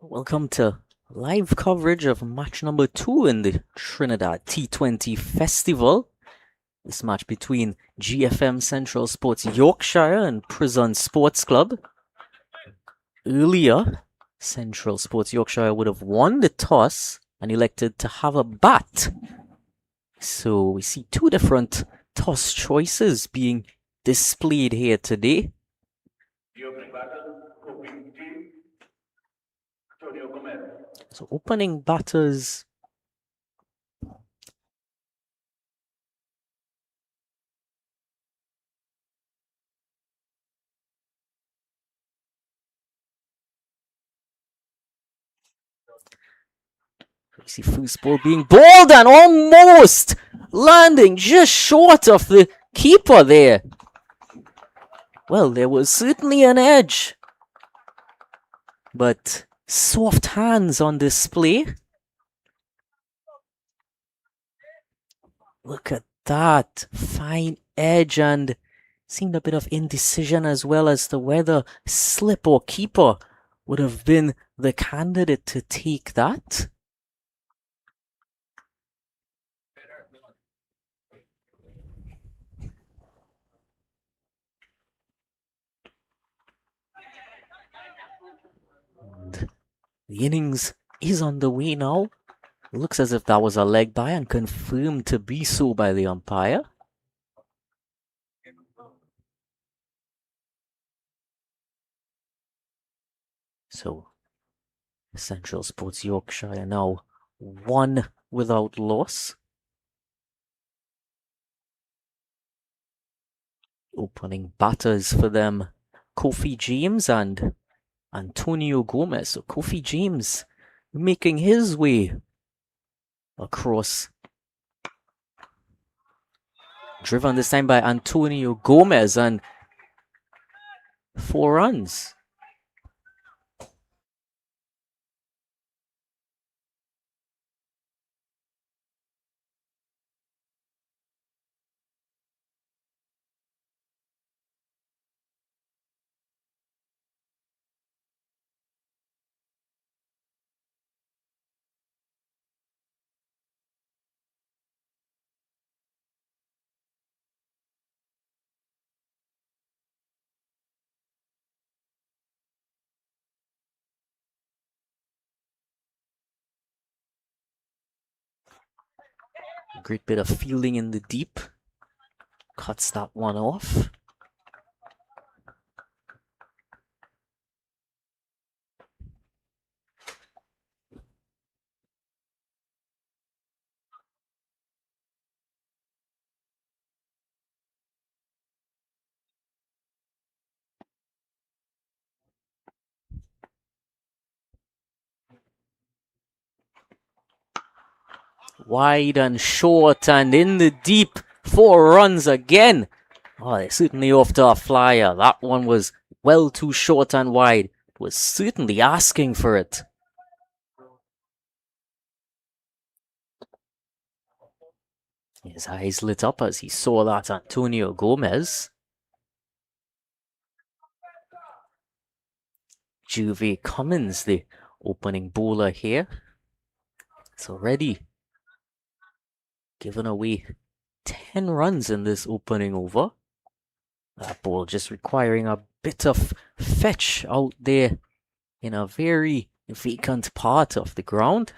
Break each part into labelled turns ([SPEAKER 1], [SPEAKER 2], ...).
[SPEAKER 1] Welcome to live coverage of match number 2 in the Trinidad T20 Festival. This match between GFM Central Sports Yorkshire and Prison Sports Club. Earlier, Central Sports Yorkshire would have won the toss and elected to have a bat. So we see two different toss choices being displayed here today. So opening batters we see first ball being bowled and almost landing just short of the keeper there. Well, there was certainly an edge, but soft hands on display. Look at that fine edge, and seemed a bit of indecision as well as to whether slip or keeper would have been the candidate to take that. And the innings is on the way now. It looks as if that was a leg by and confirmed to be so by the umpire. So, Central Sports Yorkshire now 1 without loss. Opening batters for them, Kofi James and Antonio Gomez. So Kofi James making his way across. Driven this time by Antonio Gomez and 4 runs. A great bit of fielding in the deep. Cuts that one off. Wide and short and in the deep. 4 runs again. Oh, they're certainly off to a flyer. That one was well too short and wide. It was certainly asking for it. His eyes lit up as he saw that Antonio Gomez. Juve Cummins, the opening bowler here. It's already given away 10 runs in this opening over. That ball just requiring a bit of fetch out there in a very vacant part of the ground.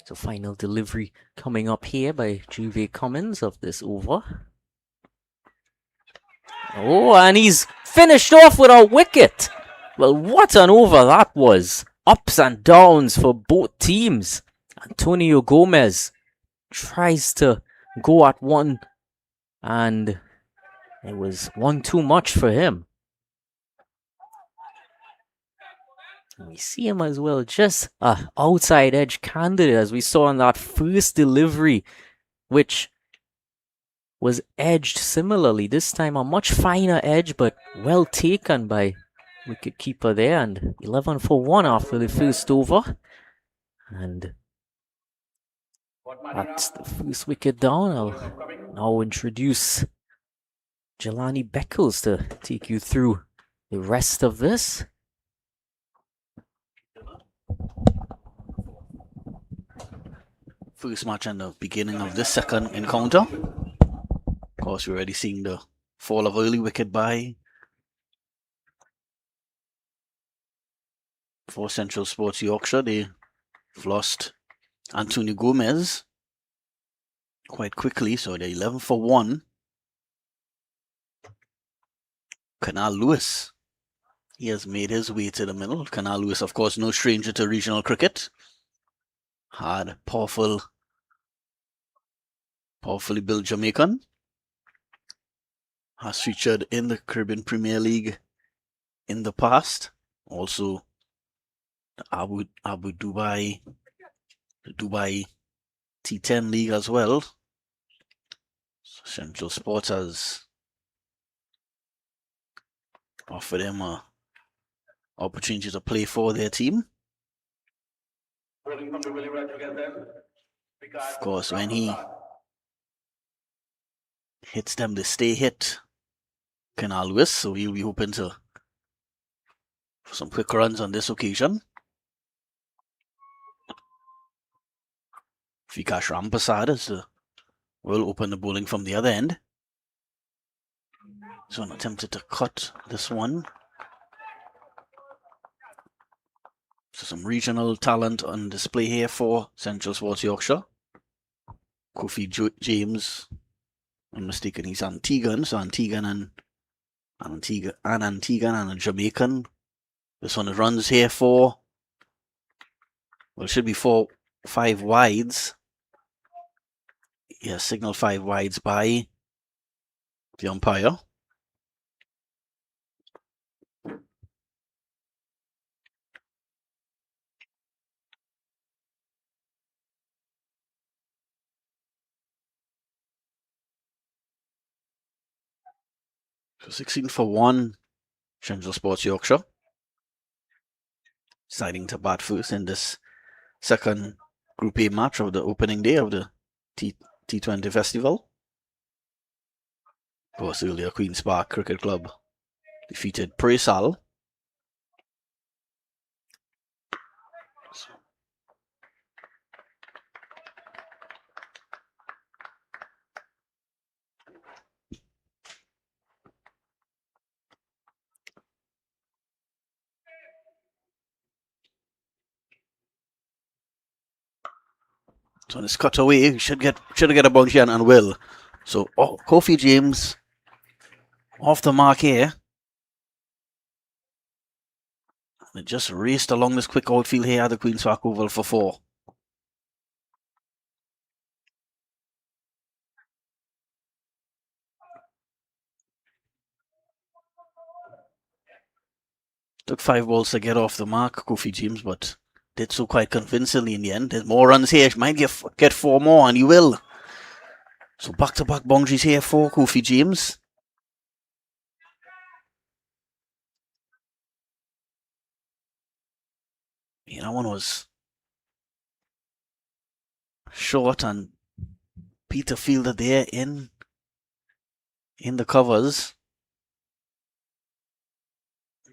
[SPEAKER 1] So final delivery coming up here by Juve Cummins of this over. Oh, and he's finished off with a wicket. Well, what an over that was. Ups and downs for both teams. Antonio Gomez tries to go at one, and it was one too much for him. We see him as well, just a outside edge candidate as we saw in that first delivery, which was edged similarly. This time a much finer edge, but well taken by wicket keeper there, and 11 for 1 after the first over. And that's the first wicket down. I'll now introduce Jelani Beckles to take you through the rest of this.
[SPEAKER 2] First match and the beginning of this second encounter. Of course, we're already seeing the fall of early wicket by for Central Sports Yorkshire. They've lost Antonio Gomez quite quickly, so they're 11 for 1. Canal Lewis, he has made his way to the middle. Canal Lewis, of course, no stranger to regional cricket. Hard, powerfully built Jamaican. Has featured in the Caribbean Premier League in the past. Also, the Dubai T10 League as well. So Central Sports has offered him an opportunity to play for their team. Of course, when he hits them, they stay hit. Canal Lewis, so he'll be hoping for some quick runs on this occasion. Vikash Rampasad will open the bowling from the other end. So attempted to cut this one. So some regional talent on display here for Central Sports Yorkshire. Kofi James, I'm mistaken, he's Antiguan, so Antiguan and a Jamaican. This one runs here for, well, it should be 5 wides. Yeah, signal 5 wides by the umpire. So 16 for 1, Central Sports Yorkshire. Deciding to bat first in this second Group A match of the opening day of the T20 Festival. Of course, earlier Queen's Park Cricket Club defeated Presal. So this cut away, should get a boundary and will. So Kofi James off the mark here. And it just raced along this quick outfield here at the Queen's Park Oval for 4. Took 5 balls to get off the mark, Kofi James, but did so quite convincingly in the end. There's more runs here. Might get 4 more, and he will. So back-to-back boundaries here for Kofi James. Yeah, that one was short, and Peter Fielder there in the covers.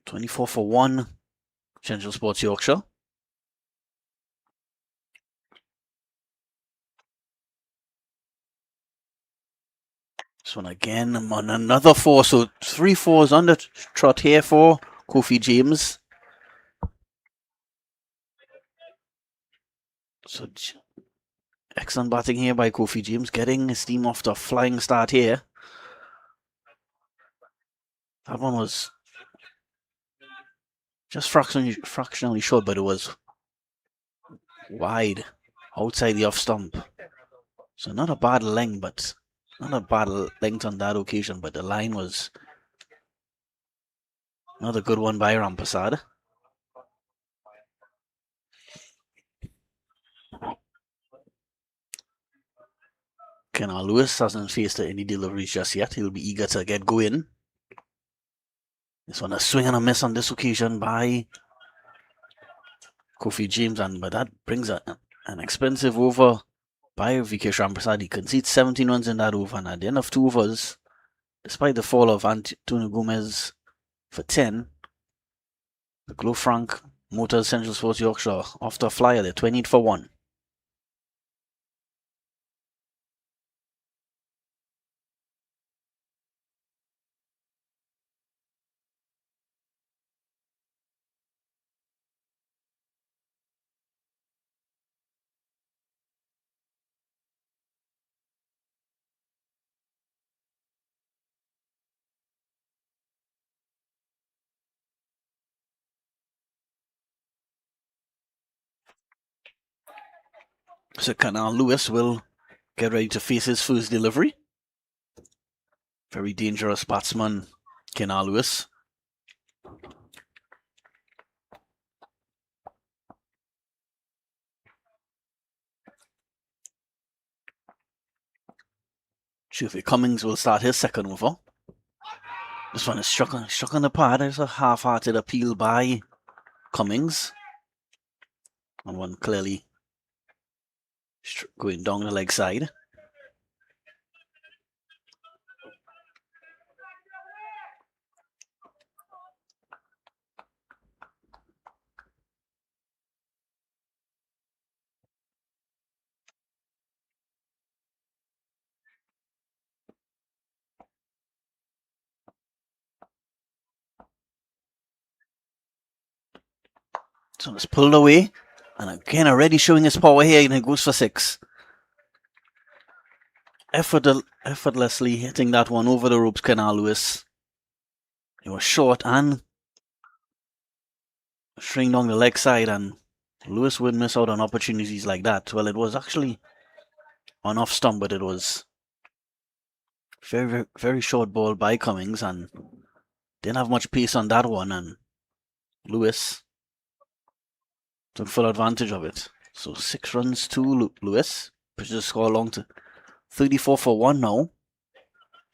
[SPEAKER 2] 24 for 1, Central Sports Yorkshire. This one again on another 4, so 3 4s on the trot here for Kofi James. So excellent batting here by Kofi James, getting his team off to a flying start here. That one was just fractionally short, but it was wide outside the off stump. So not a bad length, but not a bad length on that occasion, but the line was another good one by Rampasad. Kenal Lewis hasn't faced any deliveries just yet. He'll be eager to get going. This one a swing and a miss on this occasion by Kofi James, but that brings an expensive over by Vikesh Ramprasad. He concedes 17 runs in that over, and at the end of 2 overs, despite the fall of Antonio Gomez for 10, the Glow Frank Motors Central Sports Yorkshire off to a flyer. They're 28 for 1. So Canal Lewis will get ready to face his first delivery. Very dangerous batsman, Canal Lewis. Kofi Cummings will start his second over. This one is struck on the pad. There's a half-hearted appeal by Cummings. And one clearly going down the leg side. So it's pulled away. And again, already showing his power here, and it goes for 6. Effortlessly hitting that one over the ropes, Canal Lewis. He was short and string down the leg side, and Lewis would miss out on opportunities like that. Well, it was actually an off stump, but it was very, very, very short ball by Cummings, and didn't have much pace on that one, and Lewis took full advantage of it. So 6 runs to Lewis, pushes the score along to 34 for 1 now.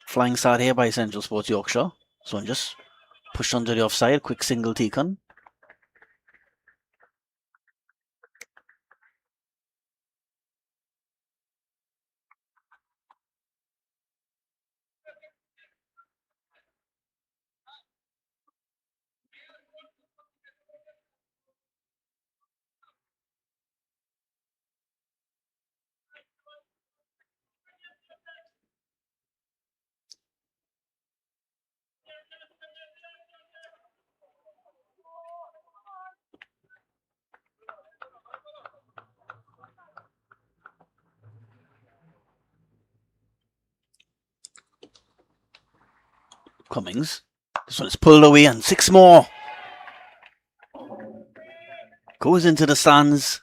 [SPEAKER 2] Flying start here by Central Sports Yorkshire. So one just pushed onto the offside, quick single taken. Cummings. This one is pulled away, and 6 more. Goes into the stands.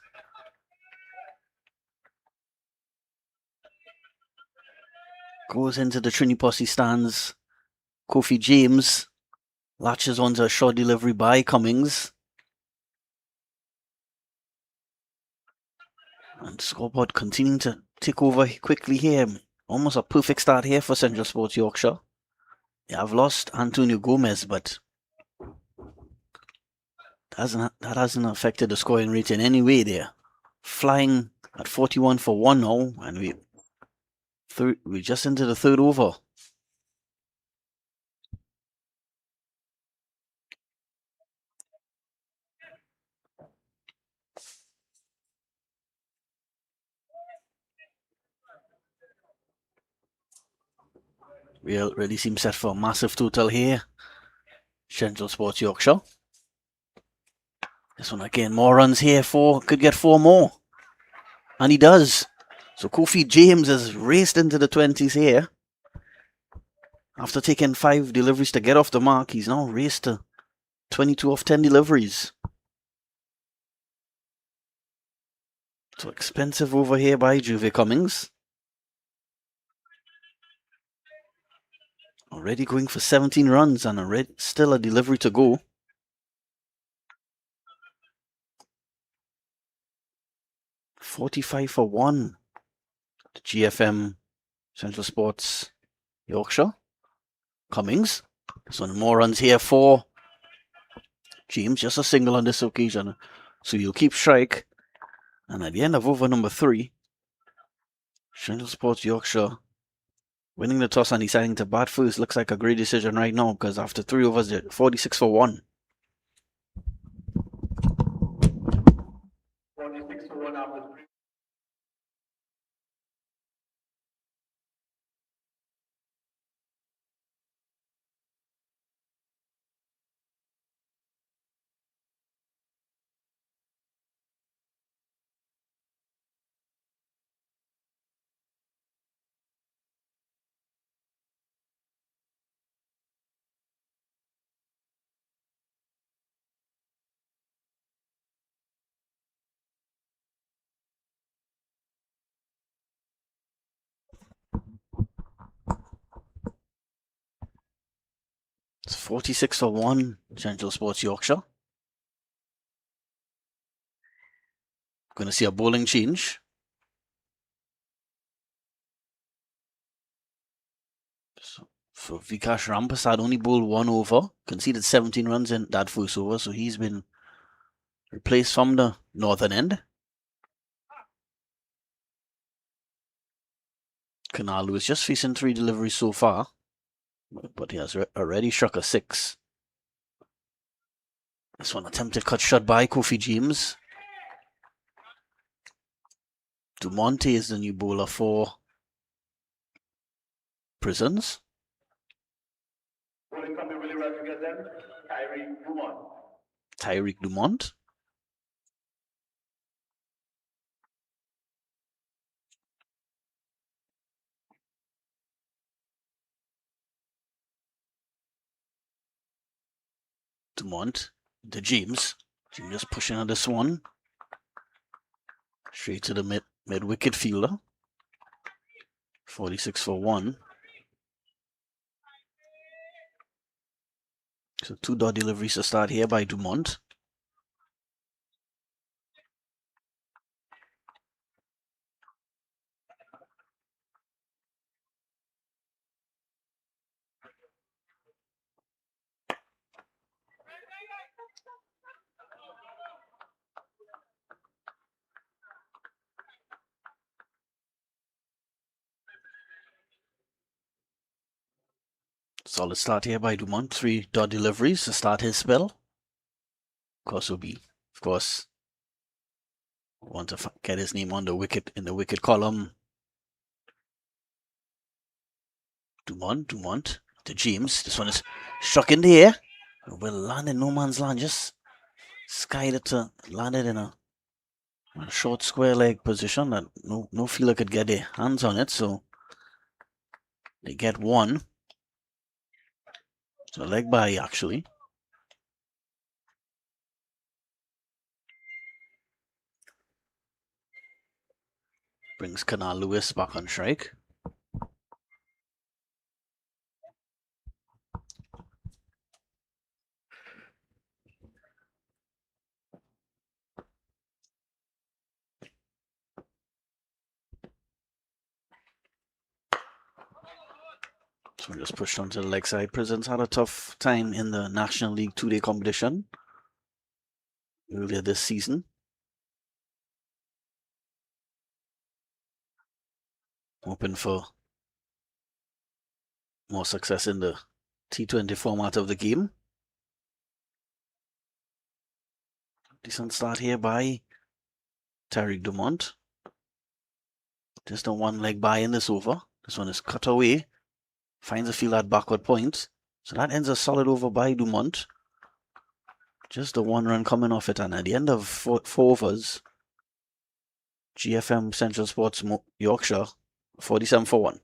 [SPEAKER 2] Goes into the Trini Posse stands. Kofi James latches onto a short delivery by Cummings. And scoreboard continuing to tick over quickly here. Almost a perfect start here for Central Sports Yorkshire. They have lost Antonio Gomez, but that hasn't affected the scoring rate in any way there. Flying at 41 for 1 now, and we're just into the 3rd over. Really seems set for a massive total here. Central Sports Yorkshire. This one again, more runs here, could get 4 more. And he does. So Kofi James has raced into the 20s here. After taking 5 deliveries to get off the mark, he's now raced to 22 off 10 deliveries. So expensive over here by Juve Cummings. Already going for 17 runs and still a delivery to go. $45 for 1. The GFM Central Sports Yorkshire. Cummings So more runs here for James, just a single on this occasion. So you'll keep strike. And at the end of over number 3, Central Sports Yorkshire winning the toss and deciding to bat first looks like a great decision right now, because after 3 overs, they're 46 for 1.
[SPEAKER 3] 46 for 1 after 3.
[SPEAKER 2] It's 46 for 1, Central Sports Yorkshire. Going to see a bowling change. So Vikash Rampasad only bowled 1 over, conceded 17 runs in that first over, so he's been replaced from the northern end. Kanalu is just facing 3 deliveries so far, but he has already struck a 6. This one attempted cut shot by Kofi James. Dumonte is the new bowler for Prisons.
[SPEAKER 3] Bowling coming really well together then.
[SPEAKER 2] Tyreek Dumont. Dumont to James. James just pushing on this one. Straight to the mid wicket fielder. 46 for 1. So 2 dot deliveries to start here by Dumont. Solid start here by Dumont. 3 dot deliveries to start his spell. Of course, will be, want to get his name on the wicket, in the wicket column. Dumont to James. This one is struck in the air. Will land in no man's land. Just skied it to land it in a short square leg position that no fielder could get their hands on it. So they get 1. So leg by actually. Brings Kanal Lewis back on strike. So just pushed onto the leg side. Prisons had a tough time in the National League 2-day competition earlier this season. Hoping for more success in the T20 format of the game. Decent start here by Tariq Dumont. Just a 1 leg by in this over. This one is cut away. Finds a field at backward point. So that ends a solid over by Dumont. Just the 1 run coming off it. And at the end of 4 overs, GFM Central Sports Yorkshire 47 for 1.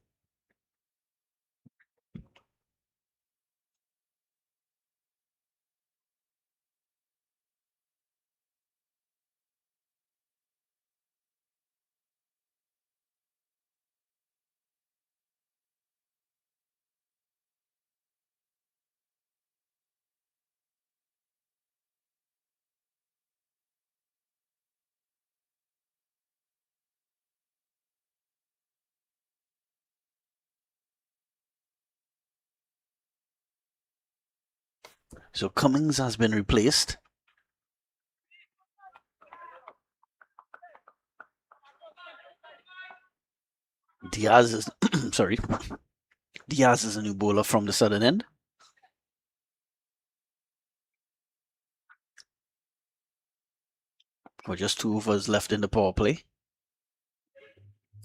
[SPEAKER 2] So Cummings has been replaced. Diaz is sorry. Diaz is a new bowler from the southern end. With just 2 overs left in the power play.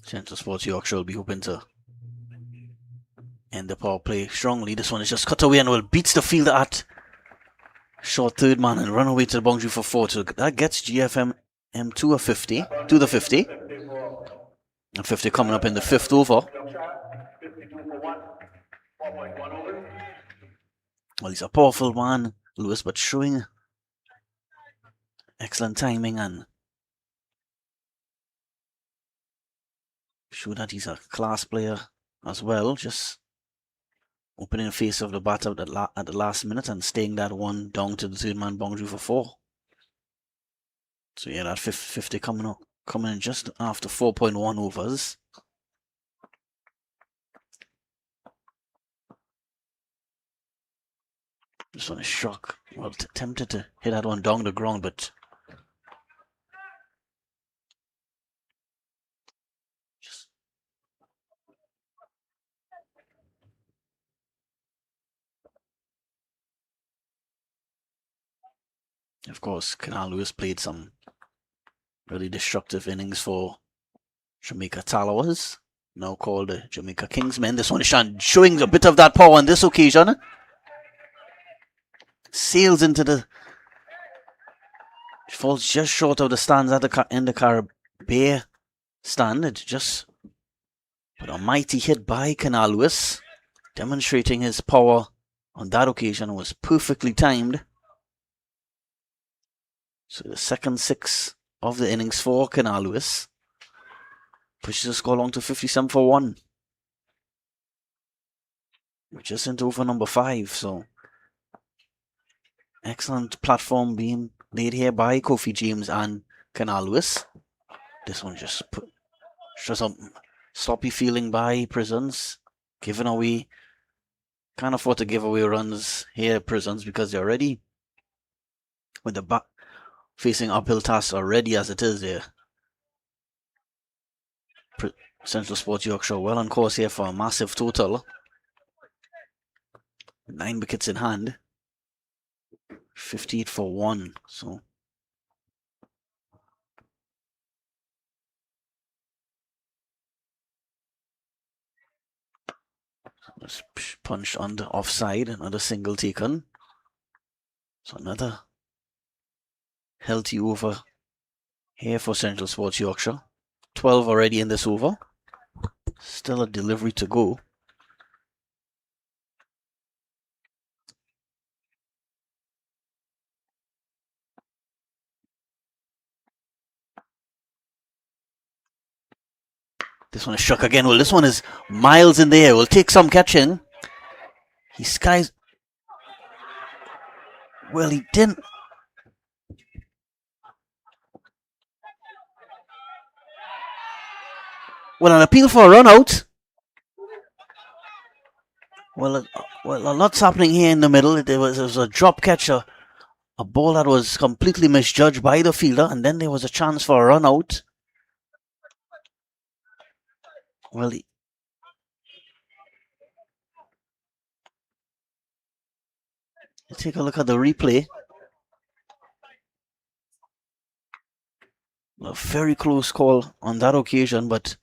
[SPEAKER 2] Central Sports Yorkshire will be hoping to end the power play strongly. This one is just cut away and will beats the fielder at short third man and run away to the boundary for 4. So that gets GFM to a 50, to the 50. And 50 coming up in the 5th over. Well, he's a powerful man, Lewis, but showing excellent timing and show that he's a class player as well. Just opening the face of the bat out at the last minute and staying that one down to the third man boundary for 4. So yeah, that 50 coming in just after 4.1 overs. This one is shock. Well, tempted to hit that one down the ground, but just of course, Canal Lewis played some really destructive innings for Jamaica Tallowers, now called the Jamaica Kingsmen. This one is showing a bit of that power on this occasion. Sails into the... falls just short of the stands at in the Caribbean stand. It just... but a mighty hit by Canal Lewis, demonstrating his power on that occasion was perfectly timed. So the second 6 of the innings for Canal Lewis pushes the score along to 57 for 1. We're just into over number 5, so excellent platform being laid here by Kofi James and Canal Lewis. This one just a sloppy feeling by Prisons, giving away, can't afford to give away runs here, Prisons, because they're already with the back facing uphill tasks already as it is there. Central Sports Yorkshire well on course here for a massive total. 9 wickets in hand. 58 for 1. So just punched under offside. Another single taken. So another healthy over here for Central Sports Yorkshire. 12 already in this over. Still a delivery to go. This one is struck again. Well, this one is miles in the air. Will take some catching. He skies. Well, he didn't. Well, an appeal for a run out. Well, a lot's happening here in the middle. There was a drop catch, a ball that was completely misjudged by the fielder, and then there was a chance for a run out. Well, take a look at the replay. A very close call on that occasion, but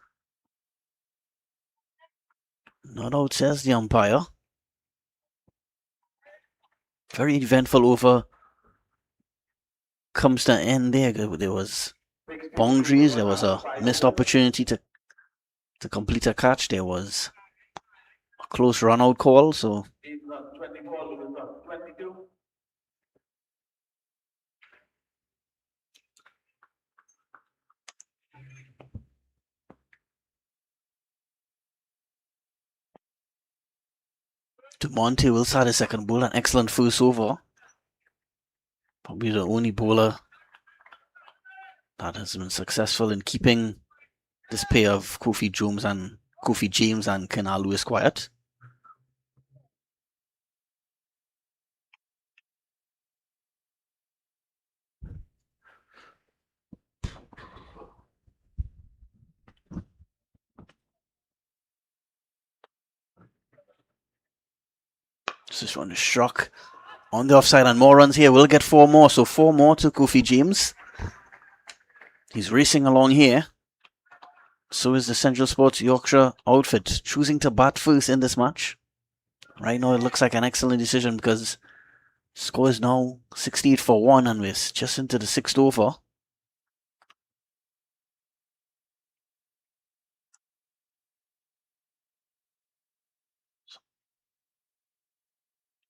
[SPEAKER 2] not out, says the umpire. Very eventful over. Comes to end there. There was boundaries. There was a missed opportunity to complete a catch. There was a close run out call. So DeMonte will start his second ball. An excellent first over. Probably the only bowler that has been successful in keeping this pair of Kofi James and Canal Lewis quiet. This one is struck on the offside, and more runs here. We'll get 4 more, so 4 more to Kofi James. He's racing along here. So is the Central Sports Yorkshire outfit, choosing to bat first in this match. Right now it looks like an excellent decision because score is now 68 for 1 and we're just into the 6th over.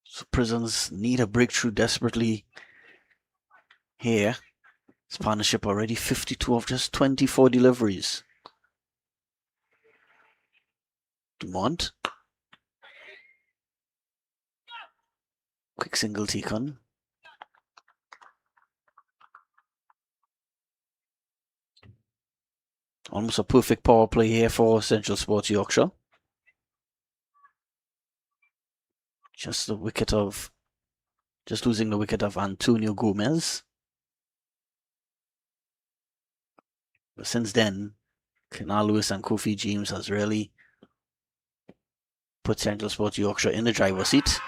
[SPEAKER 2] So Prisons need a breakthrough desperately here. This partnership already 52 of just 24 deliveries. Dumont. Quick single take on. Almost a perfect power play here for Central Sports Yorkshire. Just losing the wicket of Antonio Gomez. But since then, Kenal Lewis and Kofi James has really put Central Sports Yorkshire in the driver's seat.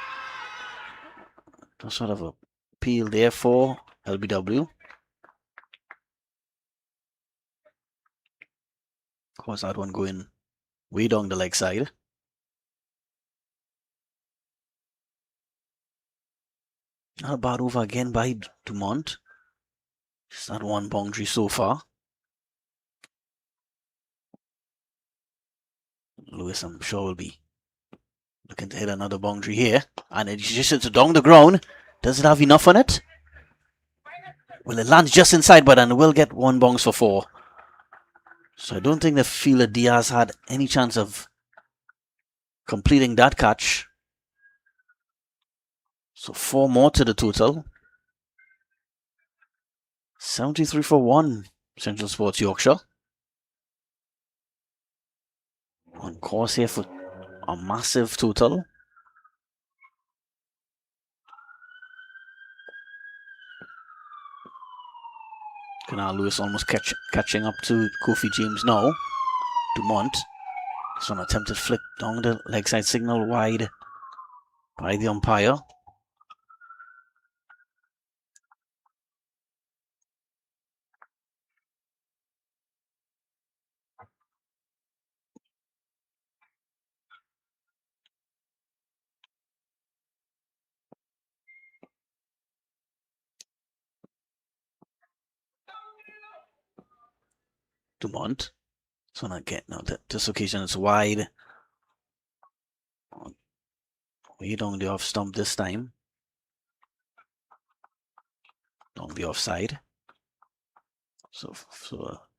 [SPEAKER 2] Some sort of a appeal there for LBW. Of course, that one going way down the leg side. Not a bad over again by Dumont. Just that one boundary so far. Lewis, I'm sure, will be looking to hit another boundary here. And it just hits it down the ground. Does it have enough on it? Well, it lands just inside, but then will get 1 bounce for 4. So I don't think the fielder Diaz had any chance of completing that catch. So 4 more to the total. 73 for 1, Central Sports Yorkshire. On course here for a massive total. Kenal Lewis almost catching up to Kofi James now. Dumont. This one attempted flick down the leg side, signal wide by the umpire. Dumont. This one again, now this occasion is wide. Way down the off stump this time. Down the offside. So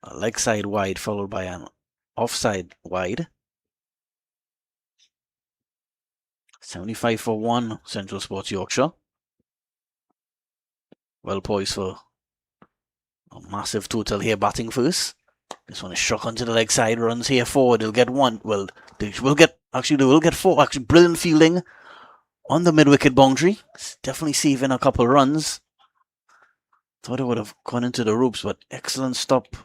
[SPEAKER 2] a leg side wide followed by an offside wide. 75 for 1, Central Sports Yorkshire. Well poised for a massive total here, batting first. This one is struck onto the leg side, runs here forward. They'll get 1. Well, they will get 4. Actually, brilliant fielding on the mid-wicket boundary. It's definitely saving a couple runs. Thought it would have gone into the ropes, but excellent stop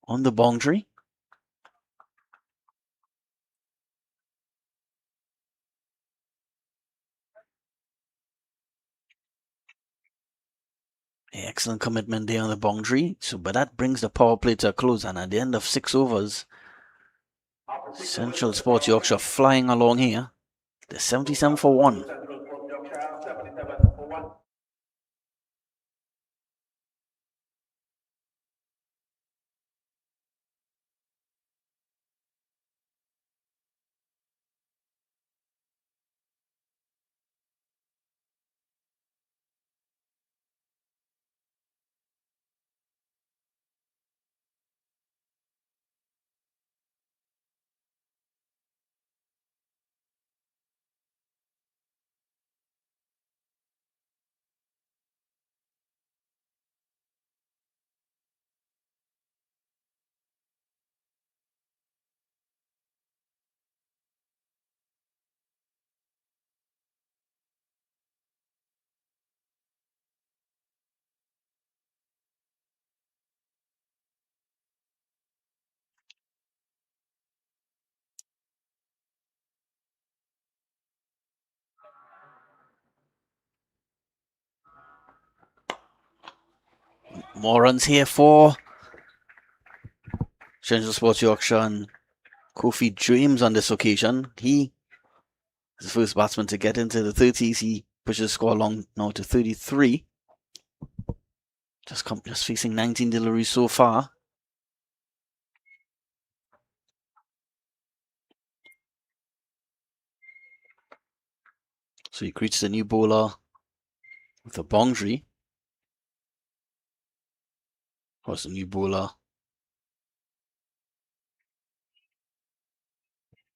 [SPEAKER 2] on the boundary. Excellent commitment there on the boundary. So, but that brings the power play to a close, and at the end of 6 overs, Central Sports Yorkshire flying along here. They're 77 for 1. More runs here for Central Sports Yorkshire and Kofi James on this occasion. He is the first batsman to get into the 30s. He pushes the score along now to 33. Just facing 19 deliveries so far. So he greets the new bowler with a boundary. Of course, the new bowler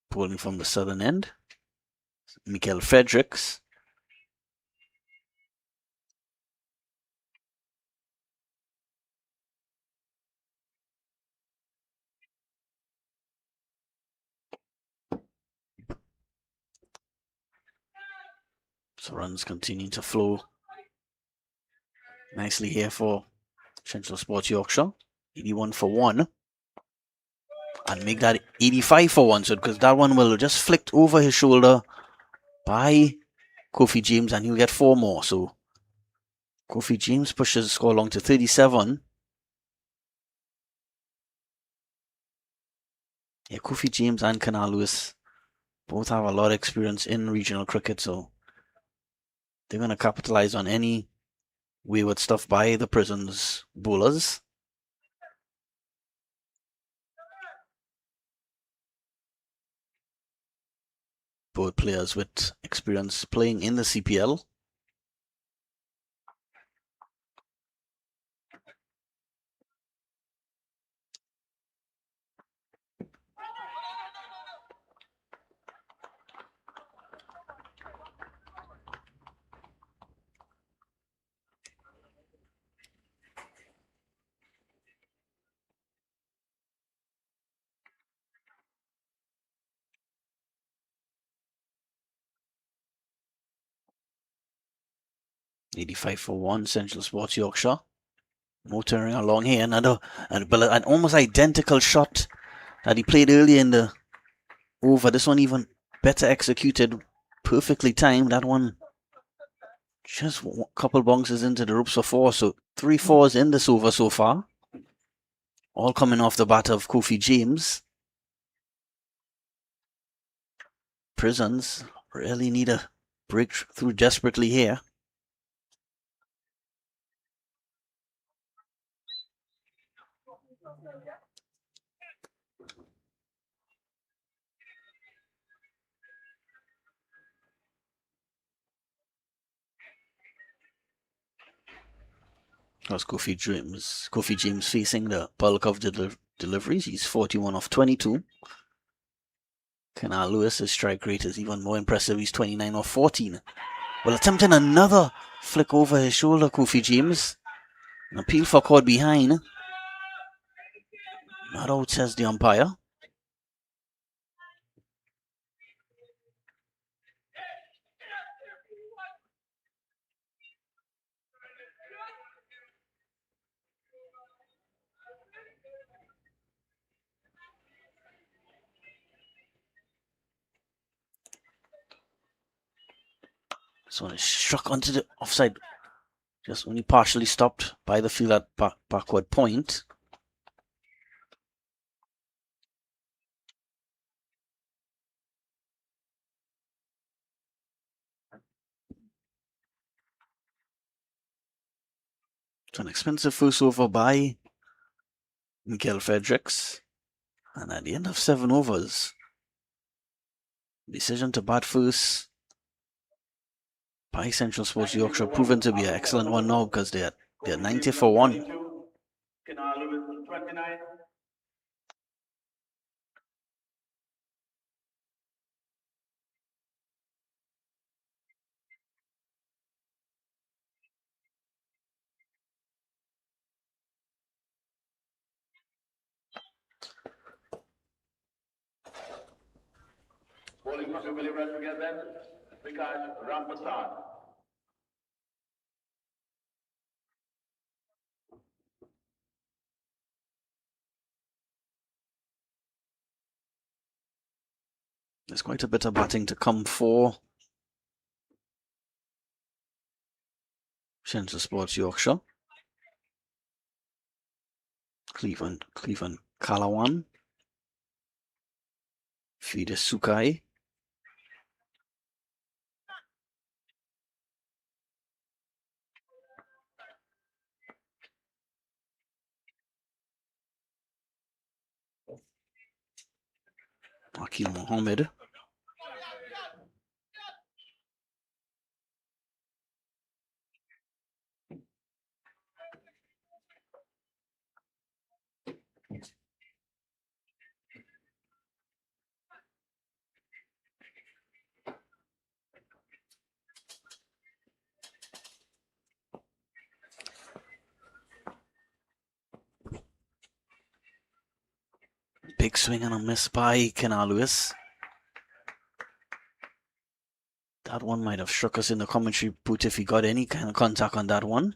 [SPEAKER 2] bowling from the southern end, Michael Fredericks. So runs continue to flow nicely here for Central Sports Yorkshire. 81 for 1. And make that 85 for 1. So because that one will just flicked over his shoulder by Kofi James and he'll get 4 more. So Kofi James pushes the score along to 37. Yeah, Kofi James and Canal Lewis both have a lot of experience in regional cricket, so they're going to capitalize on any wayward stuff by the Prisons bowlers. Both players with experience playing in the CPL. .85 for 1, Central Sports Yorkshire. Motoring along here, an almost identical shot that he played earlier in the over. This one even better executed, perfectly timed. That one just a couple bounces into the ropes for 4. So 3 4s in this over so far. All coming off the bat of Kofi James. Prisons really need a breakthrough desperately here. That's Kofi James facing the bulk of the deliveries. He's 41 off 22. Canal Lewis's strike rate is even more impressive. He's 29 off 14. Well, attempting another flick over his shoulder, Kofi James. An appeal for caught behind. Not out, says the umpire. This one is struck onto the offside. Just only partially stopped by the field at backward point. It's an expensive first over by Michael Fredericks. And at the end of 7 overs, decision to bat first by Central Sports Yorkshire proven to be an excellent one now because they're 90 for 1.
[SPEAKER 3] Bowling for Jubilee Red together, Vikas Rampasad.
[SPEAKER 2] There's quite a bit of batting to come for Central Sports Yorkshire. Cleveland Kalawan. Fida Sukai. Akil Mohammed. Big swing and a miss by Kenal Lewis. That one might have struck us in the commentary booth if he got any kind of contact on that one.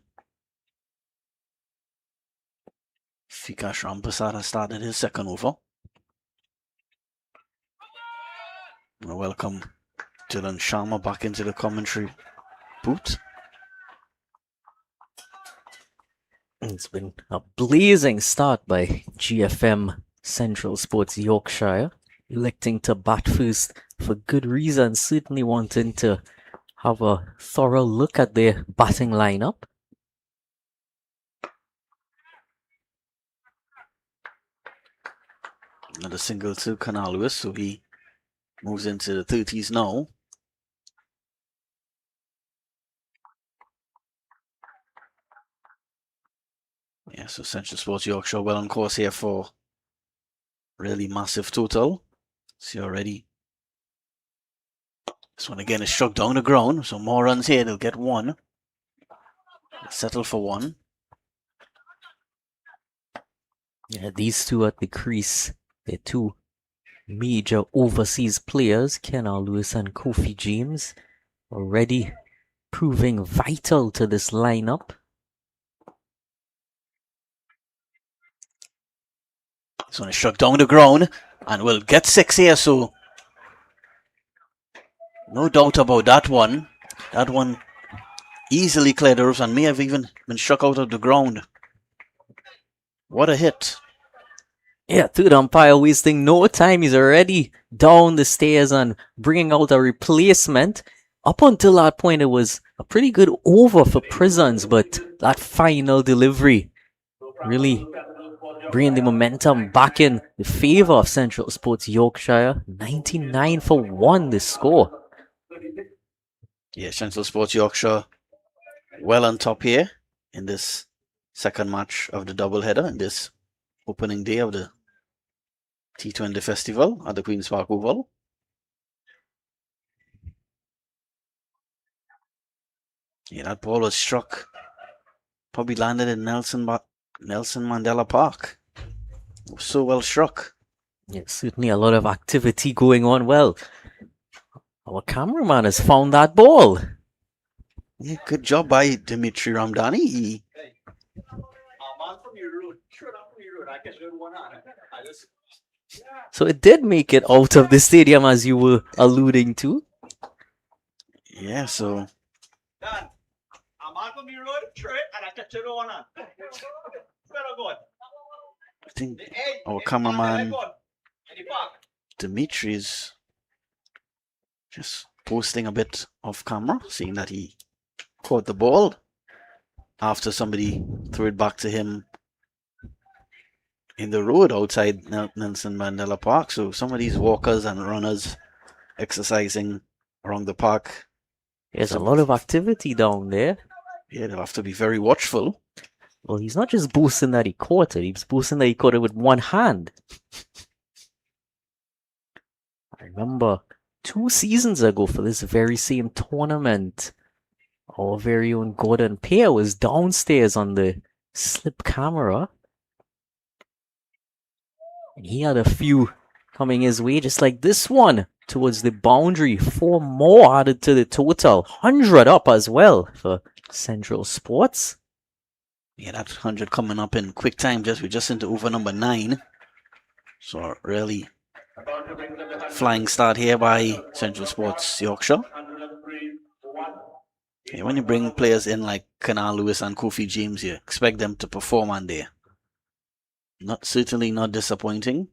[SPEAKER 2] Vikash Rampasada started his second over. And welcome Dylan Sharma back into the commentary booth.
[SPEAKER 1] It's been a blazing start by GFM Central Sports Yorkshire, electing to bat first for good reason, certainly wanting to have a thorough look at their batting lineup.
[SPEAKER 2] Another single to Kenal Lewis, so he moves into the 30s now. Yeah, so Central Sports Yorkshire well on course here for really massive total. See already. This one again is struck down the ground, so more runs here, they'll get one. They'll settle for one.
[SPEAKER 1] Yeah, these two at the crease, they're two major overseas players, Kenal Lewis and Kofi James, already proving vital to this lineup.
[SPEAKER 2] This one is struck down the ground and will get 6 here, so no doubt about that one. That one easily cleared the roofs and may have even been struck out of the ground. What a hit.
[SPEAKER 1] Yeah, third umpire wasting no time. He's already down the stairs and bringing out a replacement. Up until that point, it was a pretty good over for Prisons, but that final delivery really bringing the momentum back in the favour of Central Sports Yorkshire. 99 for 1 the score.
[SPEAKER 2] Yeah, Central Sports Yorkshire well on top here in this second match of the doubleheader, in this opening day of the T20 festival at the Queen's Park Oval. Yeah, that ball was struck. Probably landed in Nelson Mandela Park. It was so well struck.
[SPEAKER 1] Yeah, certainly a lot of activity going on. Well, our cameraman has found that ball.
[SPEAKER 2] Yeah, good job by Dimitri Ramdani.
[SPEAKER 1] So it did make it out of the stadium, as you were alluding to.
[SPEAKER 2] Yeah, so I think our cameraman Dimitri is just posting a bit off camera, seeing that he caught the ball after somebody threw it back to him in the road outside Nelson Mandela Park. So some of these walkers and runners exercising around the park.
[SPEAKER 1] There's a lot of activity down there.
[SPEAKER 2] Yeah, they'll have to be very watchful.
[SPEAKER 1] Well, he's not just boasting that he caught it, he's boasting that he caught it with one hand. I remember 2 seasons ago for this very same tournament, our very own Gordon Pear was downstairs on the slip camera. And he had a few coming his way, just like this one, towards the boundary. 4 more added to the total. 100 up as well for Central Sports.
[SPEAKER 2] Yeah, that 100 coming up in quick time. We're just into over number 9. So really flying start here by Central Sports Yorkshire. Yeah, when you bring players in like Kenal Lewis and Kofi James, you expect them to perform on there. Certainly not disappointing.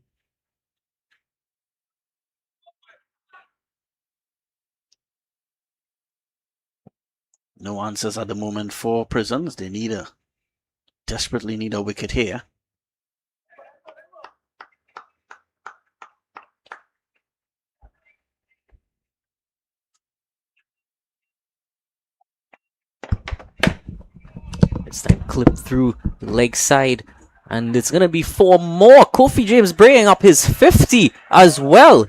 [SPEAKER 2] No answers at the moment for Prisons. They desperately need a wicket here.
[SPEAKER 1] It's then clipped through leg side, and it's gonna be 4 more. Kofi James bringing up his 50 as well.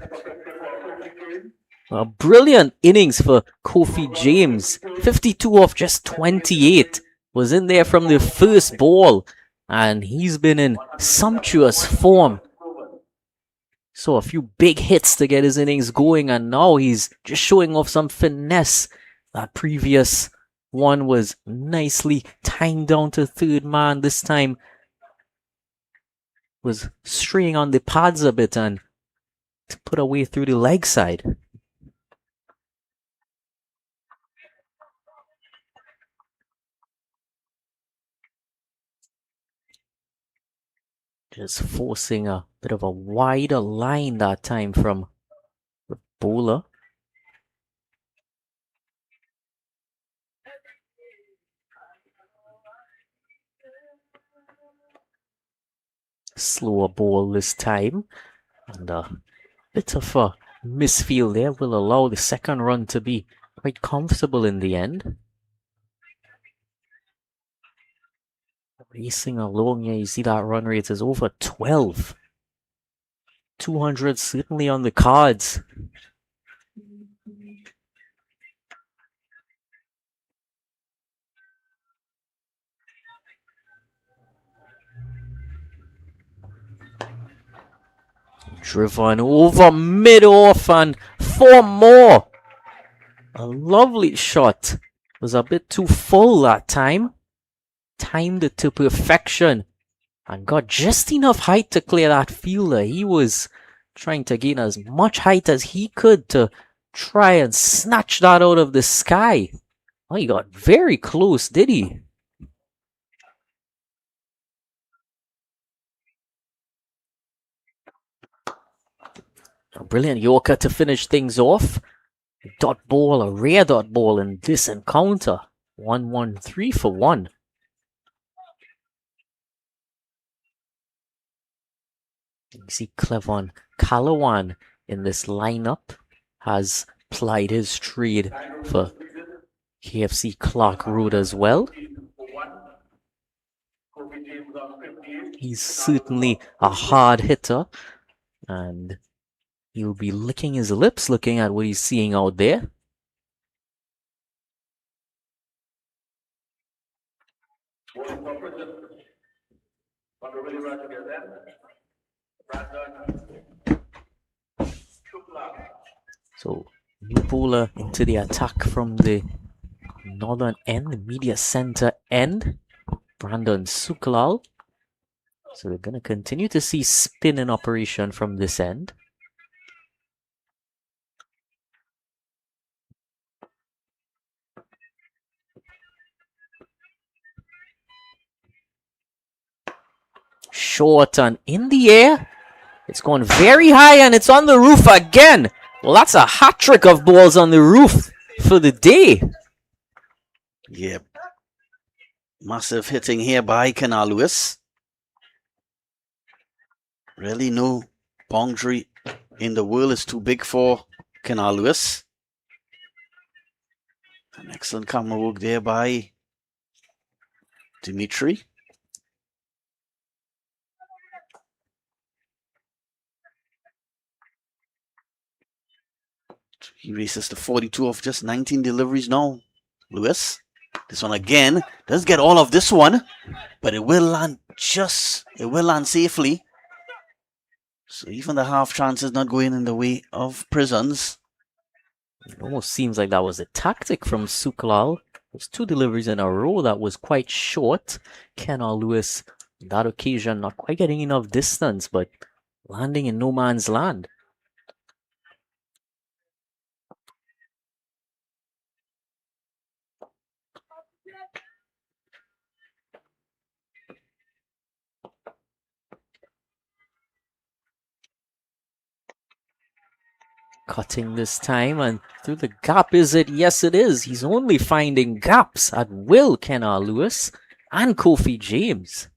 [SPEAKER 1] A brilliant innings for Kofi James. 52 off just 28. Was in there from the first ball, and he's been in sumptuous form. So a few big hits to get his innings going, and now he's just showing off some finesse. That previous one was nicely timed down to third man. This time was straying on the pads a bit and put away through the leg side. Just forcing a bit of a wider line that time from the bowler. Slower ball this time, and a bit of a misfield there will allow the second run to be quite comfortable in the end. Racing along here, you see that run rate is over 12. 200 certainly on the cards. Driven over mid-off and 4 more. A lovely shot. Was a bit too full that time. Timed it to perfection and got just enough height to clear that fielder. He was trying to gain as much height as he could to try and snatch that out of the sky. Oh, he got very close, did he? A brilliant Yorker to finish things off. Dot ball, a rare dot ball in this encounter. 1-1-3 for 1. You see Clevon Calawan in this lineup has plied his trade for KFC Clark Road as well. He's certainly a hard hitter, and he'll be licking his lips looking at what he's seeing out there. So, new bowler into the attack from the northern end, the media center end, Brandon Suklal. So we're going to continue to see spin in operation from this end. Short and in the air. It's going very high and it's on the roof again. Well, that's a hat trick of balls on the roof for the day.
[SPEAKER 2] Yep. Massive hitting here by Kenal Lewis. Really no boundary in the world is too big for Kenal Lewis. An excellent camera work there by Dimitri. He races to 42 of just 19 deliveries now. Lewis. This one again. Doesn't get all of this one, but it will land safely. So even the half chance is not going in the way of Prisons.
[SPEAKER 1] It almost seems like that was a tactic from Suklal. There's 2 deliveries in a row that was quite short. Kenal Lewis, on that occasion, not quite getting enough distance, but landing in no man's land. cutting this time, and through the gap, is it? Yes, it is. He's only finding gaps at will, Kenna Lewis and Kofi James.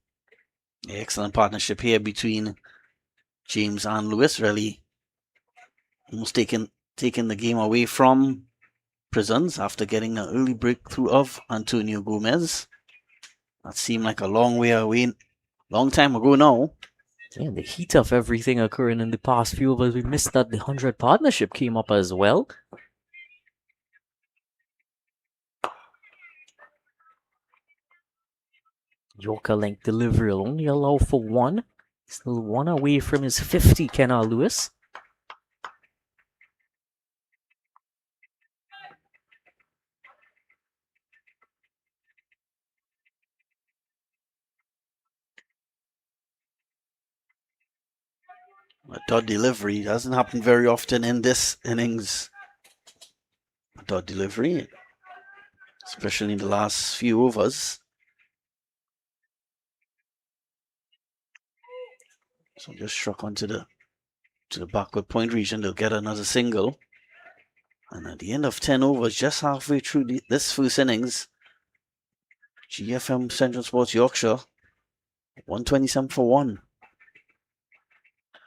[SPEAKER 2] Excellent partnership here between James and Lewis, really almost taking the game away from Prisons after getting an early breakthrough of Antonio Gomez. That seemed like a long way away, long time ago now.
[SPEAKER 1] Yeah, the heat of everything occurring in the past few overs, we missed that the 100 partnership came up as well. Yorker length delivery will only allow for one. Still one away from his 50, Kenna Lewis.
[SPEAKER 2] A dot delivery doesn't happen very often in this innings. A dot delivery, especially in the last few overs. So just struck onto the backward point region. They'll get another single. And at the end of 10 overs, just halfway through this first innings, GFM Central Sports Yorkshire, 127 for 1.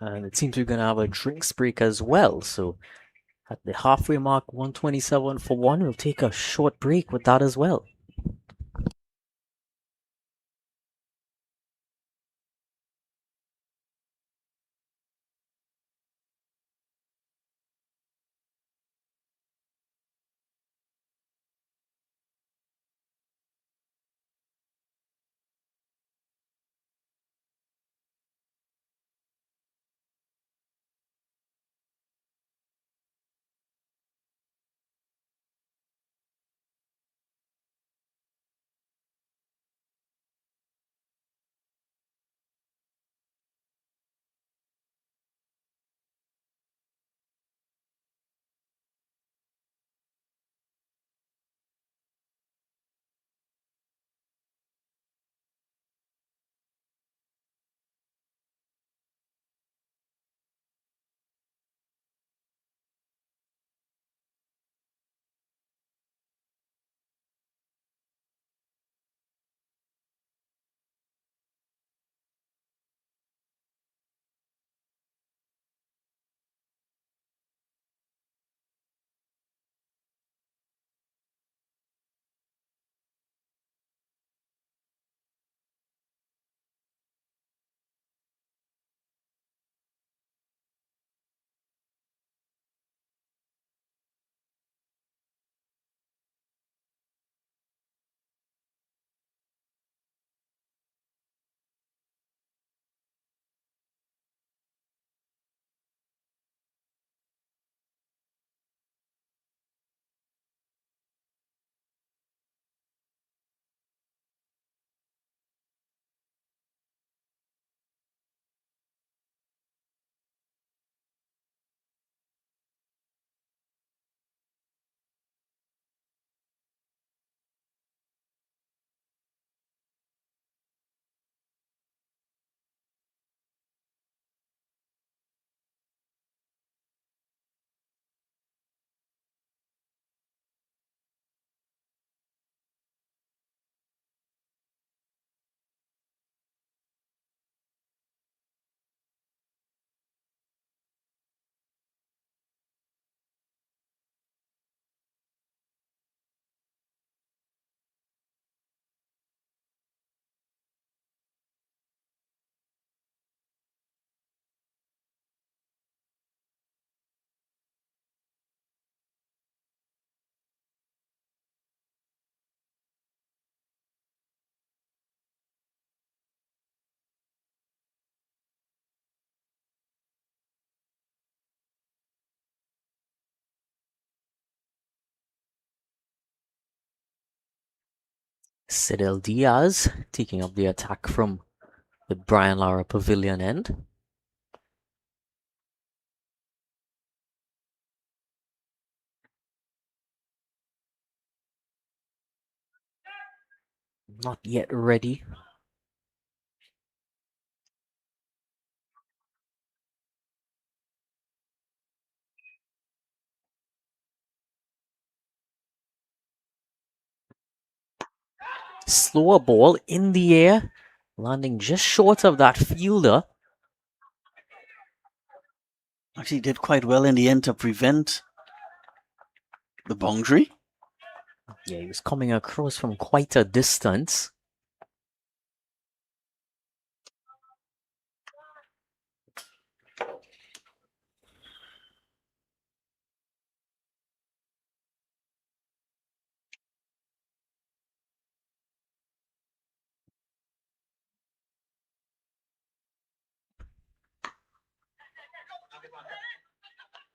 [SPEAKER 1] And it seems we're going to have a drinks break as well. So at the halfway mark, 127 for 1. We'll take a short break with that as well. Sidel Diaz taking up the attack from the Brian Lara Pavilion end. Not yet ready. Slower ball in the air, landing just short of that fielder.
[SPEAKER 2] Actually did quite well in the end to prevent the boundary.
[SPEAKER 1] Yeah, he was coming across from quite a distance.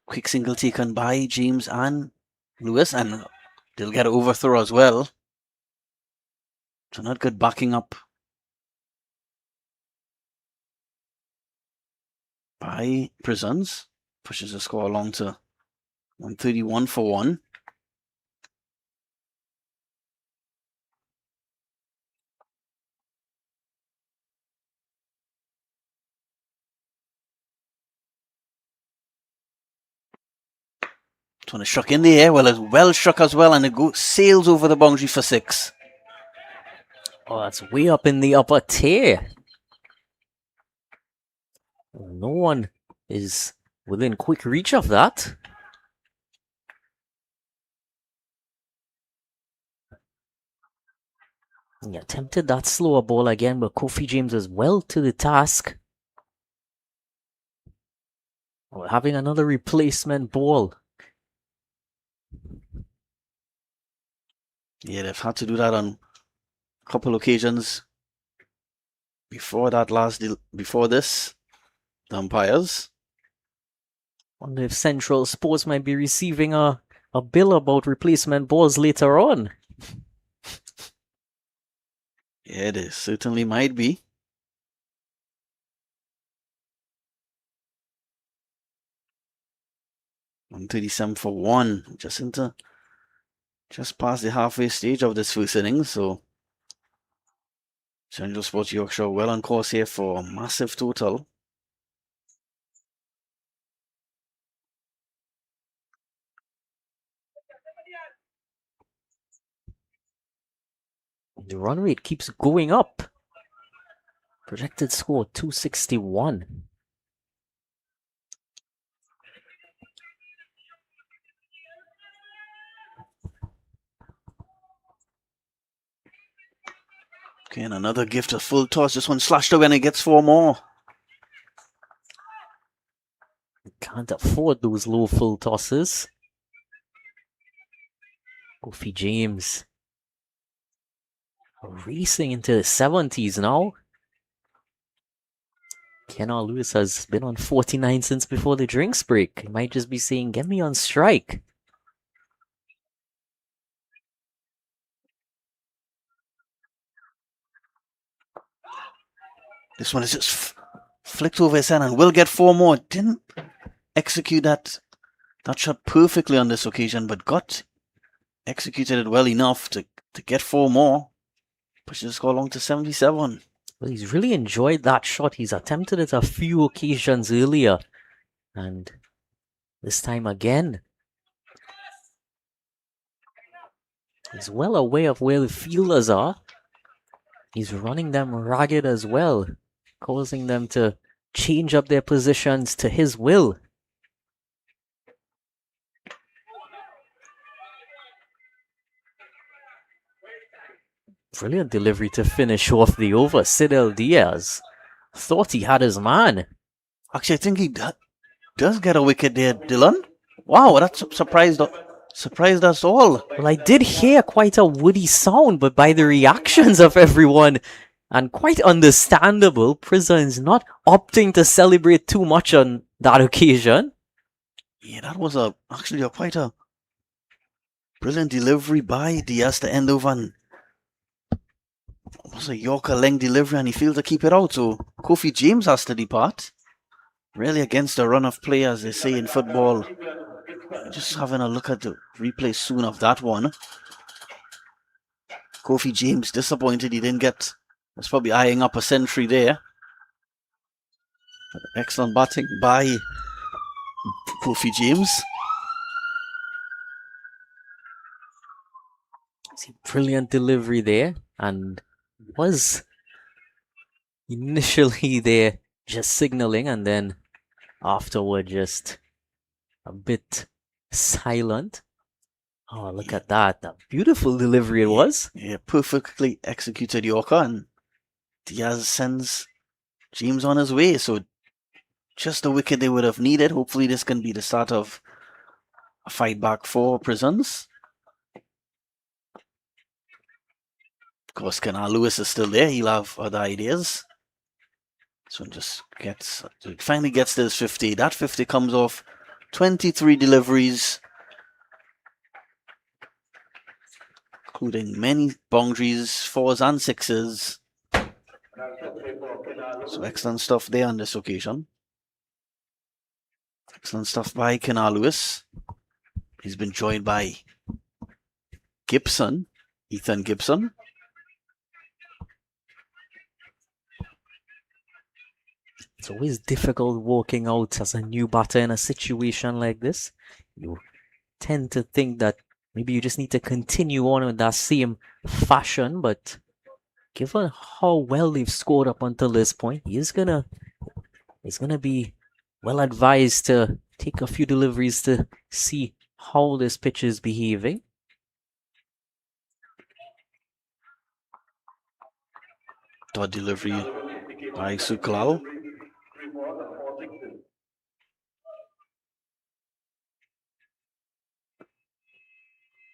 [SPEAKER 2] Quick single taken by James and Lewis, and they'll get an overthrow as well. So not good backing up by Prisons. Pushes the score along to 131 for 1. This one is struck in the air, well struck as well, and it sails over the boundary for 6.
[SPEAKER 1] Oh, that's way up in the upper tier. No one is within quick reach of that. He attempted that slower ball again, but Kofi James is well to the task. We're having another replacement ball.
[SPEAKER 2] Yeah, they've had to do that on a couple occasions before this. The umpires.
[SPEAKER 1] Wonder if Central Sports might be receiving a bill about replacement balls later on.
[SPEAKER 2] Yeah, they certainly might be. $137 for 1. Just past the halfway stage of this first inning, so Central Sports Yorkshire well on course here for a massive total.
[SPEAKER 1] The run rate keeps going up. Projected score 261.
[SPEAKER 2] Okay, and another gift of full toss. This one slashed away and it gets 4 more.
[SPEAKER 1] Can't afford those low full tosses. Kofi James racing into the 70s now. Kenal Lewis has been on 49 since before the drinks break. He might just be saying, get me on strike.
[SPEAKER 2] This one is just flicked over his head and will get 4 more. Didn't execute that shot perfectly on this occasion, but executed it well enough to get 4 more. Pushes the score along to 77.
[SPEAKER 1] Well, he's really enjoyed that shot. He's attempted it a few occasions earlier. And this time again. He's well aware of where the fielders are. He's running them ragged as well, causing them to change up their positions to his will. Brilliant delivery to finish off the over. Sidel Diaz thought he had his man.
[SPEAKER 2] Actually, I think he does get a wicket there, Dylan. Wow, that surprised us all.
[SPEAKER 1] Well, I did hear quite a woody sound, but by the reactions of everyone, and quite understandable, Prison's not opting to celebrate too much on that occasion.
[SPEAKER 2] Yeah, that was actually quite a brilliant delivery by Diaz to end over, and it was a Yorker length delivery, and he failed to keep it out. So Kofi James has to depart. Really against the run of play, as they say in football. Just having a look at the replay soon of that one. Kofi James disappointed he didn't get. Was probably eyeing up a century there. Excellent batting by Kofi James.
[SPEAKER 1] See, brilliant delivery there, and was initially there just signaling, and then afterward just a bit silent. Oh, look at that. A beautiful delivery it was.
[SPEAKER 2] Yeah, perfectly executed Yorker, and Diaz sends James on his way. So just a wicket they would have needed. Hopefully this can be the start of a fight back for Prisons. Of course, Kenal Lewis is still there. He'll have other ideas. This one just finally gets to his 50. That 50 comes off 23 deliveries, including many boundaries, fours and sixes. So excellent stuff there on this occasion. Excellent stuff by Kenal Lewis. He's been joined by Gibson, Ethan Gibson.
[SPEAKER 1] It's always difficult walking out as a new batter in a situation like this. You tend to think that maybe you just need to continue on with that same fashion, but given how well they've scored up until this point, he's gonna be well advised to take a few deliveries to see how this pitch is behaving.
[SPEAKER 2] Dot delivery by Suklal.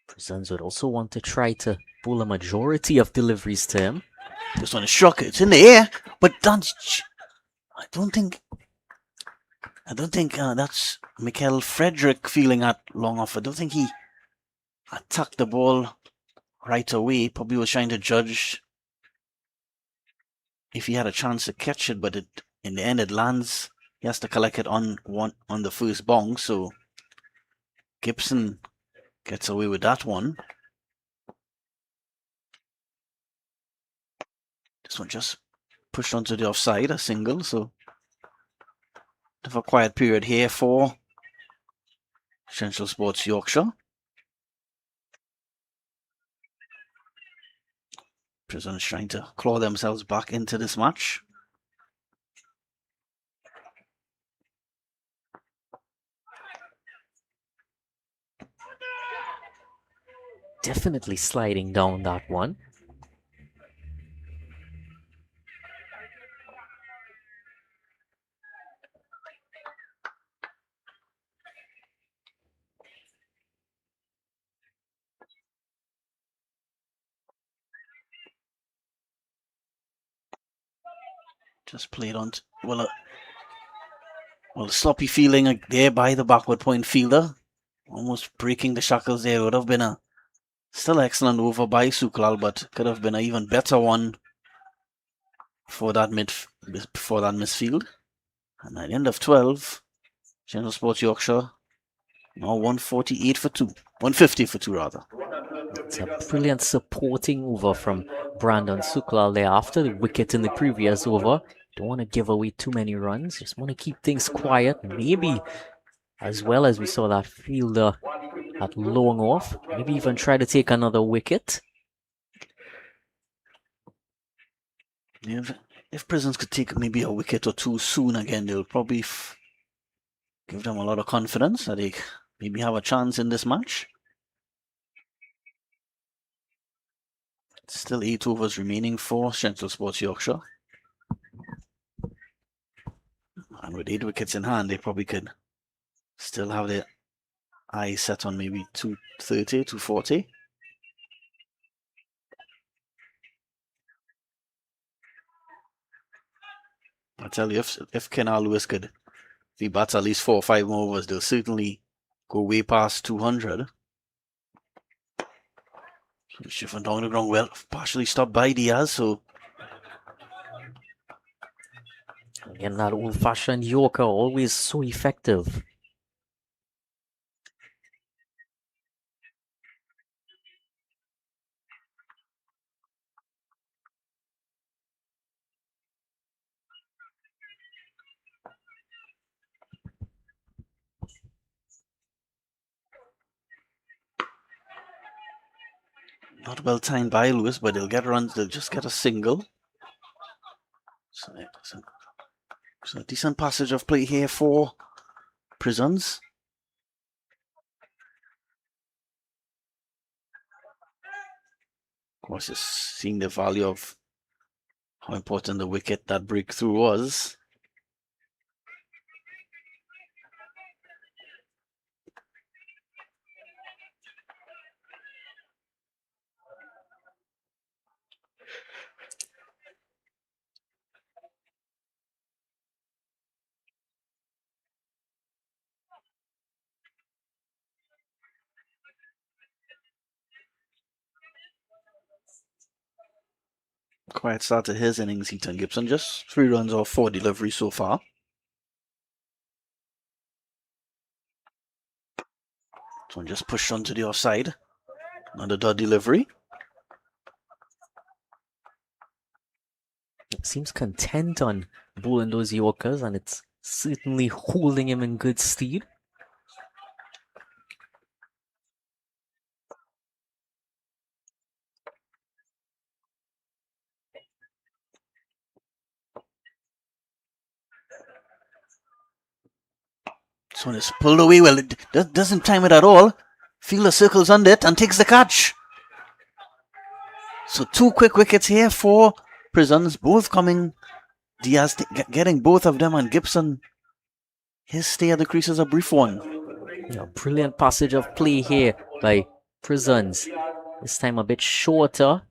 [SPEAKER 1] Prisons would also want to try to bowl a majority of deliveries to him.
[SPEAKER 2] This one is shocker. It's in the air, but that's. I don't think that's Mikael Frederick feeling that long off. I don't think he attacked the ball right away. Probably was trying to judge if he had a chance to catch it, but in the end it lands. He has to collect it on the first bong, so Gibson gets away with that one. This one just pushed onto the offside, a single, so have a quiet period here for Central Sports Yorkshire. Prisons trying to claw themselves back into this match.
[SPEAKER 1] Definitely sliding down that one.
[SPEAKER 2] Just played on, well, sloppy feeling there by the backward point fielder. Almost breaking the shackles there. Would have been a still excellent over by Suklal, but could have been an even better one for that misfield. And at the end of 12, General Sports Yorkshire now 148 for 2. 150 for 2 rather.
[SPEAKER 1] It's a brilliant supporting over from Brandon Suklal there after the wicket in the previous over. Don't want to give away too many runs. Just want to keep things quiet. Maybe as well as we saw that fielder at long off. Maybe even try to take another wicket.
[SPEAKER 2] Yeah, if Prisons could take maybe a wicket or two soon again, they'll probably give them a lot of confidence that they maybe have a chance in this match. Still 8 overs remaining for Central Sports Yorkshire. And with 8 wickets in hand, they probably could still have their eyes set on maybe 230, 240. I tell you, if Kenal Lewis could, if he bats at least 4 or 5 more overs, they'll certainly go way past 200. So Shiffon down the ground, well, partially stopped by Diaz, so
[SPEAKER 1] Again, that old-fashioned Yorker, always so effective.
[SPEAKER 2] Not well timed by Lewis, but they'll get runs. They'll just get a single. So a decent passage of play here for Prisons. Of course, just seeing the value of how important the wicket that breakthrough was. Quiet start to his innings, Ethan Gibson. Just 3 runs off 4 deliveries so far. This one just pushed onto the offside. Another dot delivery.
[SPEAKER 1] Seems content on bowling those Yorkers, and it's certainly holding him in good stead.
[SPEAKER 2] This one is pulled away. Well, it doesn't time it at all. Fielder circles under it and takes the catch. So 2 quick wickets here for Prisons, both coming. Diaz getting both of them, and Gibson, his stay at the crease is a brief one.
[SPEAKER 1] Yeah, brilliant passage of play here by Prisons. This time a bit shorter.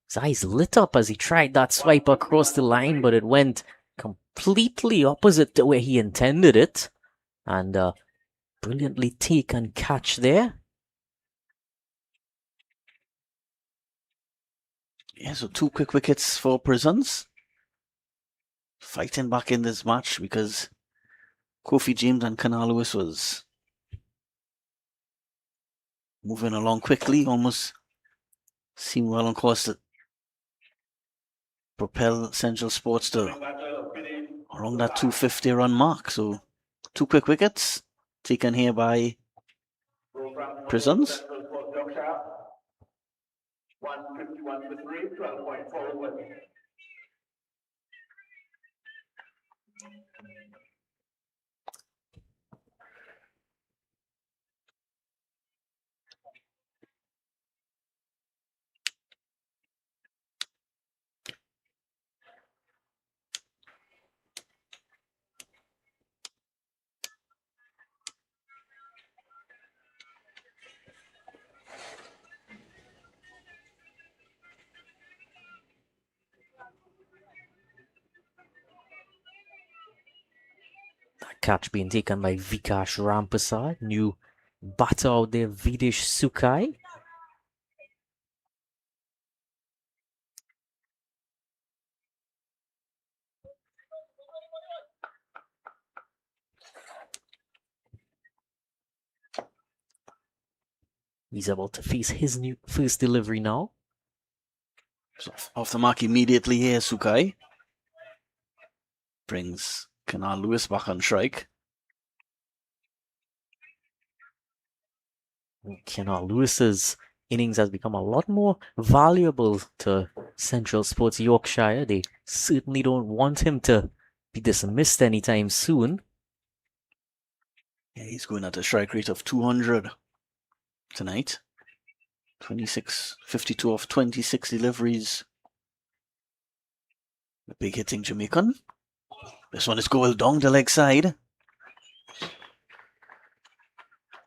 [SPEAKER 1] His eyes lit up as he tried that swipe across the line, but it went completely opposite to where he intended it. And brilliantly taken catch there.
[SPEAKER 2] Yeah, so 2 quick wickets for Prisons. Fighting back in this match because Kofi James and Kanal Lewis was moving along quickly, almost seemed well on course to propel Central Sports to around that 250 run mark. So 2 quick wickets taken here by Prisons.
[SPEAKER 3] 151 to 3, 12.4 overs.
[SPEAKER 1] That catch being taken by Vikash Rampasad. New batter out there, Vidish Sukai. He's about to face his new first delivery now.
[SPEAKER 2] So off the mark immediately here, Sukai. Brings Kanal Lewis back on strike.
[SPEAKER 1] Kanal Lewis's innings has become a lot more valuable to Central Sports Yorkshire. They certainly don't want him to be dismissed anytime soon.
[SPEAKER 2] Yeah, he's going at a strike rate of 200 tonight. 52 of 26 deliveries. The big hitting Jamaican. This one is going down the leg side.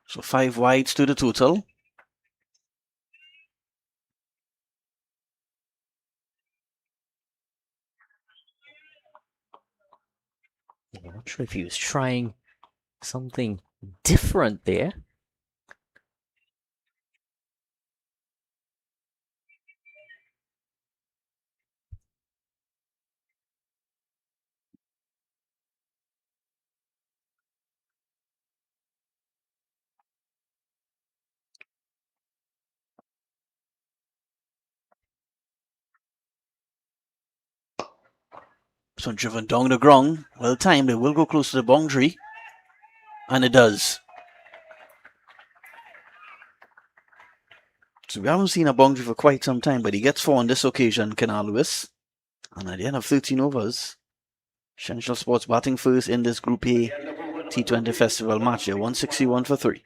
[SPEAKER 2] So 5 wides to the total.
[SPEAKER 1] I'm not sure if he was trying something different there.
[SPEAKER 2] So driven down the ground. Well timed. It will go close to the boundary. And it does. So we haven't seen a boundary for quite some time, but he gets 4 on this occasion, Kenal Lewis. And at the end of 13 overs, Essential Sports batting first in this Group A T20 Festival match here, 161 for 3.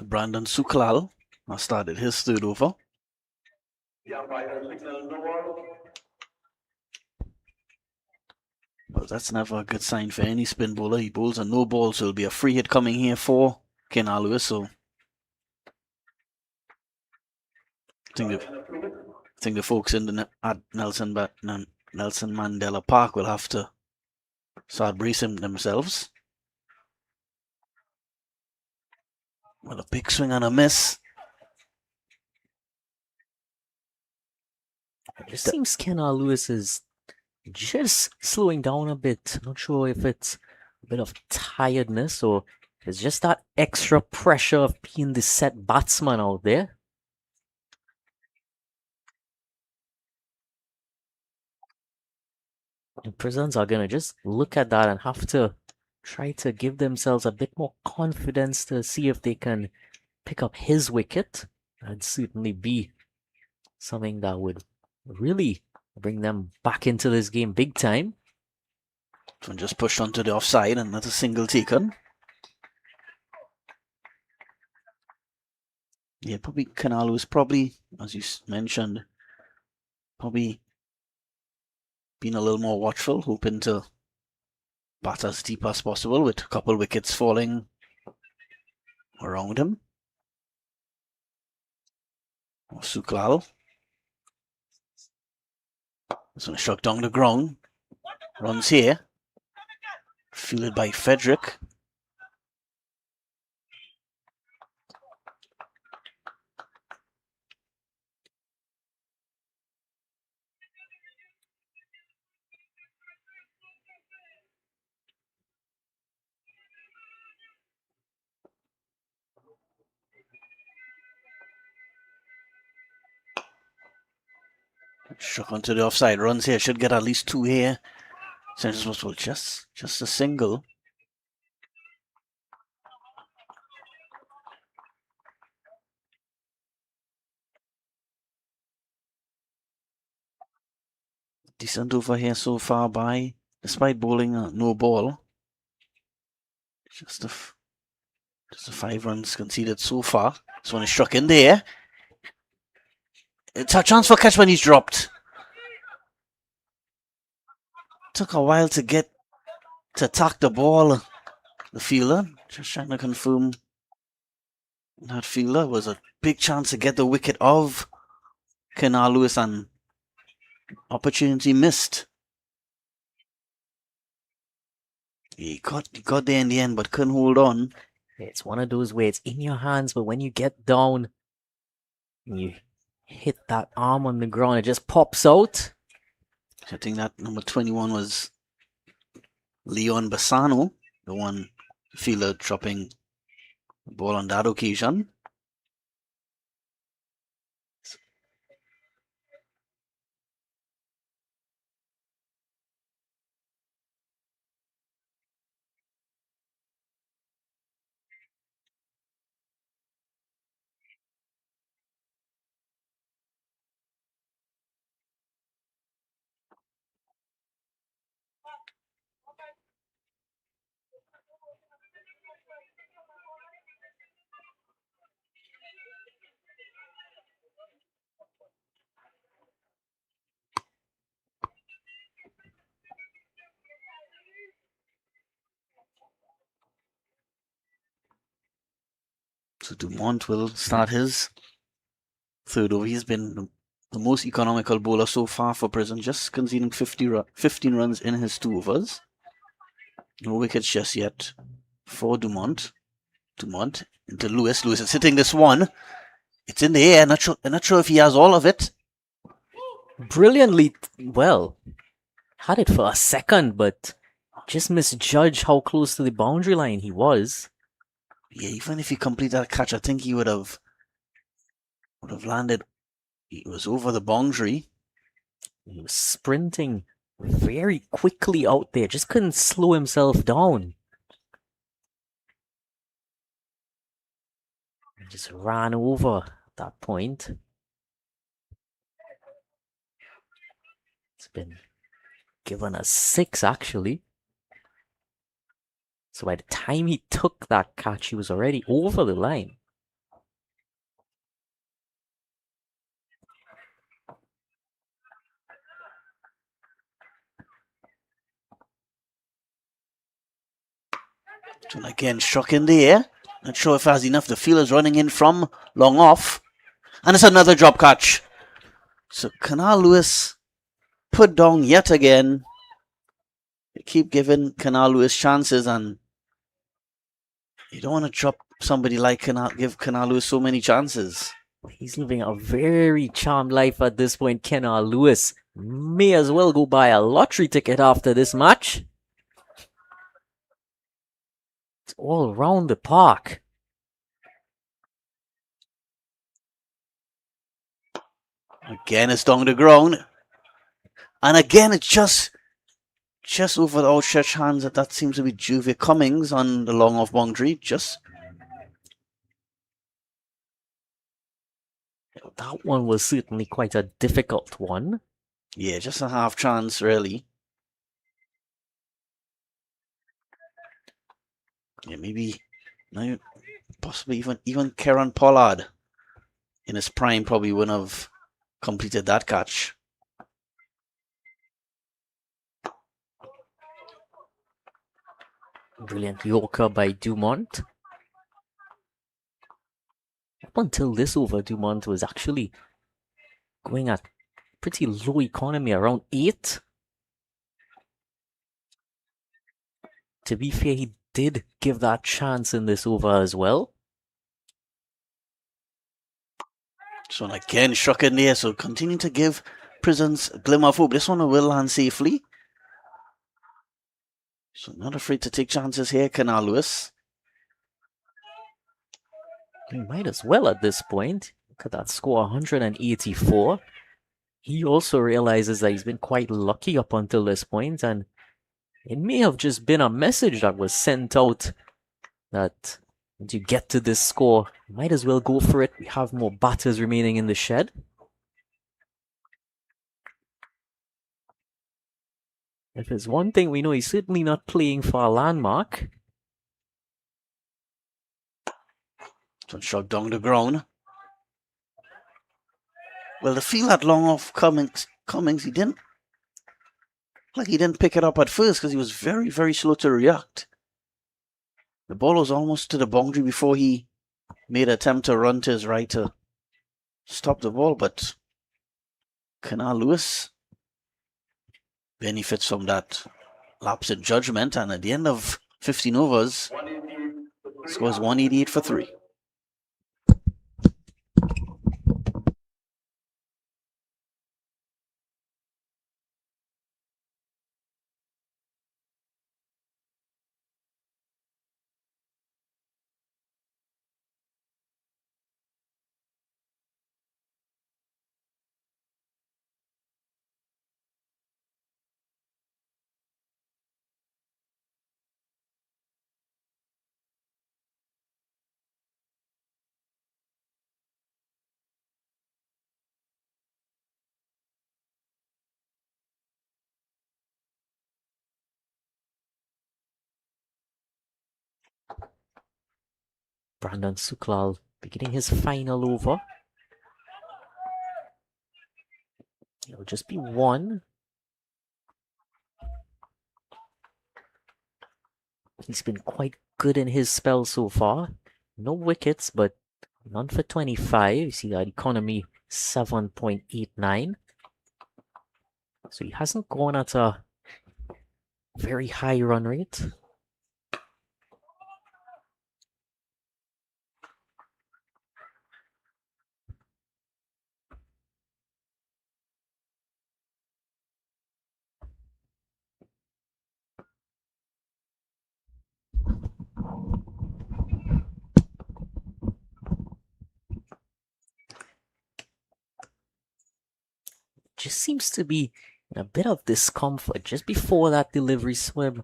[SPEAKER 2] Brandon Suklal has started his third over.
[SPEAKER 3] The umpire signals no ball.
[SPEAKER 2] Well, that's never a good sign for any spin bowler. He bowls a no ball, so it'll be a free hit coming here for Kenal Lewis. So I think the folks at Nelson Mandela Park will have to start bracing themselves. Well, a big swing and a miss.
[SPEAKER 1] It just seems Kenal Lewis is just slowing down a bit. Not sure if it's a bit of tiredness or it's just that extra pressure of being the set batsman out there. And prisons are gonna just look at that and have to try to give themselves a bit more confidence to see if they can pick up his wicket. That'd certainly be something that would really bring them back into this game big time.
[SPEAKER 2] So just pushed onto the offside and that's a single taken. Yeah, probably Kenal was probably, as you mentioned, probably being a little more watchful, hoping to bat as deep as possible with a couple wickets falling around him. Suklal. This one struck down the ground. Runs here. Fielded by Frederick. Struck onto the offside. Runs here. Should get at least 2 here. Central Sports just a single. Decent over here so far by, despite bowling a no ball. Just the 5 runs conceded so far. This one is struck in there. It's a chance for catch when he's dropped. Took a while to get to attack the ball. The fielder just trying to confirm that fielder was a big chance to get the wicket of Kenal Lewis and opportunity missed. He got there in the end but couldn't hold on.
[SPEAKER 1] It's one of those where it's in your hands, but when you get down and you hit that arm on the ground, it just pops out.
[SPEAKER 2] I think that number 21 was Leon Bassano, the one fielder dropping the ball on that occasion. So Dumont will start his third over. He's been the most economical bowler so far for Prison, just conceding 15 runs in his 2 overs. No wickets just yet for Dumont. Dumont into Lewis. Lewis is hitting this one. It's in the air. Not sure if he has all of it.
[SPEAKER 1] Brilliantly, well, had it for a second, but just misjudged how close to the boundary line he was.
[SPEAKER 2] Yeah, even if he completed that catch, I think he would have landed. He was over the boundary.
[SPEAKER 1] He was sprinting very quickly out there, just couldn't slow himself down. He just ran over at that point. It's been given a 6 actually. So by the time he took that catch, he was already over the line.
[SPEAKER 2] So again, struck in the air. Not sure if it has enough. The fielder's running in from long off. And it's another drop catch. So Canal Lewis put down yet again. They keep giving Canal Lewis chances, and you don't want to drop somebody like give Canal Lewis so many chances.
[SPEAKER 1] He's living a very charmed life at this point, Kenal Lewis. May as well go buy a lottery ticket after this match. It's all around the park.
[SPEAKER 2] Again, it's down the ground. And again, it's just over the outstretched hands. That seems to be Juvie Cummings on the long off boundary.
[SPEAKER 1] That one was certainly quite a difficult one.
[SPEAKER 2] Yeah, just a half chance, really. Yeah, maybe now possibly even Kieran Pollard in his prime probably wouldn't have completed that catch.
[SPEAKER 1] Brilliant Yorker by Dumont. Up until this over, Dumont was actually going at pretty low economy, around 8. To be fair, he did give that chance in this over as well.
[SPEAKER 2] So again, struck in there. So continuing to give Prisons a glimmer of hope. This one will land safely. So not afraid to take chances here, Canal Lewis.
[SPEAKER 1] He might as well at this point. Look at that score, 184. He also realizes that he's been quite lucky up until this point, and it may have just been a message that was sent out that once you get to this score, you might as well go for it. We have more batters remaining in the shed. If there's one thing we know, he's certainly not playing for a landmark.
[SPEAKER 2] So shot down the ground. Well, the field had long off Cummings, he didn't pick it up at first because he was very, very slow to react. The ball was almost to the boundary before he made an attempt to run to his right to stop the ball, but Canal Lewis benefits from that lapse in judgment, and at the end of 15 overs, scores 188 for 3.
[SPEAKER 1] Brandon Suklal beginning his final over. It'll just be 1. He's been quite good in his spell so far. No wickets, but None for 25. You see that economy 7.89. So he hasn't gone at a very high run rate. Just seems to be in a bit of discomfort just before that delivery swim.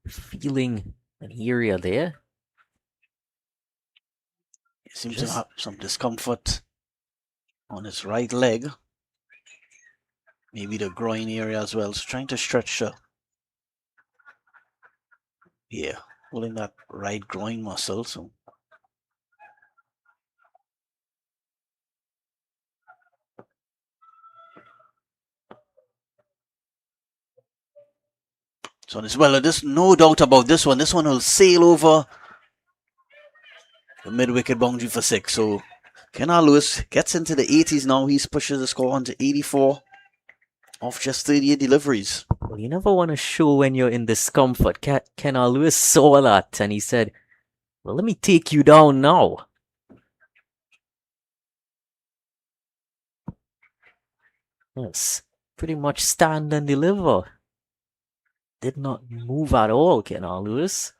[SPEAKER 1] Feeling an area there.
[SPEAKER 2] He seems to have some discomfort on his right leg. Maybe the groin area as well. So trying to stretch pulling that right groin muscle. So as well, there's no doubt about this one. This one will sail over the mid-wicket boundary for 6. So Kenal Lewis gets into the 80s now. He pushes the score on to 84 off just 38 deliveries.
[SPEAKER 1] Well, you never want to show when you're in discomfort. Kenal Lewis saw that and he said, well, let me take you down now. Yes, pretty much stand and deliver. Did not move at all, Kenal Lewis.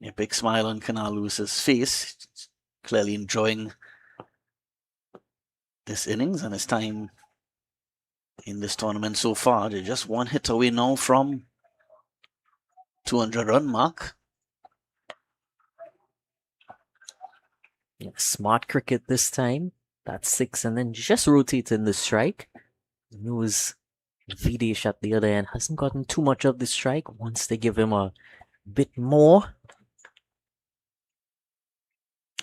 [SPEAKER 2] A big smile on Kenal Lewis's face. Clearly enjoying this innings and his time in this tournament so far. They're just one hit away now from 200 run mark.
[SPEAKER 1] Yeah, smart cricket this time. That's 6 and then just rotating the strike. Knows Videsh at the other end hasn't gotten too much of the strike. Wants to give him a bit more.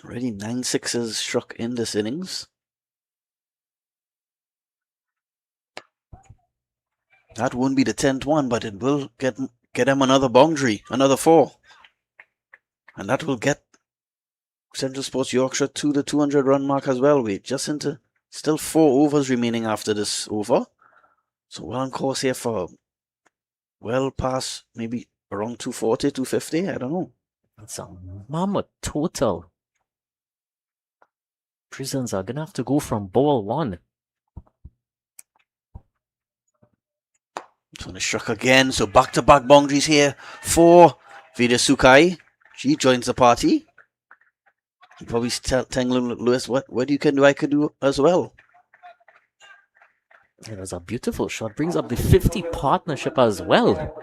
[SPEAKER 2] Already 9 sixes struck in this innings. That won't be the 10th one, but it will get him another boundary, another 4. And that will get Central Sports Yorkshire to the 200 run mark as well. We're just into still 4 overs remaining after this over. So well on course here for well past maybe around 240, 250, I don't know.
[SPEAKER 1] It's a mammoth total. Prisons are gonna have to go from ball 1.
[SPEAKER 2] So struck again, so back-to-back boundaries here for Vida Sukai. She joins the party. He probably telling Lewis, what you can do, I could do as well.
[SPEAKER 1] It was a beautiful shot. Brings up the 50 partnership as well.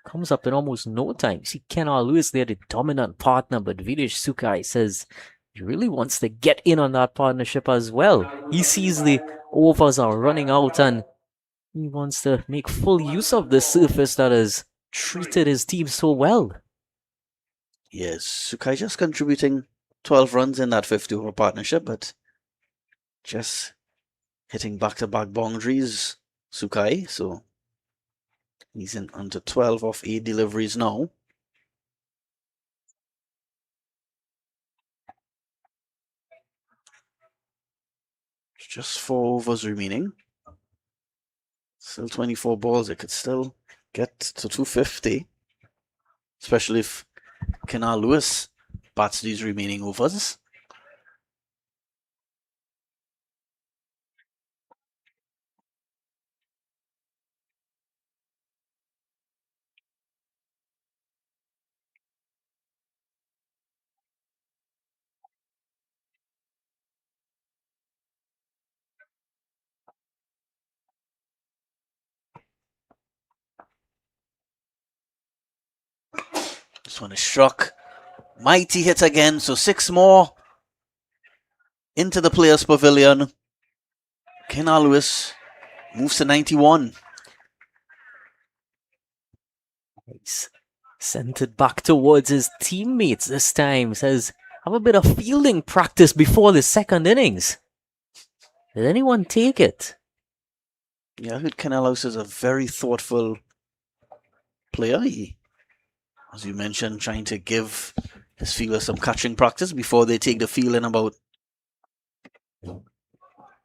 [SPEAKER 1] Comes up in almost no time. See Kenal Lewis there, the dominant partner, but Videsh Sukai says he really wants to get in on that partnership as well. He sees the overs are running out and he wants to make full use of the surface that has treated his team so well.
[SPEAKER 2] Yes, Sukai just contributing 12 runs in that 50 over partnership, but just hitting back-to-back boundaries, Sukai. So he's in under 12 off 8 deliveries now. Just 4 overs remaining. Still 24 balls. It could still get to 250. Especially if Kenal Lewis bats these remaining overs. This one is struck. Mighty hit again, so 6 more into the Players' Pavilion. Kenal Lewis moves to 91.
[SPEAKER 1] He's sent it back towards his teammates this time. Says, have a bit of fielding practice before the second innings. Did anyone take it?
[SPEAKER 2] Yeah, I heard Kenal Lewis is a very thoughtful player. He, as you mentioned, trying to give This field is some catching practice before they take the field in about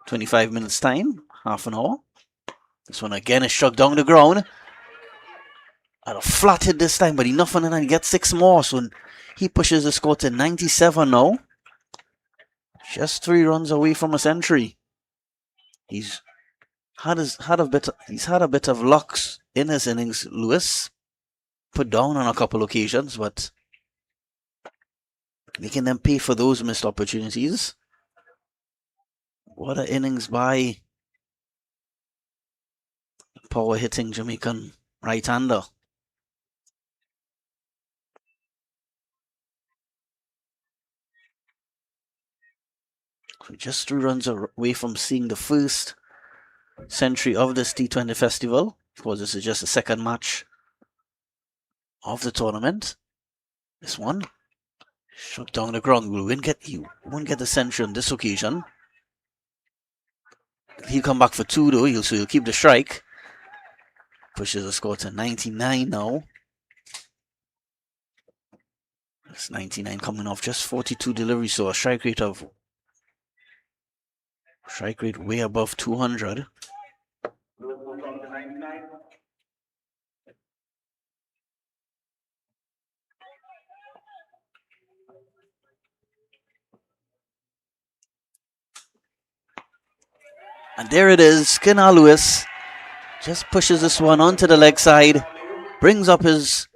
[SPEAKER 2] 25 minutes time, half an hour. This one again is struck down the ground. And a flat hit this time, but enough on it, and he gets 6 more. So he pushes the score to 97 now. Just 3 runs away from a century. He's had a bit of lucks in his innings, Lewis. Put down on a couple occasions, but making them pay for those missed opportunities. What an innings by power hitting Jamaican right-hander. So just 3 runs away from seeing the first century of this T20 festival. Of course, this is just the second match of the tournament. This one struck down the ground. He won't get the century on this occasion. He'll come back for 2 though, so he'll keep the strike. Pushes the score to 99 now. That's 99 coming off just 42 deliveries, so a strike rate way above 200. And there it is, Kenal Lewis just pushes this one onto the leg side, brings up his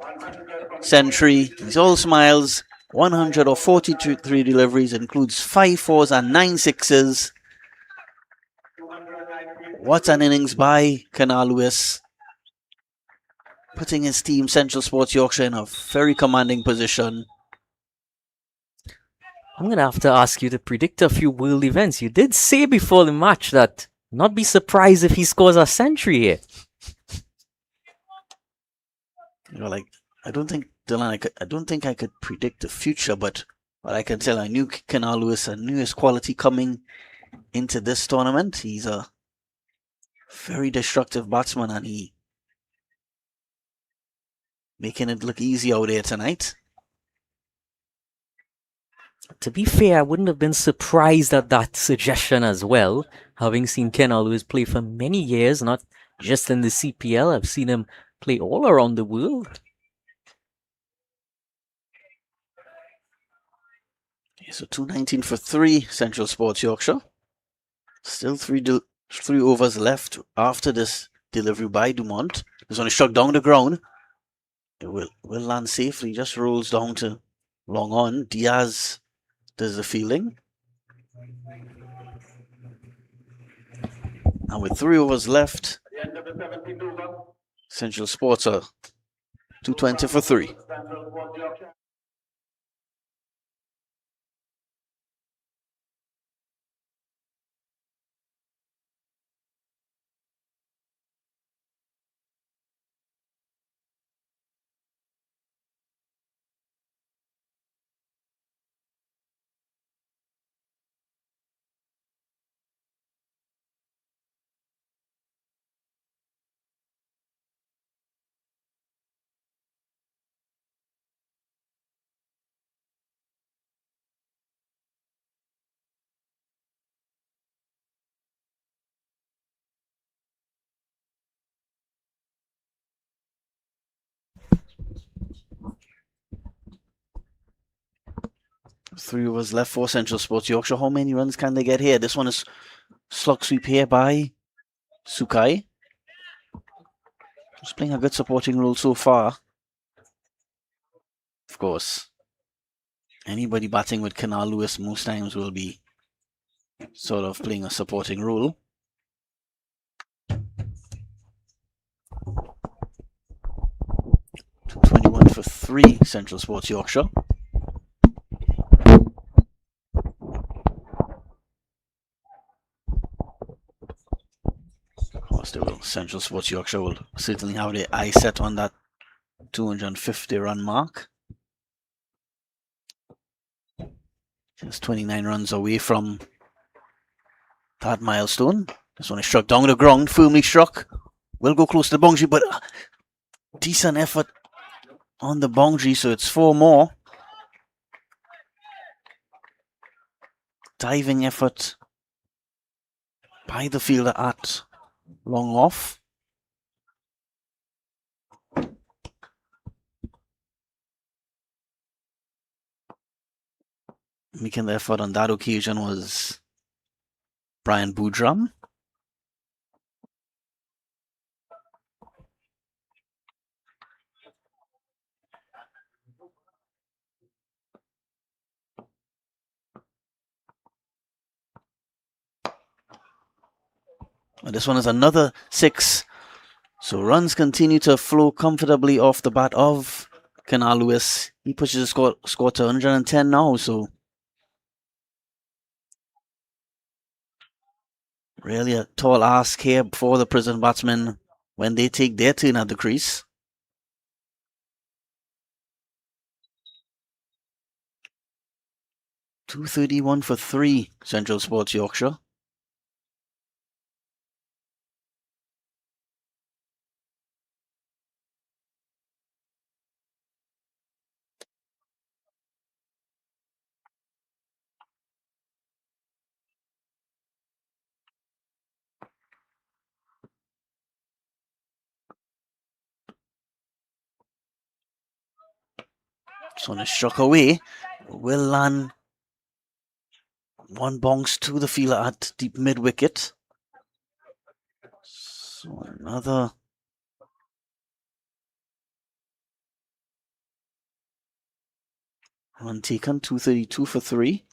[SPEAKER 2] century. He's all smiles. 143 deliveries, includes 5 fours and 9 sixes. What an innings by Kenal Lewis, putting his team Central Sports Yorkshire in a very commanding position.
[SPEAKER 1] I'm going to have to ask you to predict a few world events. You did say before the match that not be surprised if he scores a century here.
[SPEAKER 2] I don't think, Dylan, I don't think I could predict the future, but what I can tell, I knew Kenal Lewis, I knew his quality coming into this tournament. He's a very destructive batsman, and he making it look easy out there tonight.
[SPEAKER 1] To be fair, I wouldn't have been surprised at that suggestion as well, having seen Kenal Lewis play for many years, not just in the CPL. I've seen him play all around the world.
[SPEAKER 2] Okay, so 219 for 3, Central Sports Yorkshire. Still 3 overs left after this delivery by Dumont. This one is struck down the ground. It will land safely, just rolls down to long on. Diaz does the fielding. And with 3 overs left, Central Sports are 220 for 3. Three overs left for Central Sports Yorkshire. How many runs can they get here? This one is slug sweep here by Sukai. Just playing a good supporting role so far. Of course, anybody batting with Kenal Lewis most times will be sort of playing a supporting role. .221 for 3, Central Sports Yorkshire. Central Sports Yorkshire will certainly have their eye set on that 250 run mark. Just 29 runs away from that milestone. This one is struck down the ground, firmly struck. Will go close to the boundary, but decent effort on the boundary, so it's 4 more. diving effort by the fielder at long off. Making the effort on that occasion was Brian Boodram. And this one is another 6. So runs continue to flow comfortably off the bat of Kenal Lewis. He pushes the score to 110 now. So really a tall ask here for the Prison batsmen when they take their turn at the crease. .231 for 3, Central Sports Yorkshire. This one is struck away. Will land one bonks to the fielder at deep mid wicket. So another run taken, 232 for 3.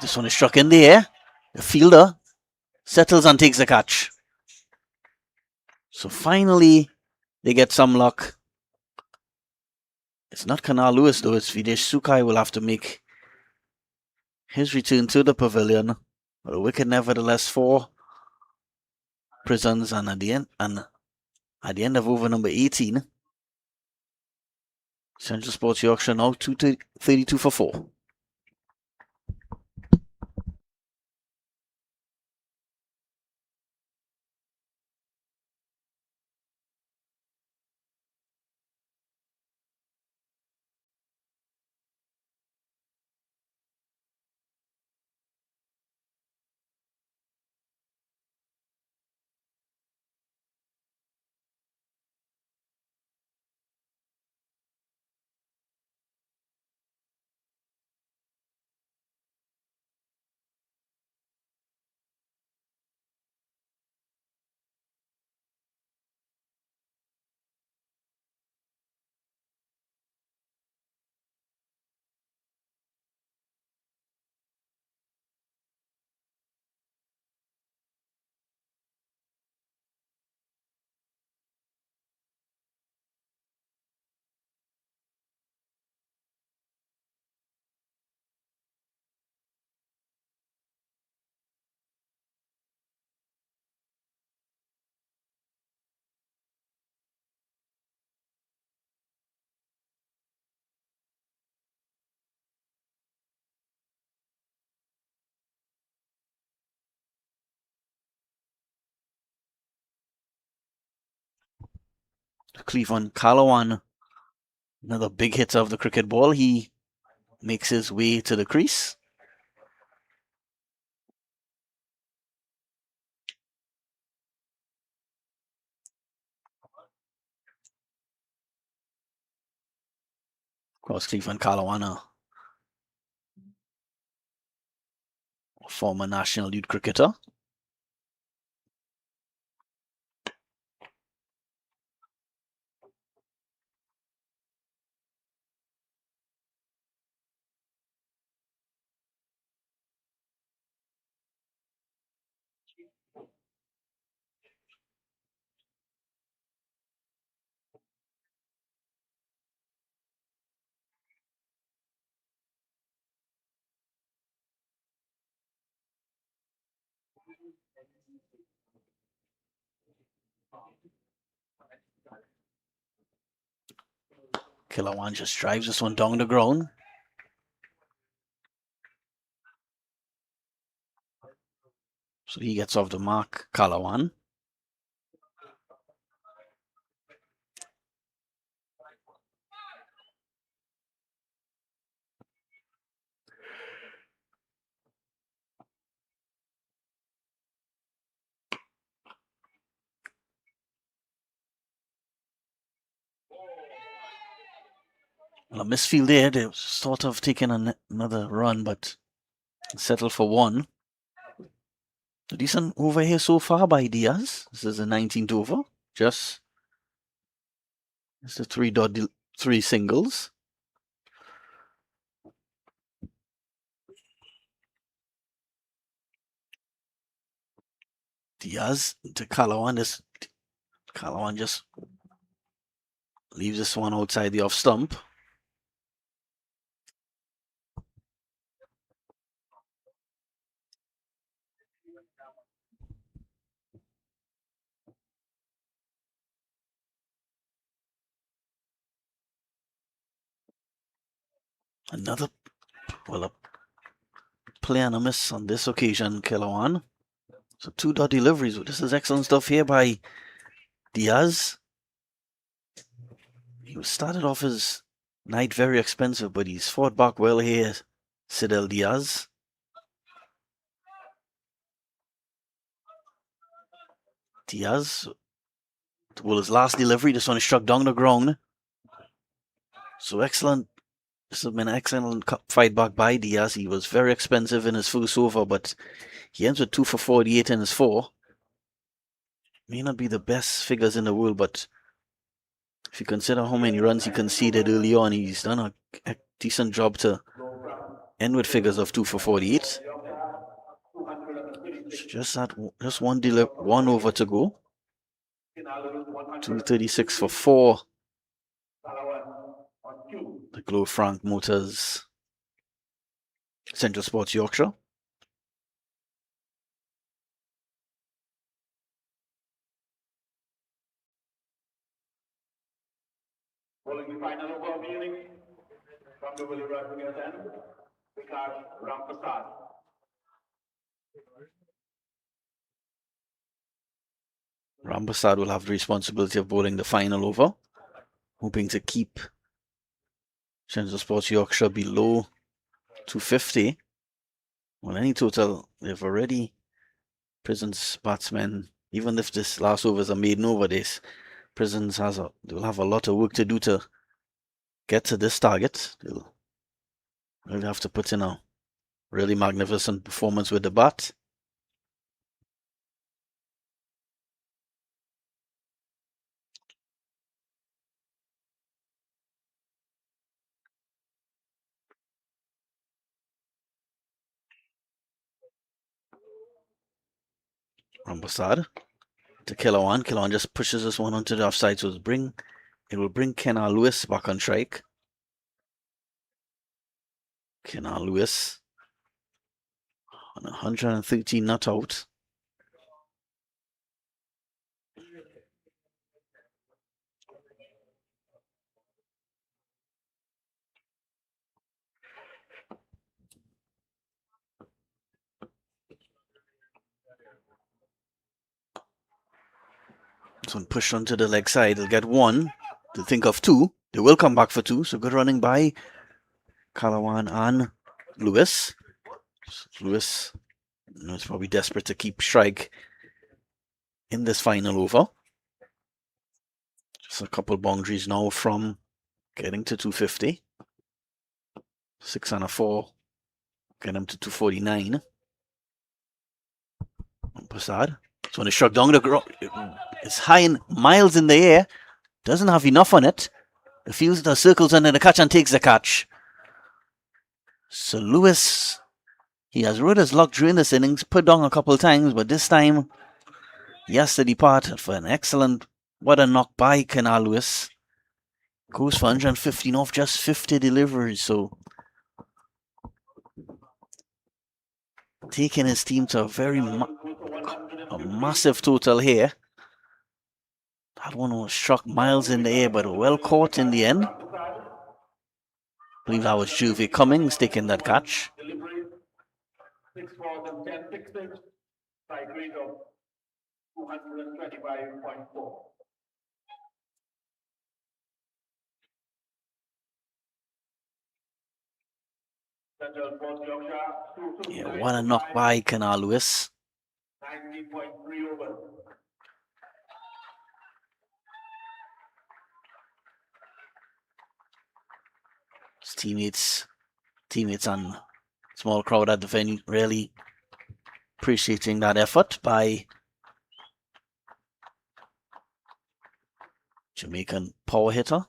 [SPEAKER 2] This one is struck in the air. The fielder settles and takes the catch. So finally, they get some luck. It's not Kenal Lewis though, it's Videsh Sukai will have to make his return to the pavilion. But a wicket nevertheless for Prisons, and at the end of over number 18, Central Sports Yorkshire now 232 for 4. Cleveland Calawan, another big hit of the cricket ball. He makes his way to the crease. Of course, Cleveland Calawan, a former national youth cricketer. Kilawan just drives this one down the ground. So he gets off the mark, Calawan. Well, a misfield there. They sort of taking another run, but settled for one. A decent over here so far by Diaz. This is the 19th over. It's the three singles. Diaz to Calawan. Calawan just leaves this one outside the off stump. Another, well, a play and a miss on this occasion, Calawan. So 2 dot deliveries. This is excellent stuff here by Diaz. He started off his night very expensive, but he's fought back well here, Sidel Diaz. Diaz, well, his last delivery, this one is struck down the ground. So excellent. This has been an excellent fight back by Diaz. He was very expensive in his first over, but he ends with 2 for 48 in his 4. May not be the best figures in the world, but if you consider how many runs he conceded early on, he's done a decent job to end with figures of 2 for 48. Just one over to go. 236 for 4. The Glow Frank Motors Central Sports Yorkshire.
[SPEAKER 3] Following the final over of the inning, from the Ragunat end, because Rampasad.
[SPEAKER 2] Rambasad will have the responsibility of bowling the final over, hoping to keep Central Sports Yorkshire below 250. Well, any total, they've already, Prisons batsmen, even if this last over is a maiden over, Prisons they'll have a lot of work to do to get to this target. They'll really have to put in a really magnificent performance with the bat. Rambasad to Kilawan. Kilawan just pushes this one onto the offside, so it will bring Kenna Lewis back on strike. Kenna Lewis on 113 not out. This one pushed onto the leg side. They'll get 1. They'll think of 2. They will come back for 2. So good running by Calawan and Lewis. Lewis is probably desperate to keep strike in this final over. Just a couple boundaries now from getting to 250. 6 and a 4. Get him to 249. Prasad. So when it's struck down the ground, it's high in miles in the air. Doesn't have enough on it. The fielder circles under the catch and takes the catch. So Lewis, he has rode his luck during this innings, put down a couple of times, but this time he has to depart for an excellent, what a knock by Kenna Lewis. Goes for 115 off just 50 deliveries, so taking his team to a massive total here. That one was struck miles in the air, but well caught in the end. I believe that was Juvie Cummings taking that catch.
[SPEAKER 3] 6 balls and 10 sixes, strike rate of 225.4. Central Sports Yorkshire,
[SPEAKER 2] Yeah, what a knock by Kenna Lewis.
[SPEAKER 3] 19.3 overs.
[SPEAKER 2] His teammates and small crowd at the venue really appreciating that effort by Jamaican power hitter.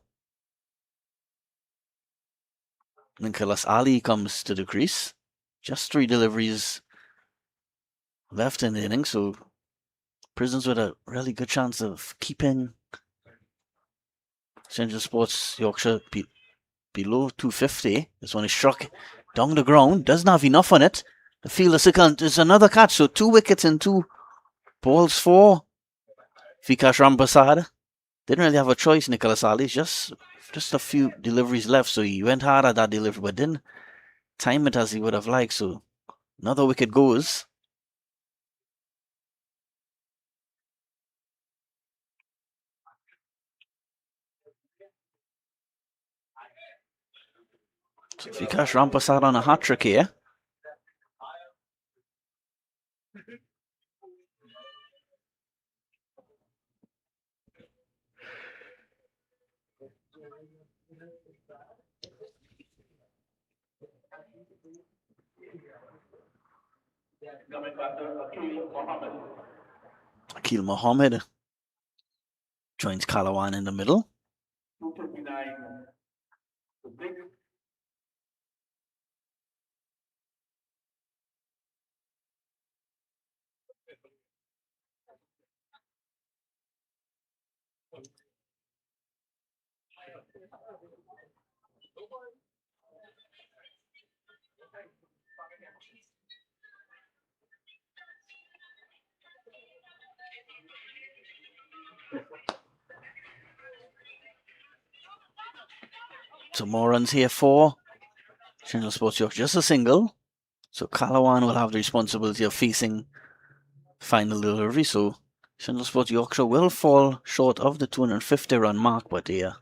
[SPEAKER 2] Nicholas Ali comes to the crease. Just 3 deliveries left in the inning, so Prisons with a really good chance of keeping Central Sports Yorkshire below 250. This one is struck down the ground. Doesn't have enough on it. The fielder second. There's another catch. So 2 wickets and 2 balls for Vikash Ramprasad. Didn't really have a choice, Nicholas Ali. Just a few deliveries left. So he went hard at that delivery, but didn't time it as he would have liked. So another wicket goes. So Vikash Ramprasad on a hat-trick here. Akil Mohammed joins Kalawan in the middle.
[SPEAKER 3] 259.
[SPEAKER 2] Some more runs here for Central Sports Yorkshire. Just a single. So Kalawan will have the responsibility of facing final delivery. So Central Sports Yorkshire will fall short of the 250 run mark, but they are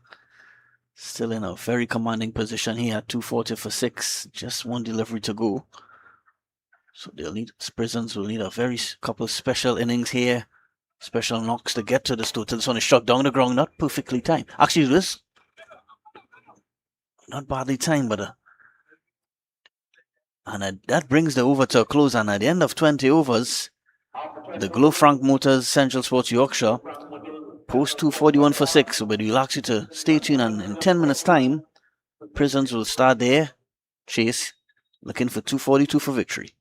[SPEAKER 2] still in a very commanding position here at 240 for 6. Just 1 delivery to go. So Prisons will need a very couple of special innings here. Special knocks to get to this total. This one is struck down the ground, not perfectly timed. Actually, this not badly timed, but that brings the over to a close. And at the end of 20 overs, the Glow Frank Motors Central Sports Yorkshire post 241 for 6. So we'll ask you to stay tuned, and in 10 minutes' time, Prisons will start their chase, looking for 242 for victory.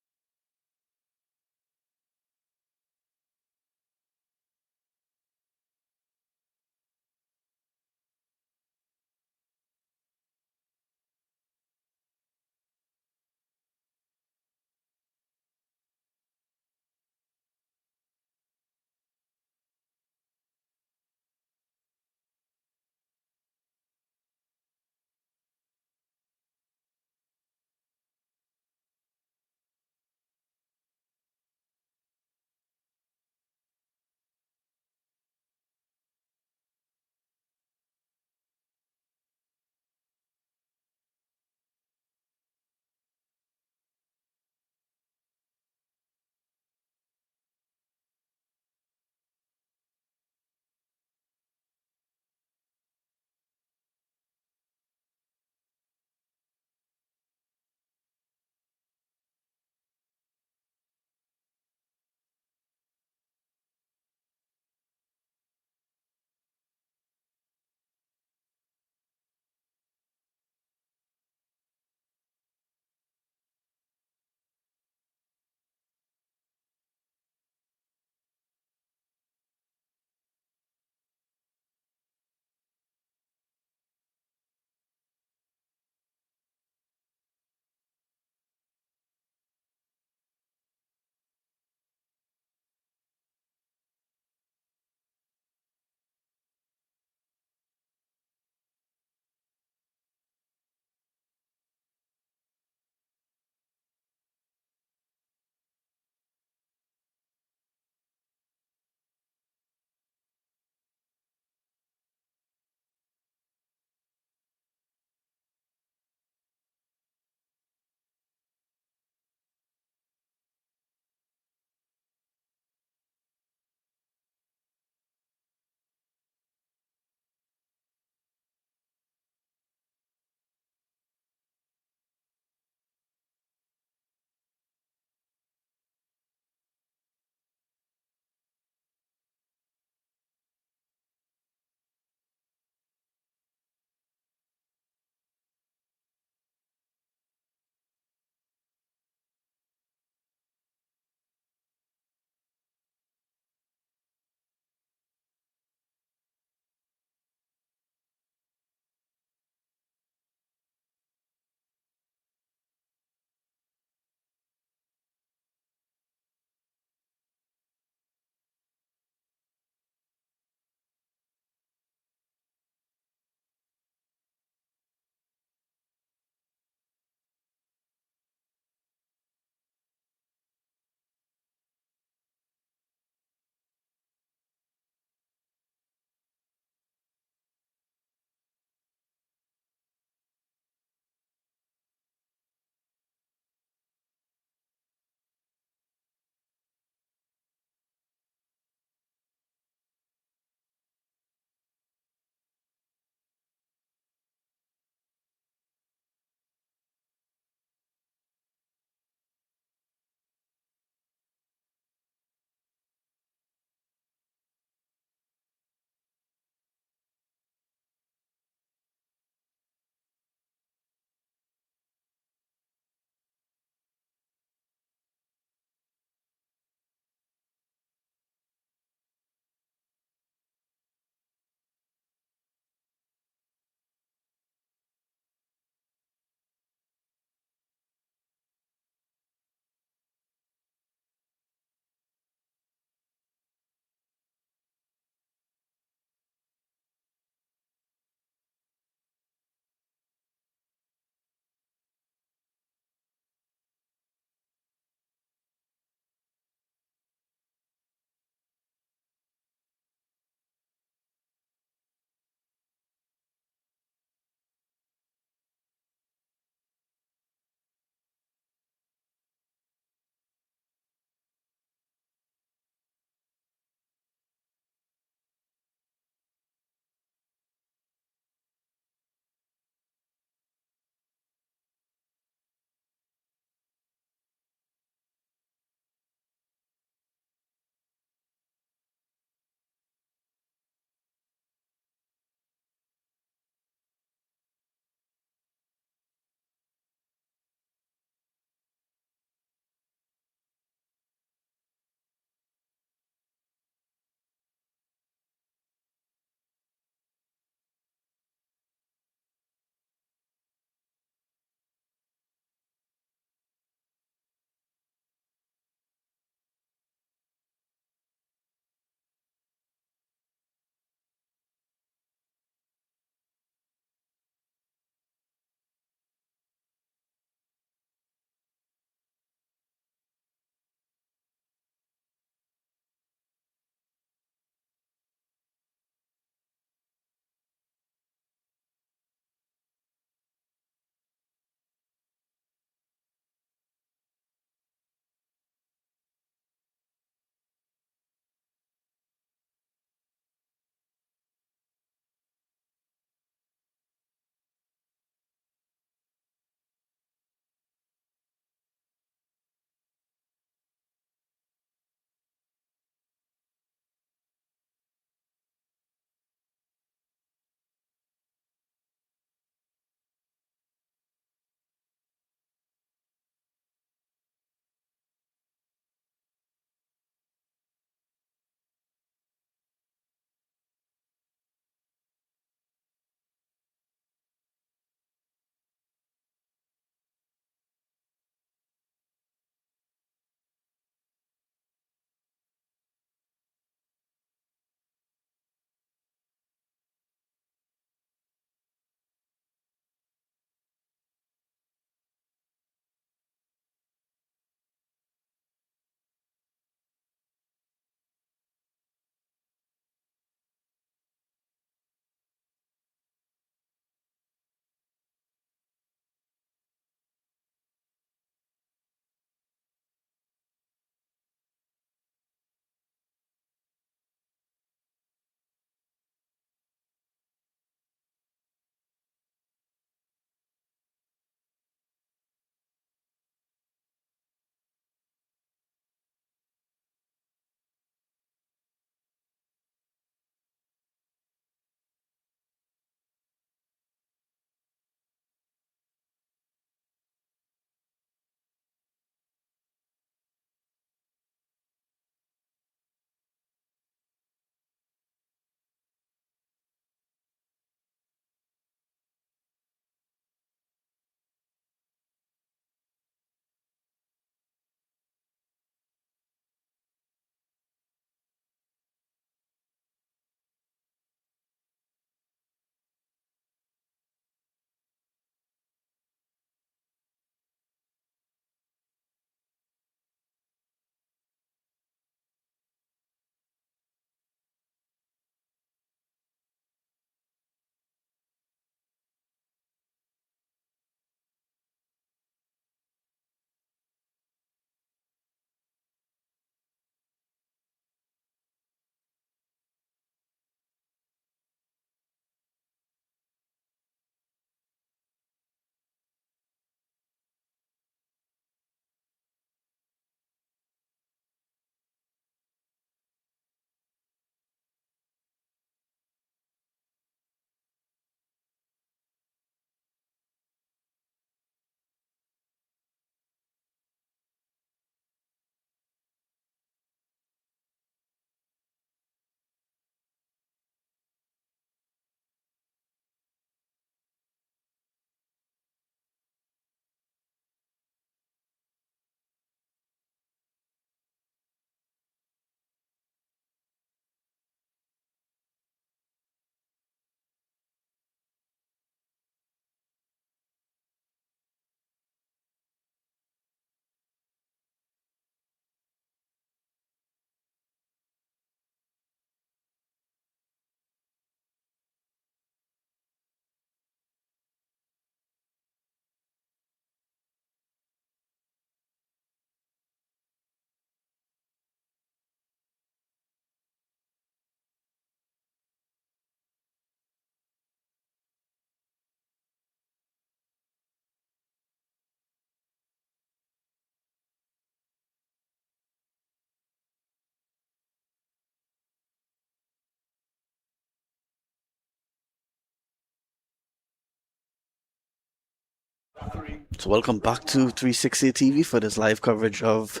[SPEAKER 2] So welcome back to 360 TV for this live coverage of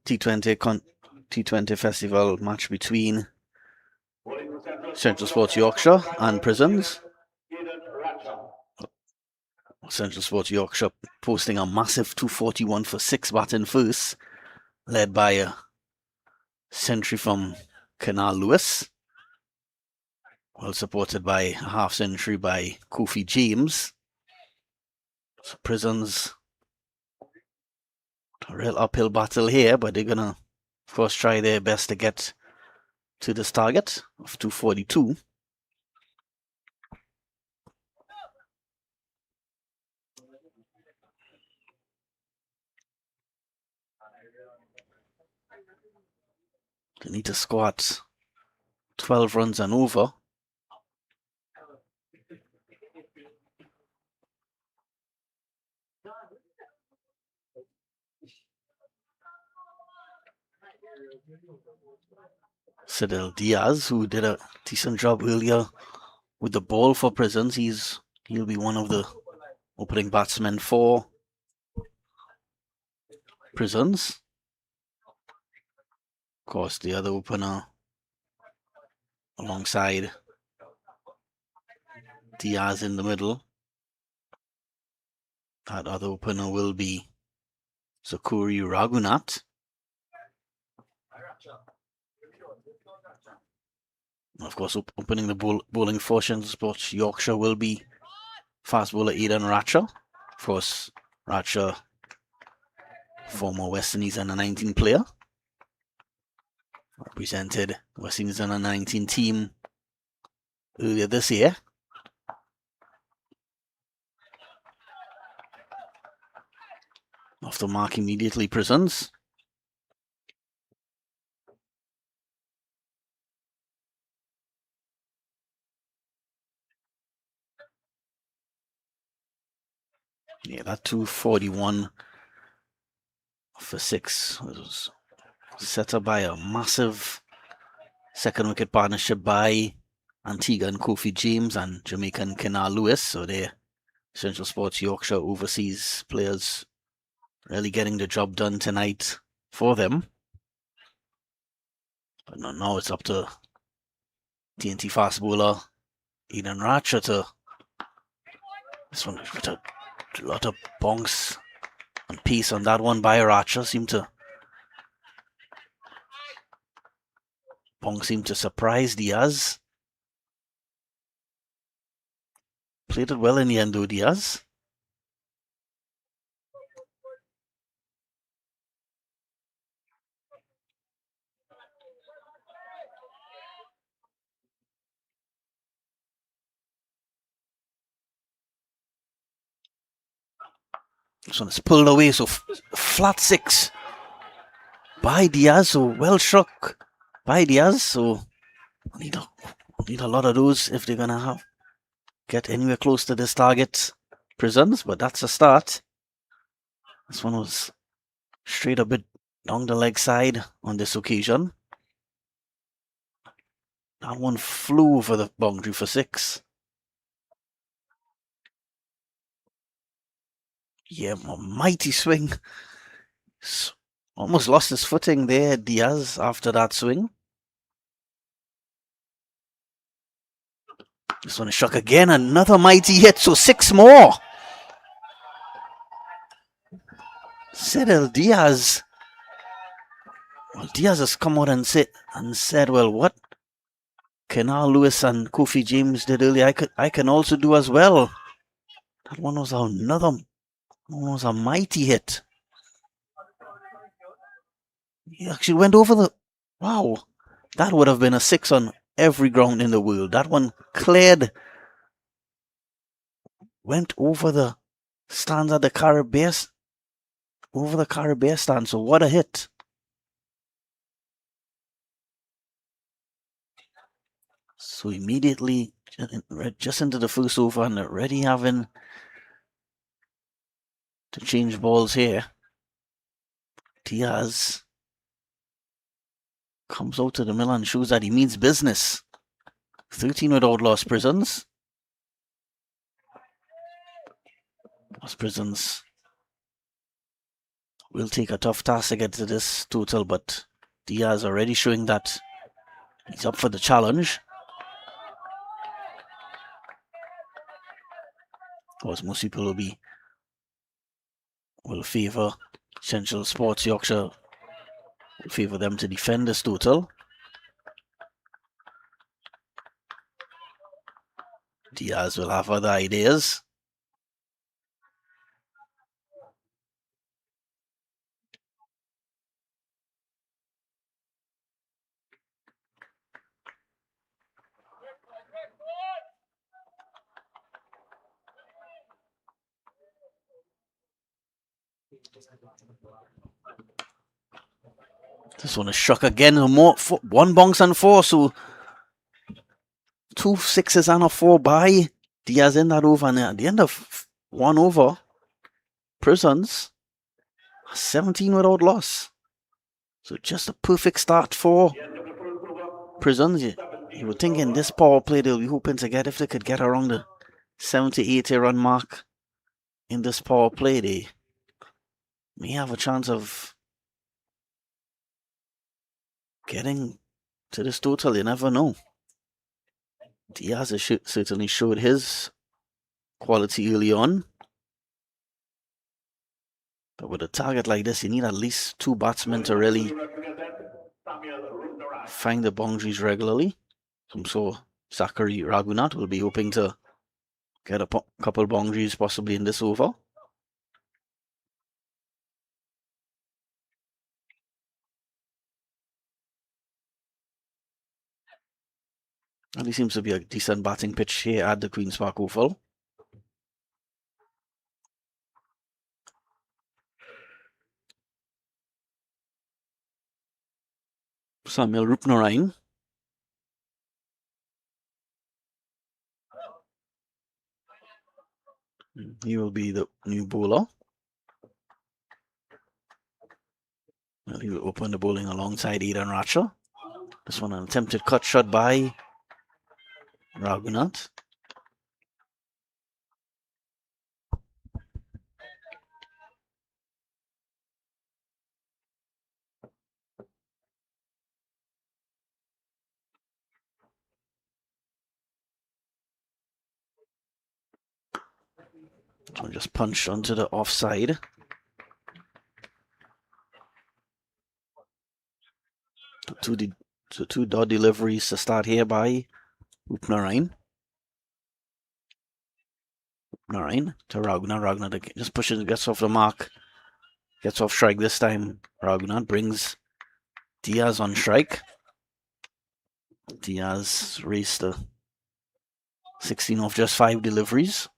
[SPEAKER 2] T20 Festival match between Central Sports Yorkshire and Prisons. Central Sports Yorkshire posting a massive 241 for 6 batting first, led by a century from Kenal Lewis, well supported by a half century by Kofi James. So Prisons, a real uphill battle here, but they're gonna of course try their best to get to this target of 242. They need to score at 12 runs and over. Cedel Diaz, who did a decent job earlier with the ball for Prisons, he'll be one of the opening batsmen for Prisons. Of course, the other opener alongside Diaz in the middle. That other opener will be Zakuri Ragunat. Of course, opening the bowling for Central Sports Yorkshire will be fast bowler Aidan Ratcher. Of course, Ratcher, former West Indies under-19 player, represented West Indies under-19 team earlier this year. Off the mark immediately, Prisons. Yeah, that 241 for 6 was set up by a massive second wicket partnership by Antigua and Kofi James and Jamaican Kenal Lewis. So they're Central Sports Yorkshire overseas players really getting the job done tonight for them. But now it's up to TNT fast bowler Aidan Ratcher to this one with a lot of bonks and pace on that one by Ratcher. Seemed to surprise Diaz. Played it well in the end though, Diaz. This one is pulled away, so flat 6 by Diaz. So well struck by Diaz. So need a lot of those if they're gonna get anywhere close to this target, Prisons. But that's a start. This one was straight a bit down the leg side on this occasion. That one flew over the boundary for 6. Yeah, a mighty swing. Almost lost his footing there, Diaz, after that swing. This one is struck again, another mighty hit, so 6 more. Cedel Diaz. Well, Diaz has come out and said, well, what Kenal Lewis and Kofi James did earlier, I can also do as well. That one was a mighty hit. He actually went over the... Wow. That would have been a 6 on every ground in the world. That one cleared. Went over the stands at the Caribbean. Over the Caribbean stand. So what a hit. So immediately just into the first over and already having to change balls here. Diaz comes out to the middle and shows that he means business. 13 without lost, Prisons. As Prisons will take a tough task to get to this total, but Diaz already showing that he's up for the challenge. Of course, most people will favour Central Sports Yorkshire, will favour them to defend this total. Diaz will have other ideas. This one is struck again. More one bounce and four, so 2 6s and a 4 by Diaz in that over, and at the end of 1 over, Prisons 17 without loss. So just a perfect start for Prisons. You would think in this power play they'll be hoping to get, if they could get around the 70-80 run mark in this power play, they may have a chance of getting to this total. You never know. Diaz has certainly showed his quality early on. But with a target like this, you need at least 2 batsmen to really find the boundaries regularly. So Zachary Ragunat will be hoping to get a couple boundaries possibly in this over. And he seems to be a decent batting pitch here at the Queen's Park Oval. Samuel Rupnarine. He will be the new bowler. Well, he will open the bowling alongside Eden Ratcher. This one an attempted cut shot by Ragunat. So just punched onto the offside. Two dot deliveries to start here by Rupnarine. Rupnarine to Ragunat. Ragunat just pushes, gets off the mark. Gets off strike this time. Ragunat brings Diaz on strike. Diaz raced the 16 off just 5 deliveries.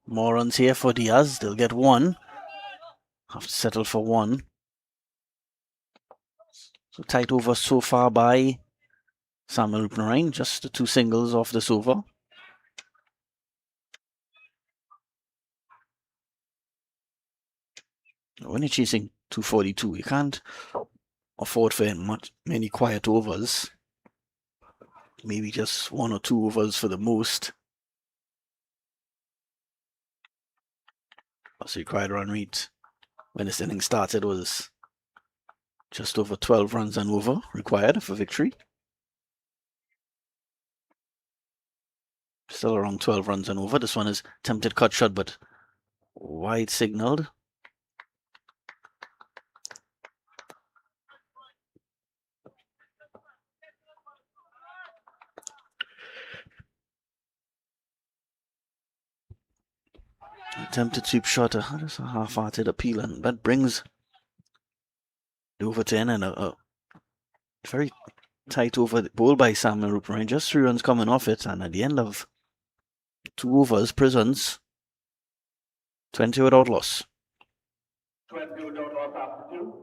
[SPEAKER 2] More runs here for Diaz. They'll get 1. Have to settle for 1. So tight over so far by Samuel Rupnarine. Just the 2 singles off this over. When you're chasing 242, you can't afford for many quiet overs. Maybe just 1 or 2 overs for the most. Also required run rate when this inning started was just over 12 runs and over required for victory. Still around 12 runs and over. This one is attempted cut shot, but wide signaled. Attempted sweep shot, just a half-hearted appeal, and that brings the over 10 and a very tight over bowl by Samuel Rupnarine. Just 3 runs coming off it, and at the end of 2 overs, Prisons 20 without loss.
[SPEAKER 3] 20 without loss after 2.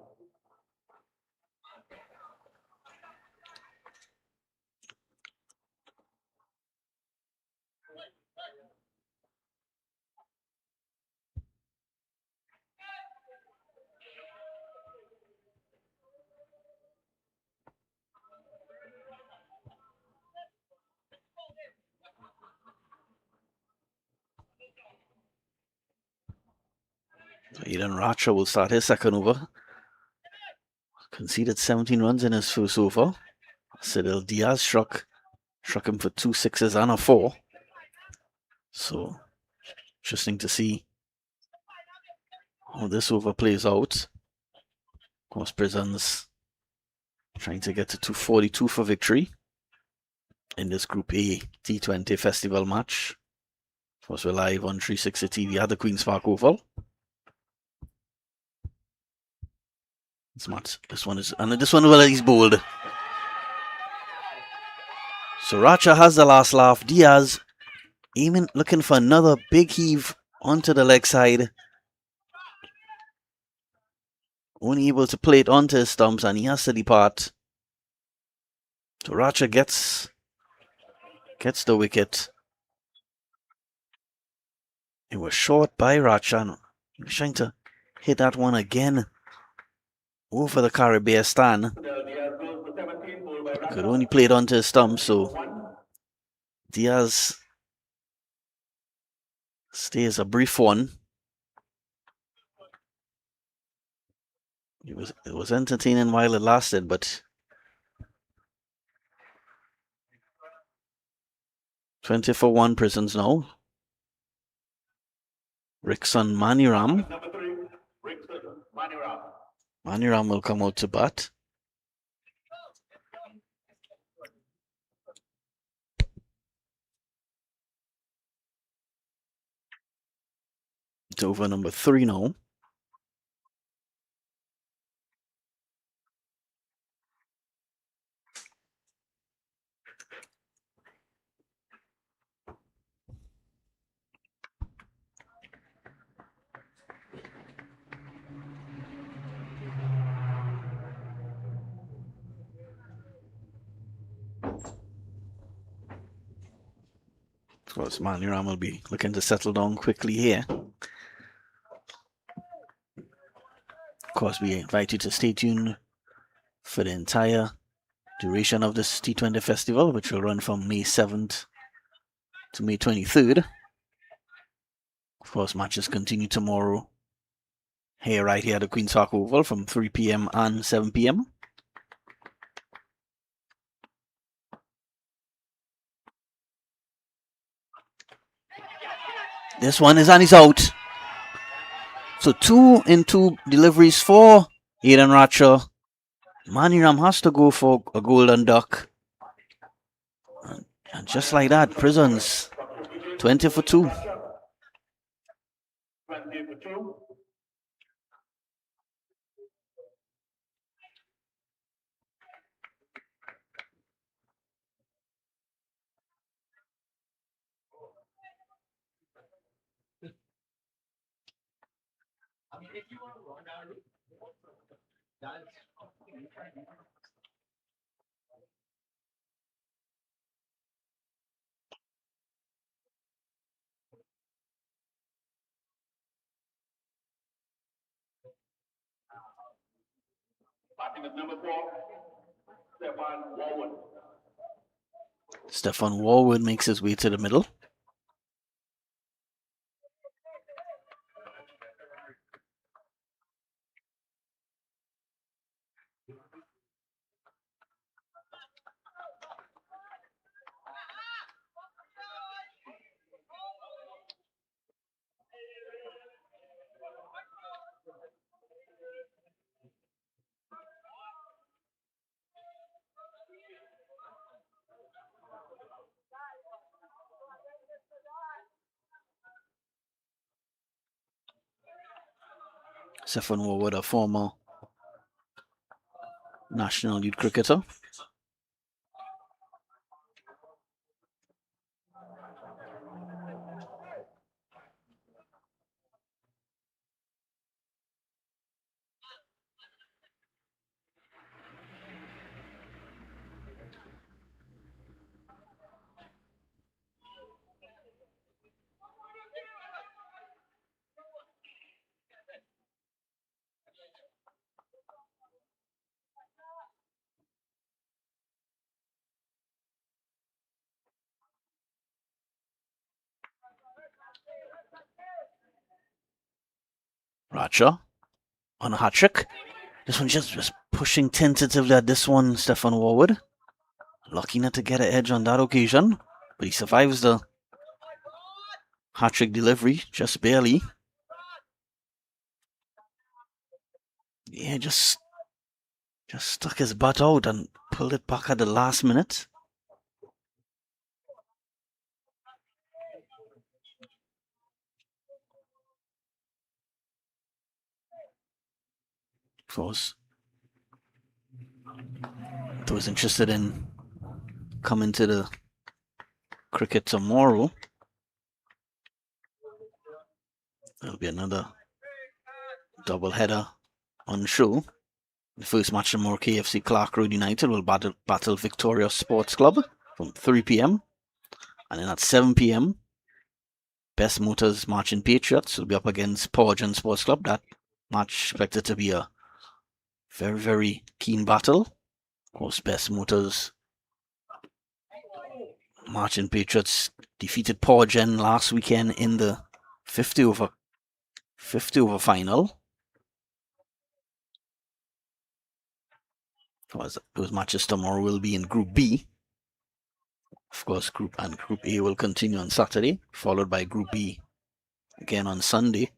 [SPEAKER 2] Eden Racha will start his second over. Conceded 17 runs in his first over. Cyril Diaz struck him for 2 sixes and a 4. So, interesting to see how this over plays out. Of course, Prisons trying to get to 242 for victory in this Group A T20 festival match. Of course, we're live on 360 TV at the Queen's Park Oval. This one will he's bowled. So Racha has the last laugh. Diaz looking for another big heave onto the leg side. Only able to play it onto his stumps, and he has to depart. So Racha gets the wicket. It was short by Racha. He was trying to hit that one again over the Caribbean stand. Could only play it onto his stumps, so Diaz stays a brief one. It was entertaining while it lasted, but 20 for 1 Prisons now. Rickson Maniram.
[SPEAKER 3] Number 3, Rickson Maniram.
[SPEAKER 2] Maniram will come out to bat. It's over number 3 now. Of course, Maniram will be looking to settle down quickly here. Of course, we invite you to stay tuned for the entire duration of this T20 festival, which will run from May 7th to May 23rd. Of course, matches continue tomorrow right here at the Queen's Park Oval from 3 p.m. and 7 p.m. This one is, and he's out. So 2 in 2 deliveries for Eden Racha. Maniram has to go for a golden duck. And just like that, Prisons 20 for 2.
[SPEAKER 3] 20 for 2. Batting is number 4, Stefan Warwood.
[SPEAKER 2] Stefan Warwood makes his way to the middle. Stefan Warwood, a former national youth cricketer. Racha on a hat trick. This one just pushing tentatively at this one, Stefan Warwood. Lucky not to get an edge on that occasion, but he survives the hat trick delivery, just barely. Yeah, just stuck his butt out and pulled it back at the last minute. Of course, those interested in coming to the cricket tomorrow, there'll be another double header on show. The first match tomorrow, KFC Clark Road United will battle Victoria Sports Club from 3 p.m. And then at 7 p.m, Best Motors Marching Patriots will be up against Porgen Sports Club. That match expected to be a very, very keen battle. Of course, Best Motors Marching Patriots defeated Porgen last weekend in the 50 over final. Those matches tomorrow will be in Group B. Of course, Group A will continue on Saturday, followed by Group B again on Sunday.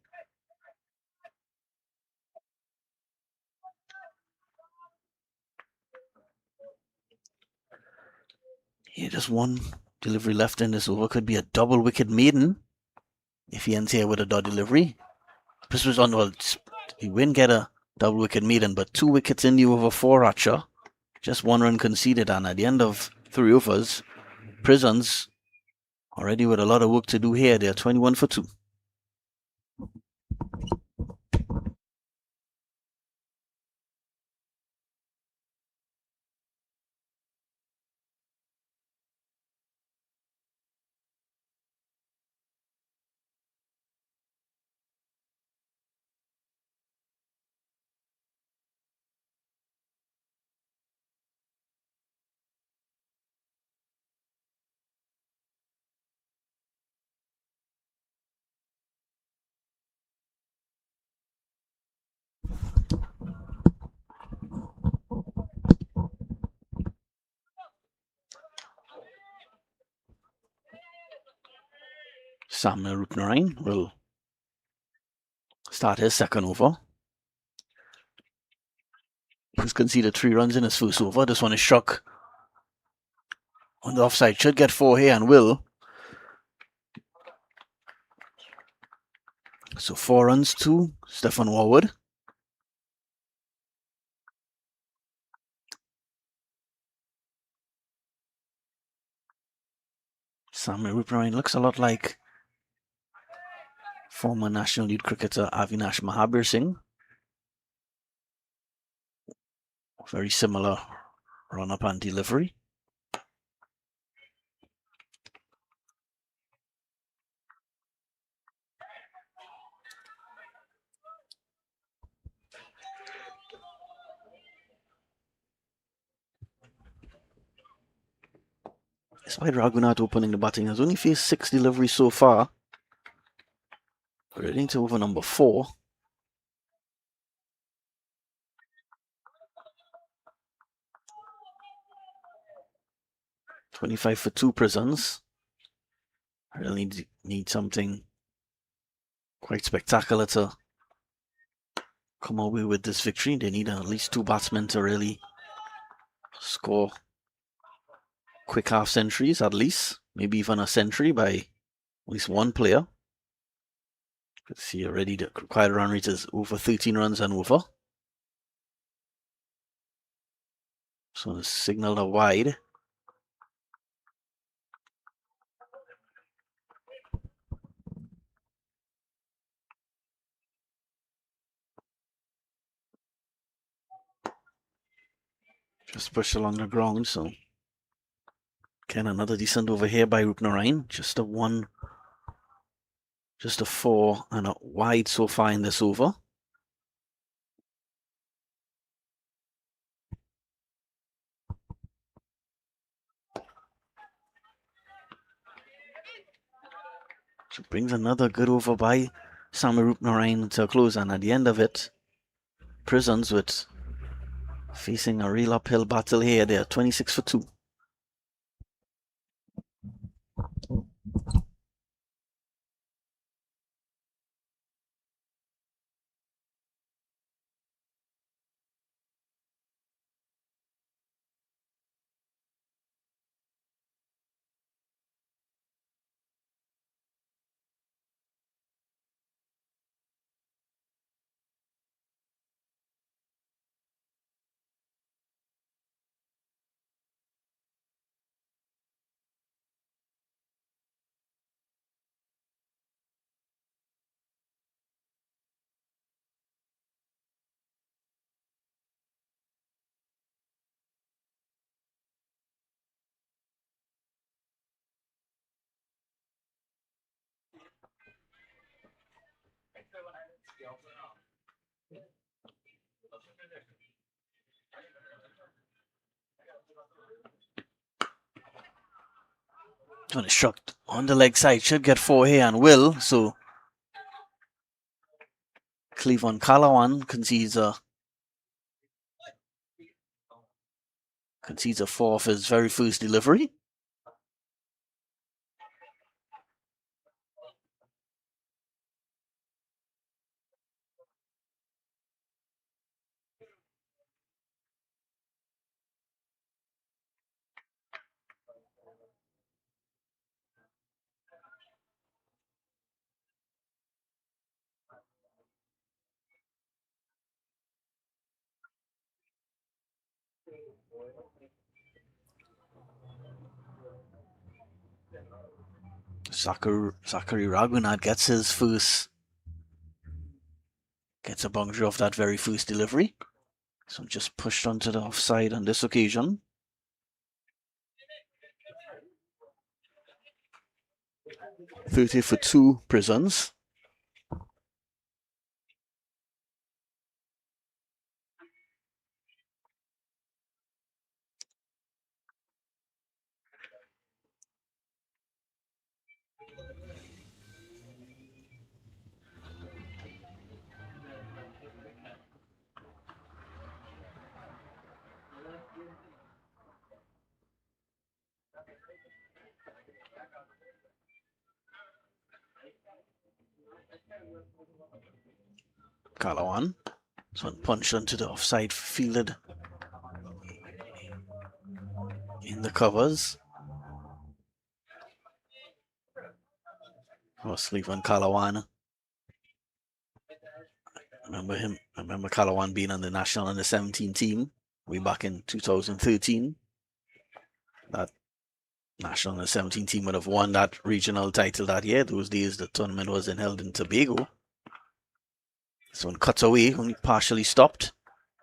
[SPEAKER 2] Yeah, just one delivery left in this over. Could be a double wicket maiden if he ends here with a dot delivery. This was on, well, he wouldn't get a double wicket maiden, but 2 wickets in the over for Racha. Just 1 run conceded, and at the end of 3 overs, Prisons already with a lot of work to do here. They're 21 for 2. Samuel Rupnarine will start his second over. He's conceded 3 runs in his first over. This one is struck on the offside. Should get 4 here and will. So 4 runs to Stefan Warwood. Samuel Rupnarine looks a lot like former National League cricketer Avinash Mahabir Singh. Very similar run-up and delivery. Despite Ragunat opening the batting, has only faced 6 deliveries so far. We're heading to over number 4. $25 for 2 Prisons. Really need something quite spectacular to come away with this victory. They need at least 2 batsmen to really score quick half centuries, at least. Maybe even a century by at least 1 player. You can see already the required run rate is over 13 runs and over. So the signal a wide. Just pushed along the ground, so again another decent over here by Rupnarine. Just a 4 and a wide so far in this over. So brings another good over by Samarup Narayan to a close, and at the end of it, Prisons with facing a real uphill battle here. They're 26 for 2. When it's struck on the leg side, should get 4 here and will. So Cleveland Calawan concedes a 4 off his very first delivery. Zachary Ragunat gets his first, gets a boundary off that very first delivery. So just pushed onto the offside on this occasion. .30 for 2 Prisons. Calawan. This one punched onto the offside, fielded in the covers. Cleveland Calawan. I remember Calawan being on the national under 17 team way back in 2013. That national under 17 team would have won that regional title that year. Those days the tournament wasn't held in Tobago. This one cuts away, only partially stopped.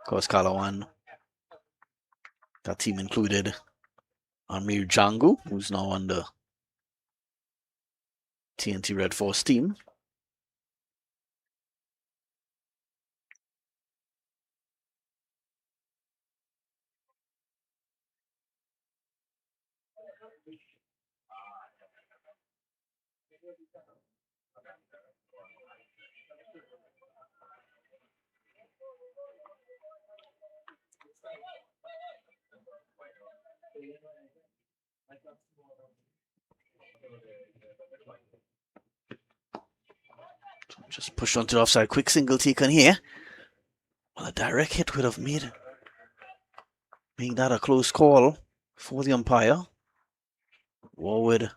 [SPEAKER 2] Of course, Calawan, that team included Amir Django, who's now on the TNT Red Force team. Just pushed onto the offside. Quick single taken here. Well, a direct hit would have made that a close call for the umpire. Warwood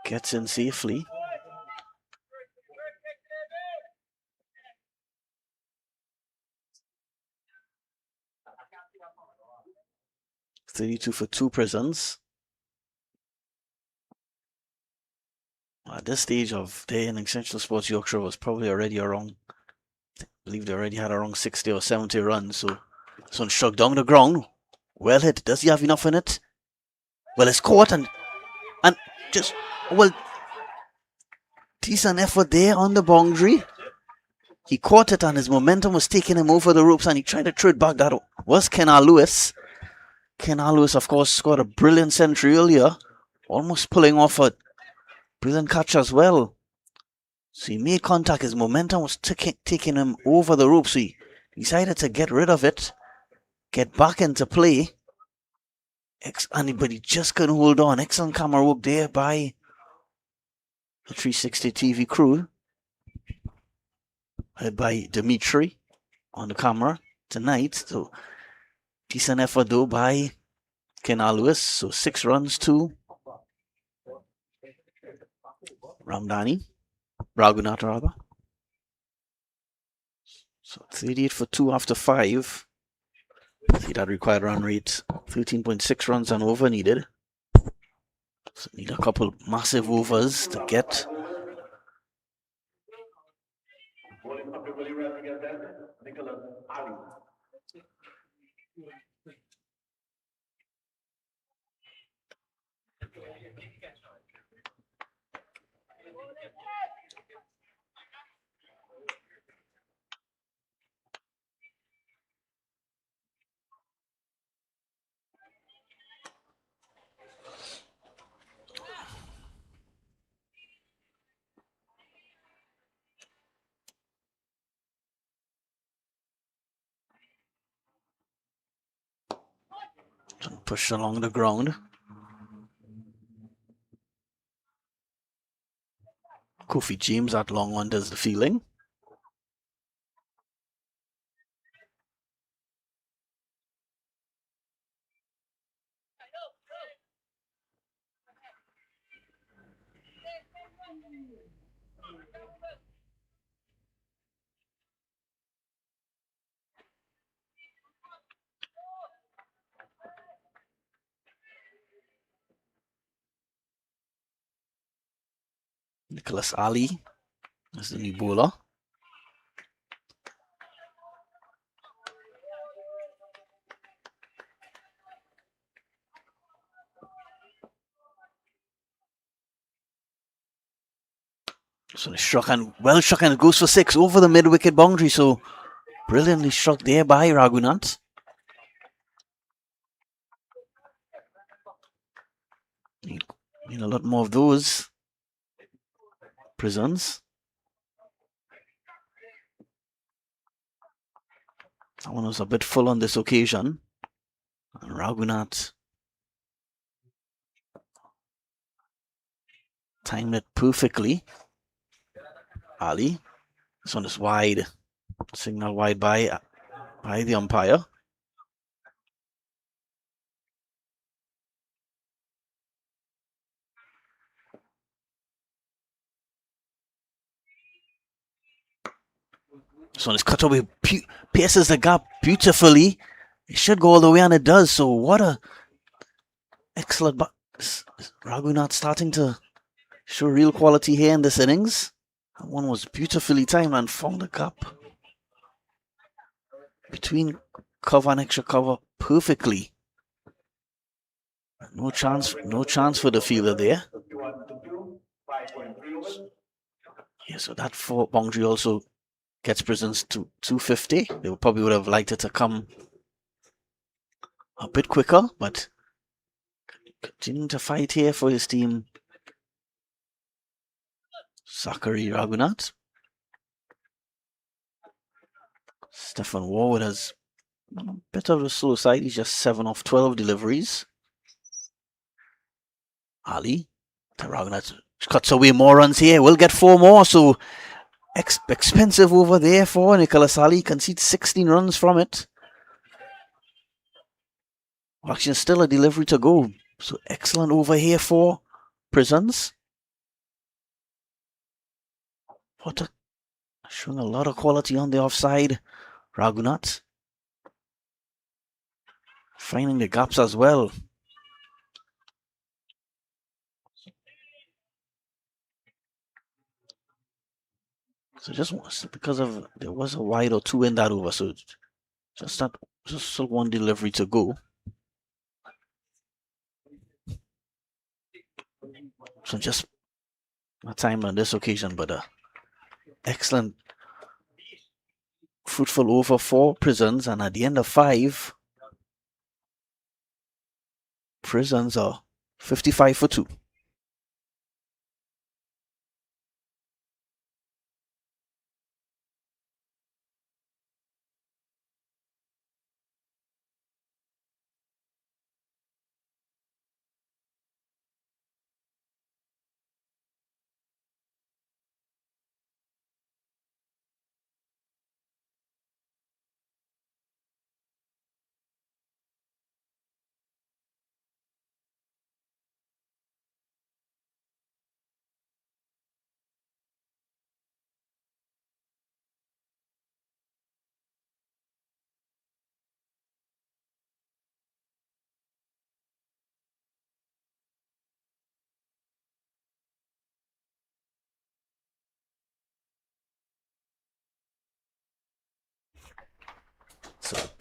[SPEAKER 2] gets in safely. .32 for 2 Prisons. At this stage of the innings, Central Sports Yorkshire was probably already around, I believe they already had around 60 or 70 runs. So this one struck down the ground. Well hit. Does he have enough in it? Well, it's caught and just, well, decent effort there on the boundary. He caught it and his momentum was taking him over the ropes and he tried to throw it back. That was Kenal Lewis. Kenal Lewis, of course, scored a brilliant century earlier, almost pulling off a Brilliant catch as well. So he made contact. His momentum was taking him over the rope. So he decided to get rid of it, get back into play. But he just couldn't hold on. Excellent camera work there by the 360 TV crew, led by Dimitri on the camera tonight. So decent effort though by Kenal Lewis. So 6 runs to Ragunat rather. So 38 for 2 after 5. See that required run rate, 13.6 runs and over needed. So need a couple massive overs to get. Pushed along the ground. Kofi James at long one does the fielding. Nicholas Ali is the new bowler. So struck and well struck and goes for 6 over the mid-wicket boundary. So brilliantly struck there by Ragunat. Need a lot more of those prisons. That one was a bit full on this occasion. And Ragunat timed it perfectly. Ali. This one is wide. Signal wide by the umpire. This one is cut away, pierces the gap beautifully. It should go all the way, and it does. So what a excellent. Ragunat starting to show real quality here in this innings. That one was beautifully timed and found the gap between cover and extra cover perfectly. No chance for the fielder there. Yeah, so that 4 boundary also gets prisons to 250. They probably would have liked it to come a bit quicker, but continuing to fight here for his team. Zachary Ragunat. Stefan Warwood has a bit of the slow side. He's just 7 off 12 deliveries. Ali. Ragunat cuts away more runs here. We'll get 4 more. So expensive over there for Nicholas Ali. Concedes 16 runs from it. Actually, still a delivery to go. So excellent over here for Prisons. Showing a lot of quality on the offside. Ragunat finding the gaps as well. So just because of there was a wide or 2 in that over, so just still 1 delivery to go. So just a time on this occasion, but excellent, fruitful over for Prisons, and at the end of 5, Prisons are 55 for 2.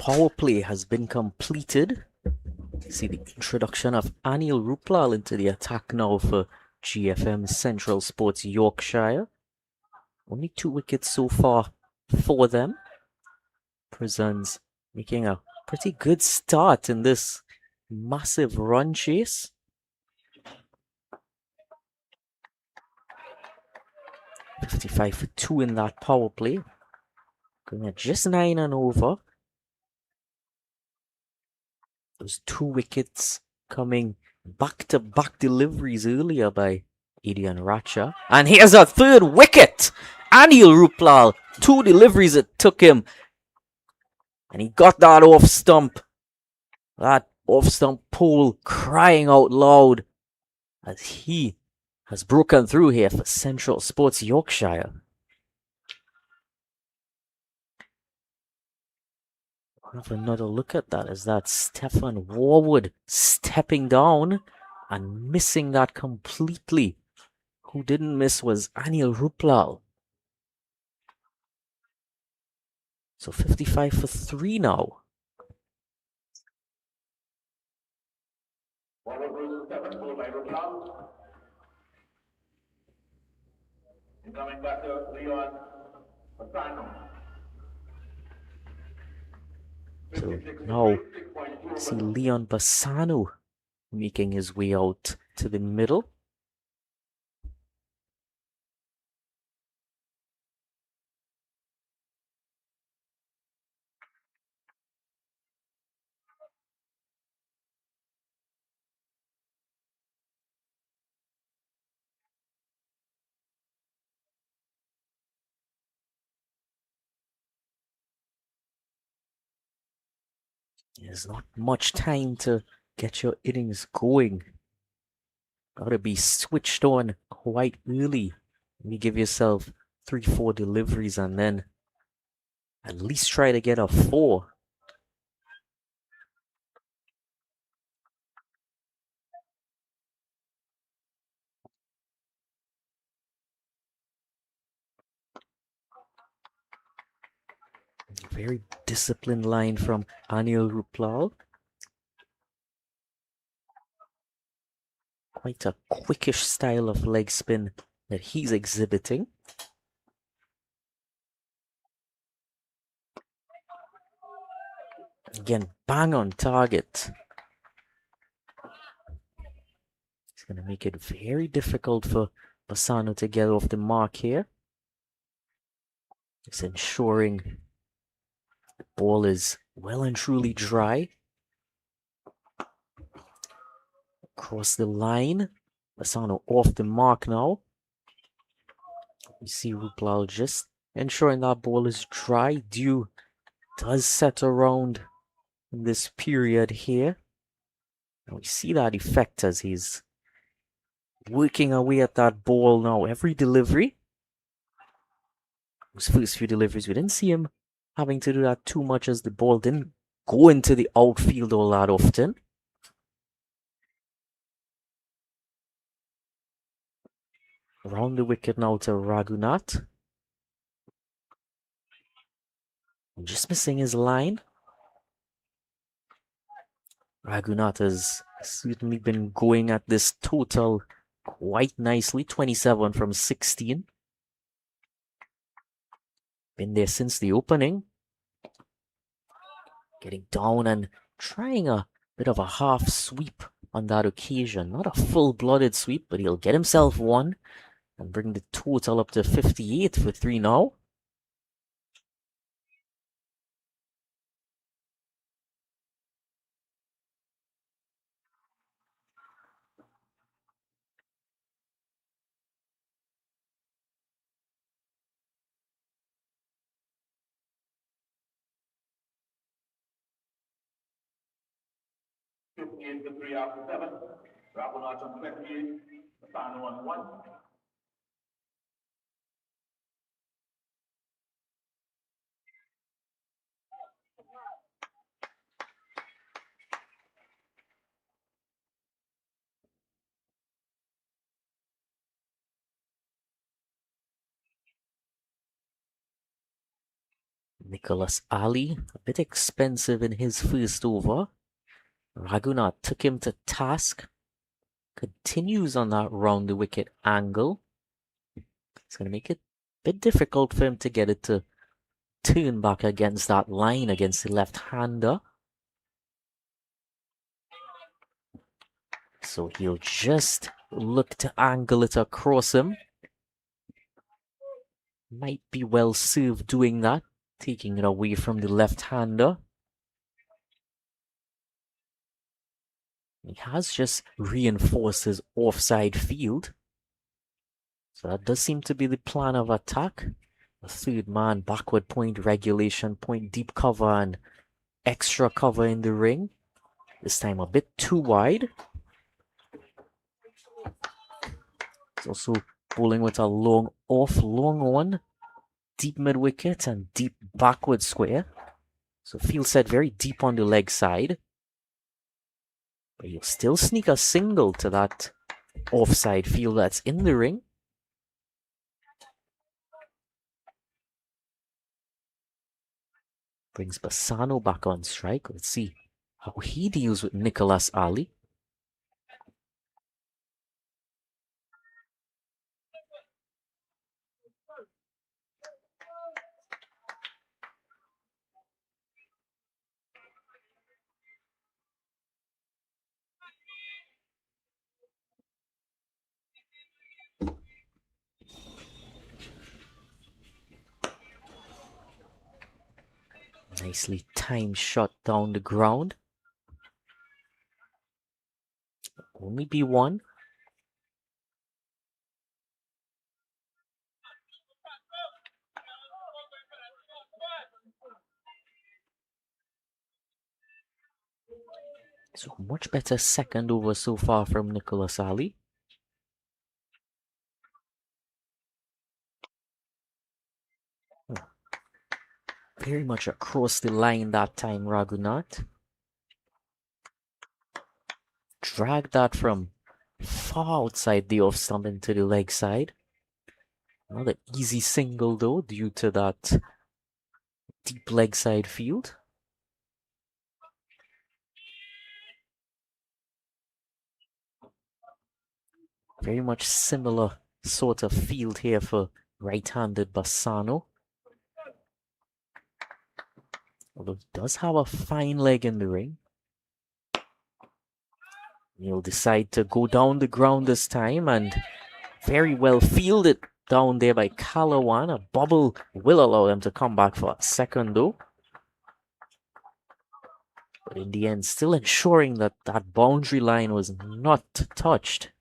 [SPEAKER 1] power play has been completed. See the introduction of Anil Ruplal into the attack now for GFM Central Sports Yorkshire. Only 2 wickets so far for them. Prisons making a pretty good start in this massive run chase. 55 for 2 in that power play. Going at just 9 and over. Those 2 wickets coming back-to-back deliveries earlier by Adian Racha. And here's a 3rd wicket! Anil Ruplal, 2 deliveries it took him. And he got that off stump. That off stump pole crying out loud as he has broken through here for Central Sports Yorkshire. We'll have another look at that as that Stefan Warwood stepping down and missing that completely. Who didn't miss was Anil Ruplal. So 55 for 3 now.
[SPEAKER 3] Coming back to Leon Masano.
[SPEAKER 1] So now see Leon Bassano making his way out to the middle. There's not much time to get your innings going. Gotta be switched on quite early. You give yourself 3-4 deliveries and then at least try to get a 4. Very disciplined line from Anil Ruplal. Quite a quickish style of leg spin that he's exhibiting. Again, bang on target. It's going to make it very difficult for Bassano to get off the mark here. Just ensuring the ball is well and truly dry. Across the line. Bassano off the mark now. You see Ruplal just ensuring that ball is dry. Dew does set around in this period here. And we see that effect as he's working away at that ball now. Every delivery. Those first few deliveries, we didn't see him having to do that too much as the ball didn't go into the outfield all that often. Around the wicket now to Ragunat. Just missing his line. Ragunat has certainly been going at this total quite nicely. 27 from 16. Been there since the opening. Getting down and trying a bit of a half sweep on that occasion. Not a full-blooded sweep, but he'll get himself one and bring the total up to 58 for 3 now.
[SPEAKER 3] Fifty-eight for 3 after 7. Ragunat on 28. Masano on 1.
[SPEAKER 1] Nicholas Ali, a bit expensive in his first over. Ragunat took him to task. Continues on that round the wicket angle. It's going to make it a bit difficult for him to get it to turn back against that line against the left-hander. So he'll just look to angle it across him. Might be well served doing that, taking it away from the left-hander. He has just reinforced his offside field. So that does seem to be the plan of attack. A third man, backward point, regulation point, deep cover and extra cover in the ring. This time a bit too wide. He's also bowling with a long off, long on, deep mid wicket and deep backward square. So field set very deep on the leg side. But he'll still sneak a single to that offside field that's in the ring. Brings Bassano back on strike. Let's see how he deals with Nicholas Ali. Nicely timed shot down the ground. Only be one. So much better second over so far from Nicholas Ali. Very much across the line that time, Ragunat. Dragged that from far outside the off stump into the leg side. Another easy single though, due to that deep leg side field. Very much similar sort of field here for right-handed Bassano. Although he does have a fine leg in the ring. He'll decide to go down the ground this time and very well fielded down there by Calawan. A bobble will allow them to come back for a second though. But in the end, still ensuring that that boundary line was not touched.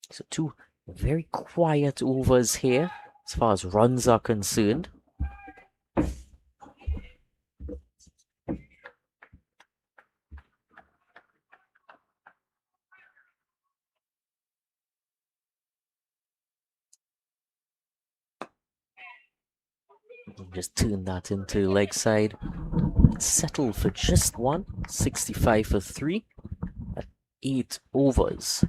[SPEAKER 1] So two very quiet overs here as far as runs are concerned. Just turn that into leg side. Settle for just one. 65 for 3 at 8 overs.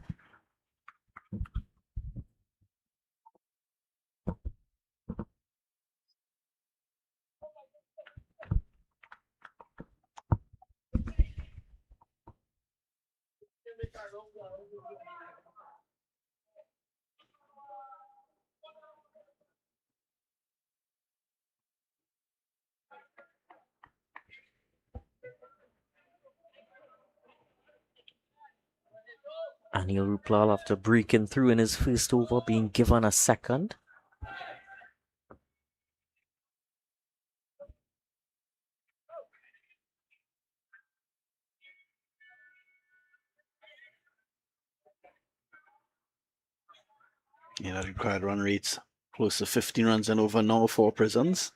[SPEAKER 1] Anil Ruplal, after breaking through in his first over, being given a second.
[SPEAKER 2] Yeah, that required run rates close to 15 runs and over now for Prisons.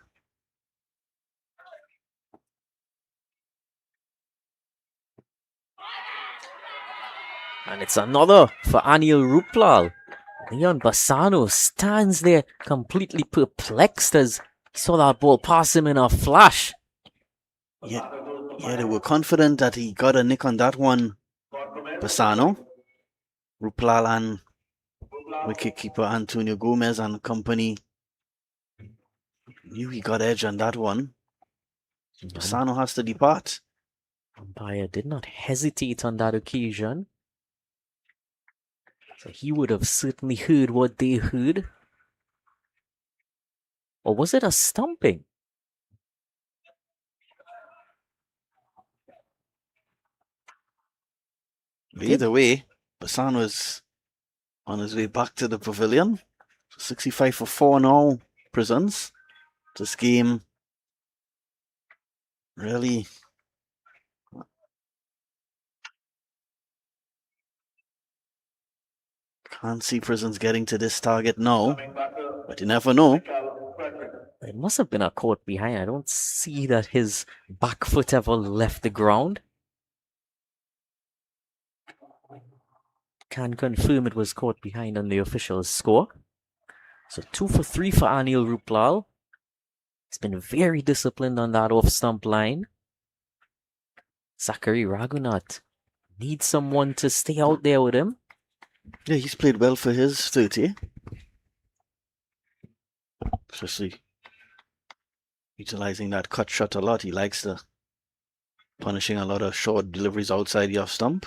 [SPEAKER 1] And it's another for Anil Ruplal. Leon Bassano stands there completely perplexed as he saw that ball pass him in a flash.
[SPEAKER 2] Yeah, they were confident that he got a nick on that one, Bassano. Ruplal and Wicketkeeper Antonio Gomez and company knew he got edge on that one. Bassano has to depart.
[SPEAKER 1] Umpire did not hesitate on that occasion. So he would have certainly heard what they heard. Or was it a stumping?
[SPEAKER 2] Either way, Bassano is on his way back to the pavilion. 65 for 4 now, Prisons. This game really can't see Prisons getting to this target now, but you never know.
[SPEAKER 1] It must have been a caught behind. I don't see that his back foot ever left the ground. Can confirm it was caught behind on the official's score. So 2 for 3 for Anil Ruplal. He's been very disciplined on that off-stump line. Zachary Ragunat needs someone to stay out there with him.
[SPEAKER 2] Yeah, he's played well for his 30. Especially utilizing that cut shot a lot. He likes the punishing a lot of short deliveries outside the off-stump.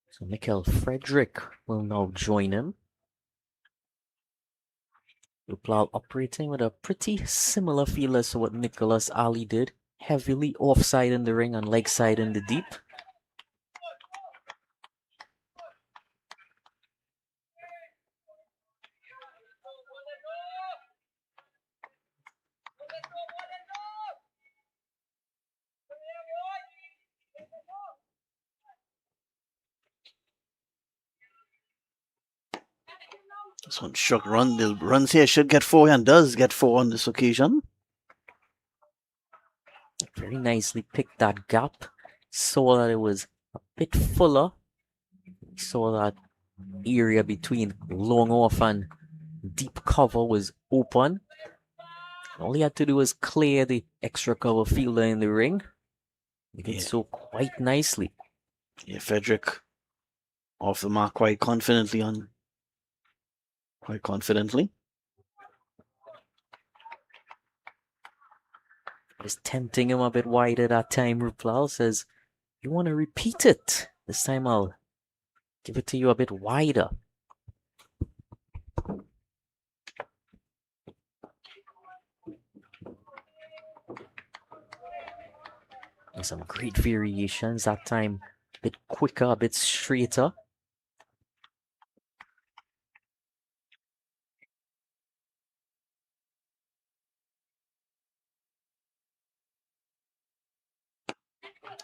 [SPEAKER 1] So Mikkel Frederick will now join him. Ruplal operating with a pretty similar feel as to what Nicholas Ali did. Heavily offside in the ring and leg side in the deep.
[SPEAKER 2] This one should run. The runs here should get 4 and does get 4 on this occasion.
[SPEAKER 1] Very nicely picked that gap. Saw that it was a bit fuller. Saw that area between long off and deep cover was open. All he had to do was clear the extra cover fielder in the ring. He did so quite nicely.
[SPEAKER 2] Yeah, Frederick off the mark quite confidently.
[SPEAKER 1] Was tempting him a bit wider that time. Ruplal says, "You want to repeat it? This time I'll give it to you a bit wider." And some great variations. That time a bit quicker, a bit straighter.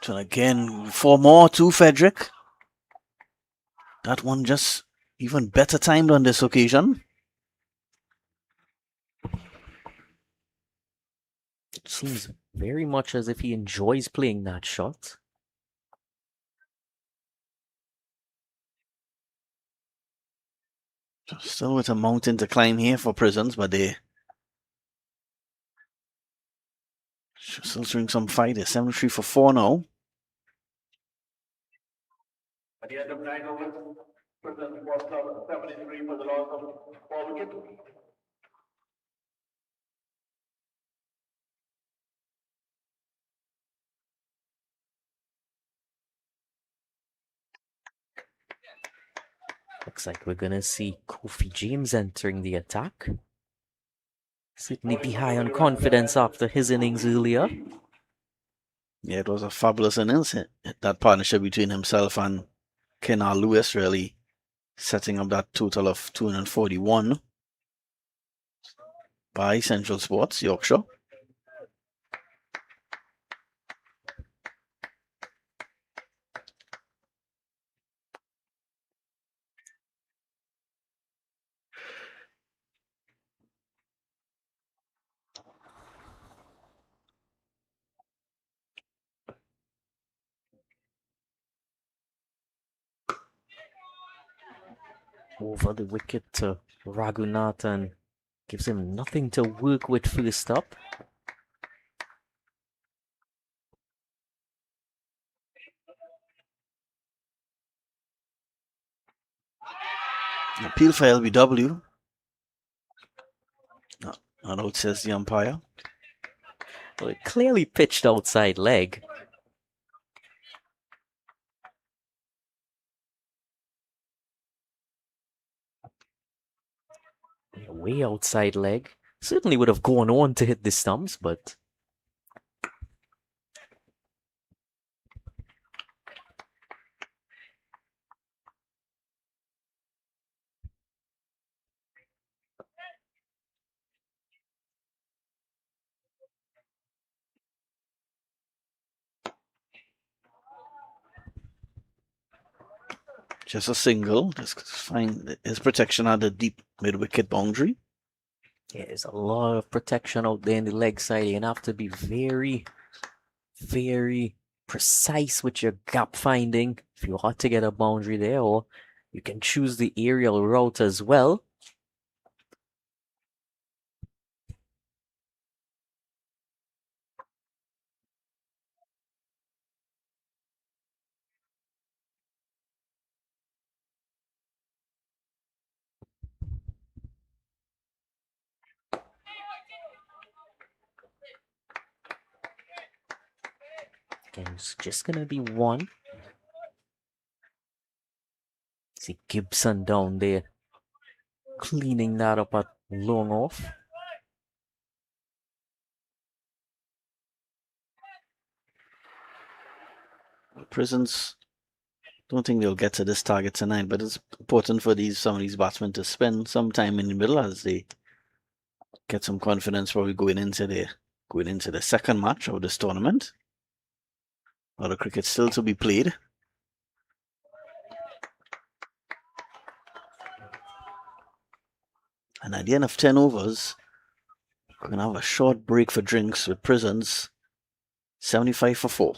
[SPEAKER 2] So again, 4 more to Frederick. That one just even better timed on this occasion.
[SPEAKER 1] It seems very much as if he enjoys playing that shot.
[SPEAKER 2] Still with a mountain to climb here for Prisons, but they still showing some fight. They're 73 for 4 now.
[SPEAKER 3] At the end of 9 overs, Prisons was 73 for the loss of 4 wickets.
[SPEAKER 1] Looks like we're gonna see Kofi James entering the attack. Certainly be high on confidence after his innings earlier.
[SPEAKER 2] Yeah, it was a fabulous innings. That partnership between himself and Kenar Lewis really setting up that total of 241 by Central Sports, Yorkshire.
[SPEAKER 1] Over the wicket to Ragunat and gives him nothing to work with first up.
[SPEAKER 2] Appeal for LBW. Not out, says the umpire.
[SPEAKER 1] Well, it clearly pitched outside leg. Way outside leg. Certainly would have gone on to hit the stumps, but
[SPEAKER 2] Just a single. Just find his protection at the deep mid-wicket boundary.
[SPEAKER 1] yeah, there's a lot of protection out there in the leg side. You're gonna have to be very, very precise with your gap finding if you want to get a boundary there, or you can choose the aerial route as well. Again, it's just gonna be one. See Gibson down there cleaning that up at long off.
[SPEAKER 2] Prisons, don't think they'll get to this target tonight, but it's important for some of these batsmen to spend some time in the middle as they get some confidence probably going into the second match of this tournament. A lot of cricket still to be played. And at the end of 10 overs, we're going to have a short break for drinks with Prisons. 75 for 4.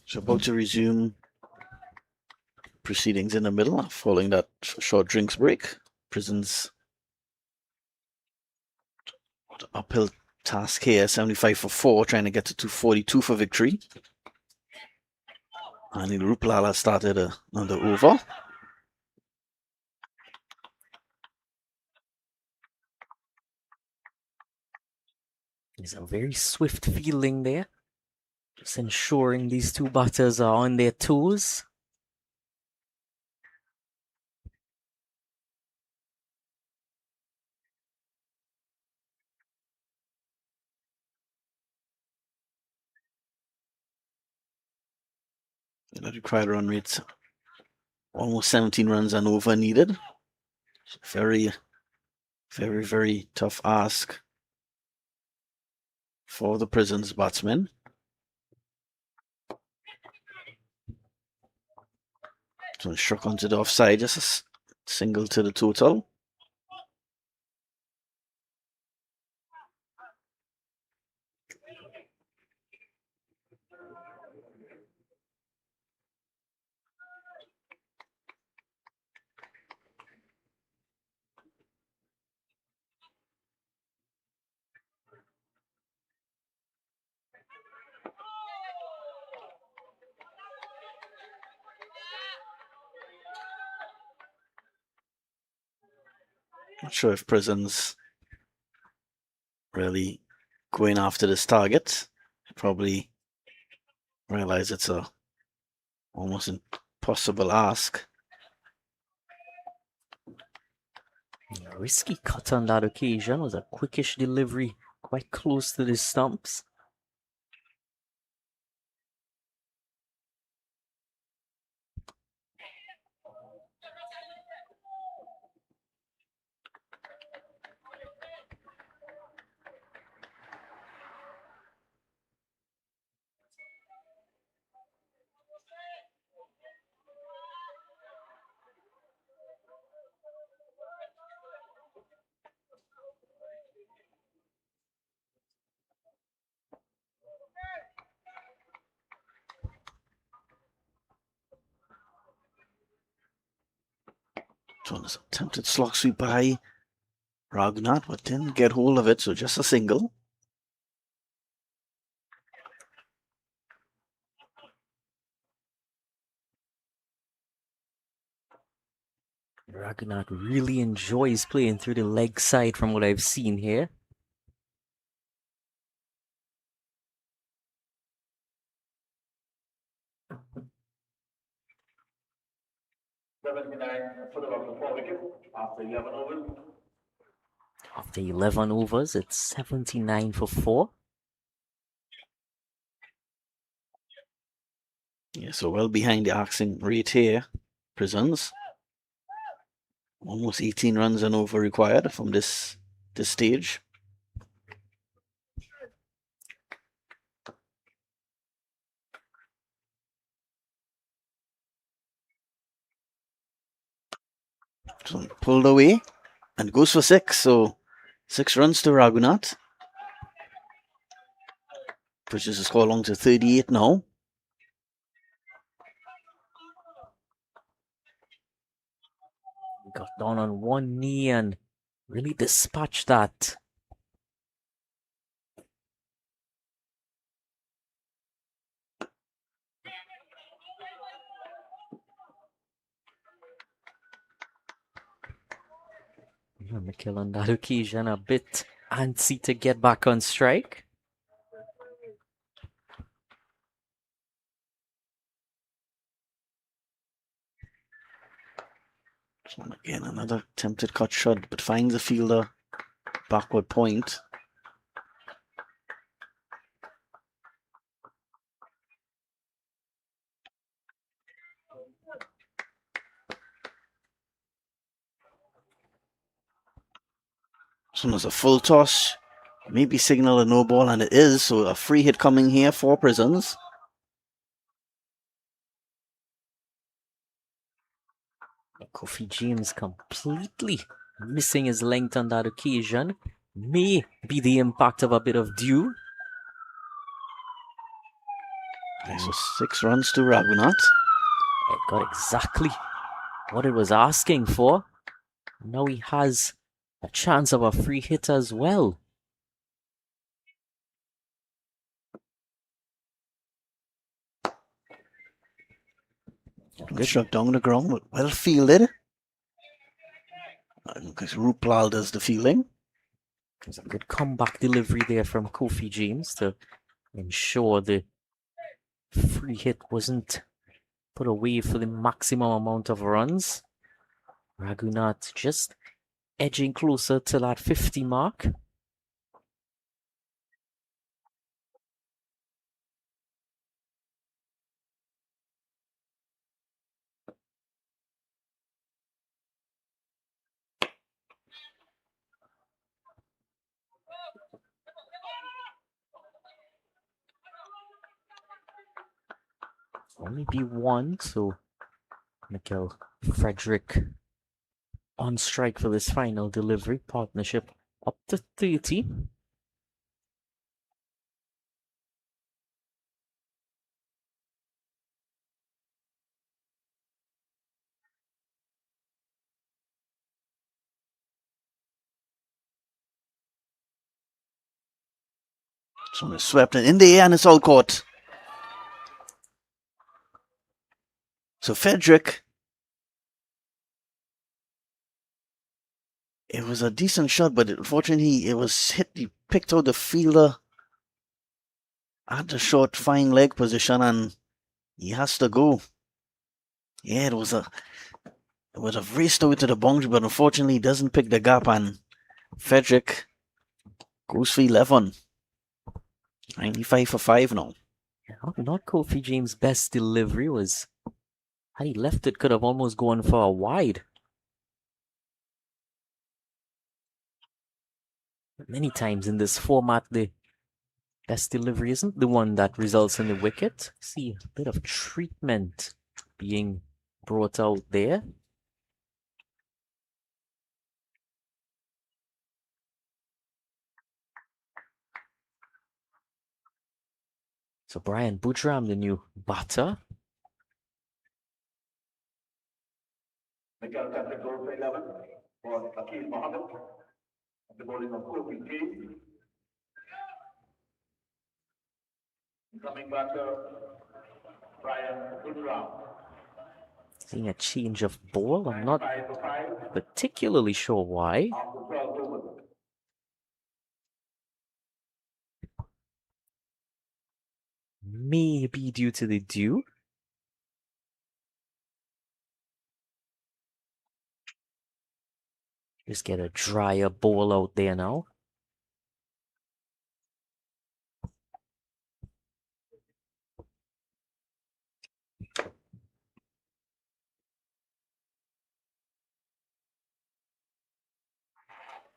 [SPEAKER 2] So about to resume proceedings in the middle following that short drinks break. Prisons uphill task here, 75 for 4, trying to get to 242 for victory. And Ruplala started another over.
[SPEAKER 1] There's a very swift fielding there. Just ensuring these two batters are on their toes.
[SPEAKER 2] That required run rates almost 17 runs and over needed. Very, very, very tough ask for the Prisons batsmen. So struck onto the offside, just a single to the total. Not sure if Prisons really going after this target. Probably realize it's a almost impossible ask.
[SPEAKER 1] A risky cut on that occasion was a quickish delivery, quite close to the stumps.
[SPEAKER 2] So an attempted slog sweep by Ragunat, but didn't get hold of it, so just a single.
[SPEAKER 1] Ragunat really enjoys playing through the leg side from what I've seen here. After 11 overs, it's 79 for 4.
[SPEAKER 2] Yeah, so well behind the asking rate here, Prisons. Almost 18 runs and over required from this stage. So pulled away and goes for 6. So 6 runs to Ragunat. Pushes the score along to 38 now.
[SPEAKER 1] Got down on one knee and really dispatched that. Mikkel on that occasion a bit antsy to get back on strike.
[SPEAKER 2] So again, another attempted cut shot, but finds the fielder backward point. So there's a full toss, maybe signal a no ball, and it is. So a free hit coming here for Prisons.
[SPEAKER 1] Kofi James completely missing his length on that occasion. May be the impact of a bit of dew.
[SPEAKER 2] So 6 runs to Ragunat.
[SPEAKER 1] It got exactly what it was asking for. Now he has a chance of a free hit as well.
[SPEAKER 2] Good struck down the ground, but well fielded. Because Ruplal does the fielding.
[SPEAKER 1] There's a good comeback delivery there from Kofi James to ensure the free hit wasn't put away for the maximum amount of runs. Ragunat just edging closer to that 50 mark. Only be one, so Mikel Frederick on strike for this final delivery. Partnership up to 30.
[SPEAKER 2] So it's swept in the air and it's all caught. So Frederick, it was a decent shot, but unfortunately it was hit. He picked out the fielder at the short fine leg position and he has to go. Yeah, it was a raced out to the boundary, but unfortunately he doesn't pick the gap and Frederick goes for 11. 95 for 5 now.
[SPEAKER 1] Not Kofi James' best delivery was, had he left it, could have almost gone for a wide. Many times in this format, the best delivery isn't the one that results in the wicket. See a bit of treatment being brought out there. So Brian Butram, the new batter.
[SPEAKER 3] Mikel Frederick goes for 11 for Akil Mohammed. The bowling of Kofi James. Coming back to Brian Woodrow.
[SPEAKER 1] Seeing a change of ball. I'm not
[SPEAKER 3] 5 for 5
[SPEAKER 1] particularly sure why.
[SPEAKER 3] after 12 overs.
[SPEAKER 1] Maybe due to the dew. Just get a drier ball out there now.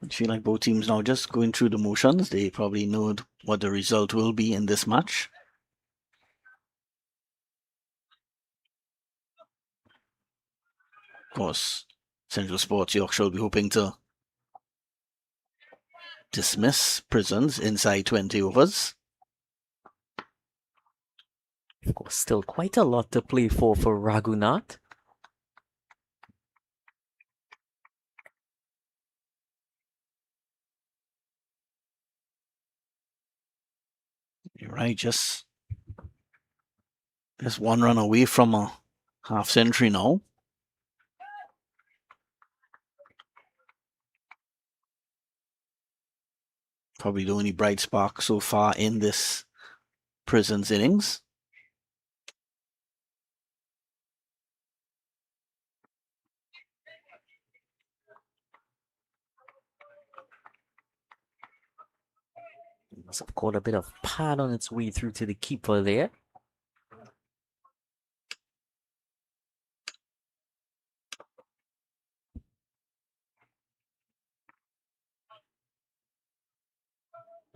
[SPEAKER 2] I feel like both teams now just going through the motions. They probably know what the result will be in this match. Of course, Central Sports Yorkshire will be hoping to dismiss Prisons inside 20 overs.
[SPEAKER 1] Of course, still quite a lot to play for Ragunat.
[SPEAKER 2] You're right, just one run away from a half century now. Probably the only bright spark so far in this Prisons innings.
[SPEAKER 1] Must have caught a bit of pad on its way through to the keeper there.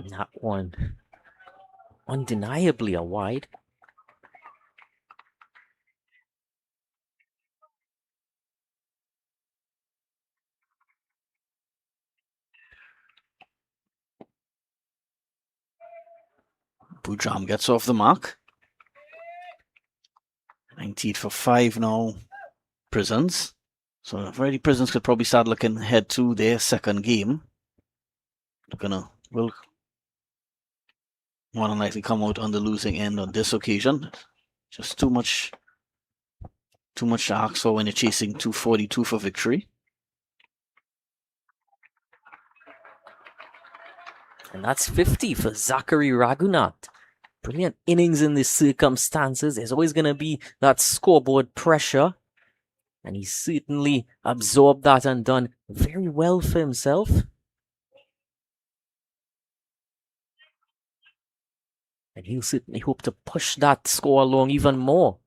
[SPEAKER 1] That one. Undeniably a wide.
[SPEAKER 2] Bujam gets off the mark. 19 for 5 now. Prisons. So already Prisons could probably start looking ahead to their second game. Will more than likely come out on the losing end on this occasion. Just too much to ask for when you're chasing 242 for victory.
[SPEAKER 1] And that's 50 for Zachary Ragunat. Brilliant innings in these circumstances. There's always going to be that scoreboard pressure. And he certainly absorbed that and done very well for himself. And he'll certainly hope to push that score along even more.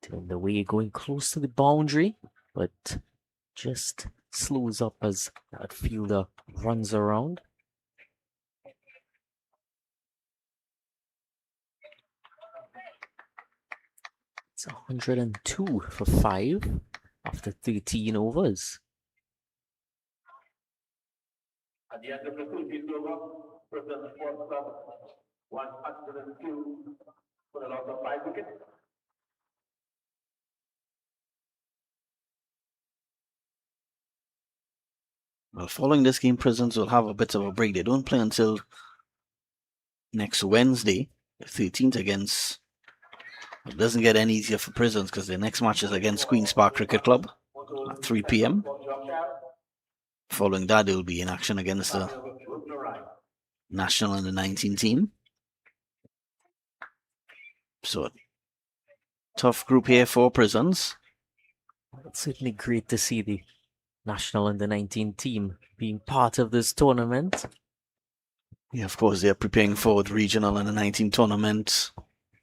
[SPEAKER 1] Turn the way going close to the boundary, but just slows up as that fielder runs around. It's 102 for 5 after 13 overs.
[SPEAKER 3] At the end of the 13th over, Preston Sports Club 102 for the loss of 5 wickets.
[SPEAKER 2] Well, following this game, Prisons will have a bit of a break. They don't play until next Wednesday, the 13th against... It doesn't get any easier for Prisons because their next match is against Queen's Park Cricket Club at 3 p.m. Following that, they will be in action against the National Under-19 team. So, tough group here for Prisons.
[SPEAKER 1] It's certainly great to see the National Under-19 team being part of this tournament.
[SPEAKER 2] Yeah, of course, they're preparing for the Regional Under-19 tournament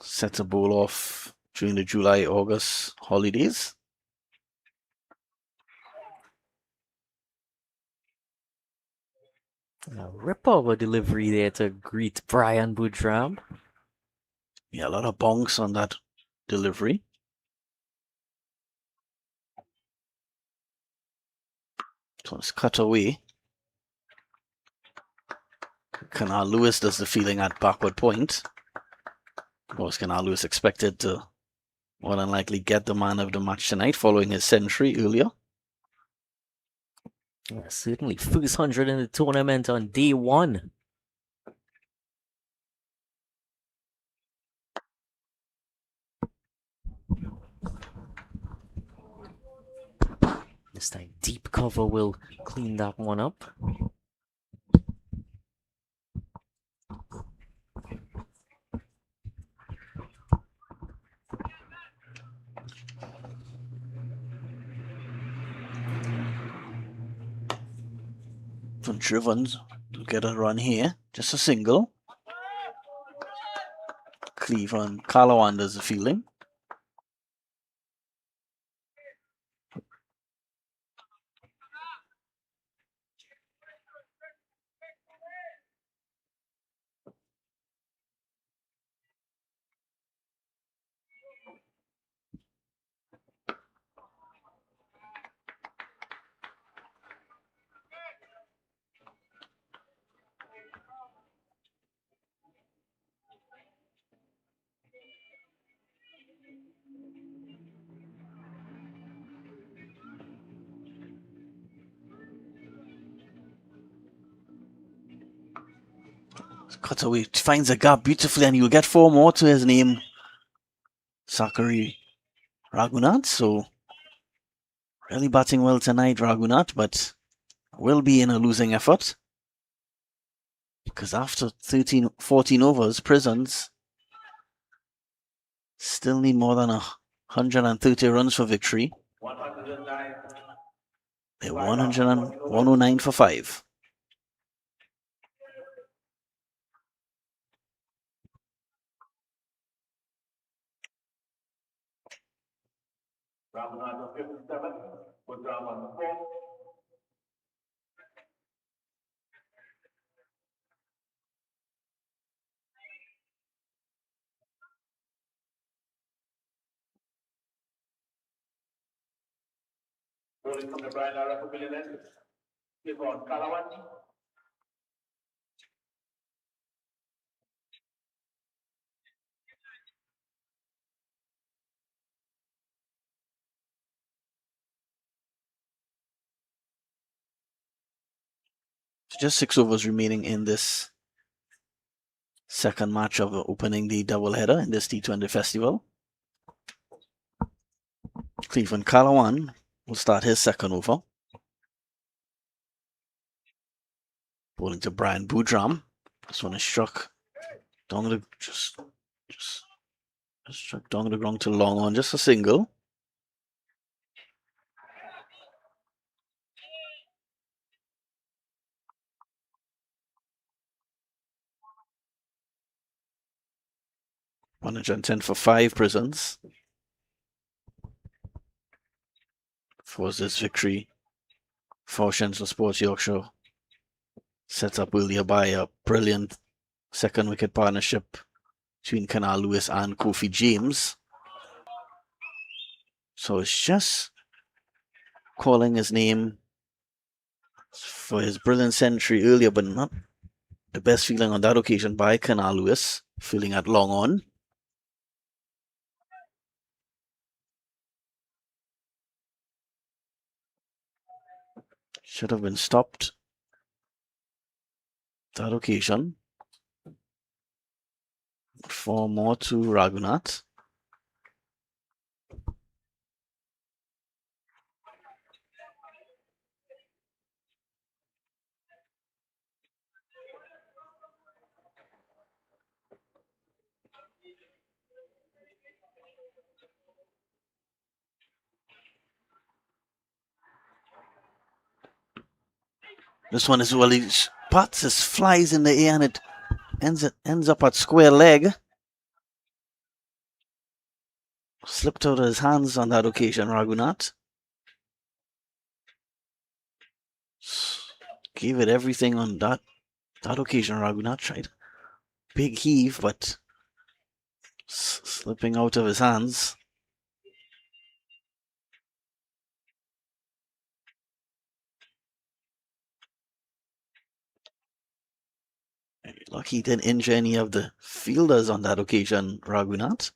[SPEAKER 2] set to bowl off during the July-August holidays.
[SPEAKER 1] A ripper of a delivery there to greet Brian Boudram.
[SPEAKER 2] Yeah, a lot of bonks on that delivery. So it's cut away. Canal Lewis does the fielding at backward point. Of course, Canal Lewis expected to more than likely get the man of the match tonight following his century earlier.
[SPEAKER 1] Yeah, certainly first 100 in the tournament on day 1. This time deep cover will clean that one up.
[SPEAKER 2] So driven to get a run here. Just a single. Cleveland Calawan does the fielding. Cut away, finds a gap beautifully, and he'll get 4 more to his name. Zachary Ragunat. So really batting well tonight, Ragunat, but will be in a losing effort. Because after 14 overs, Prisons still need more than 130 runs for victory.
[SPEAKER 3] 109.
[SPEAKER 2] They're 109 for 5.
[SPEAKER 3] Ragunat on 57, Bujram on 4. Bowling from the Brian Lara Pavilion end. Click on Kalawan.
[SPEAKER 2] Just 6 overs remaining in this second match of opening the doubleheader in this T20 festival. Cleveland Kalawan will start his second over. Bowling to Brian Boodram. This one is struck down the just struck down the ground to long on, just a single. $110 for 5 prisons. For this victory for Shenzhen Sports Yorkshire, set up earlier by a brilliant second wicket partnership between Canal Lewis and Kofi James. So it's just calling his name for his brilliant century earlier, but not the best feeling on that occasion by Canal Lewis, feeling at long on. Should have been stopped that occasion. 4 more to Ragunat. This one is well, he putts his flies in the air and it ends up at square leg. Slipped out of his hands on that occasion, Ragunat. Gave it everything on that occasion, Ragunat tried. Big heave, but slipping out of his hands. Lucky he didn't injure any of the fielders on that occasion, Ragunat.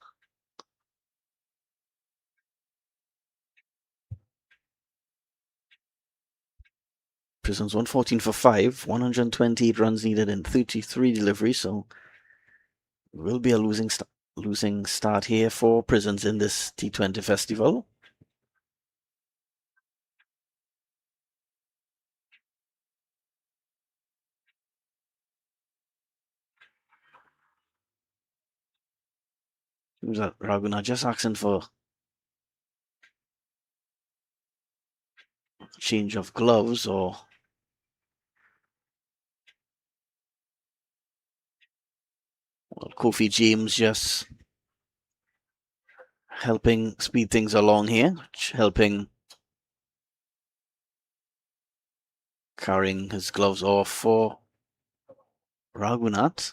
[SPEAKER 2] Prisons 114 for 5, 128 runs needed in 33 deliveries, so it will be a losing start here for Prisons in this T20 festival. Who's that? Ragunat just asking for a change of gloves, or well, Kofi James just helping speed things along here, helping carrying his gloves off for Ragunat.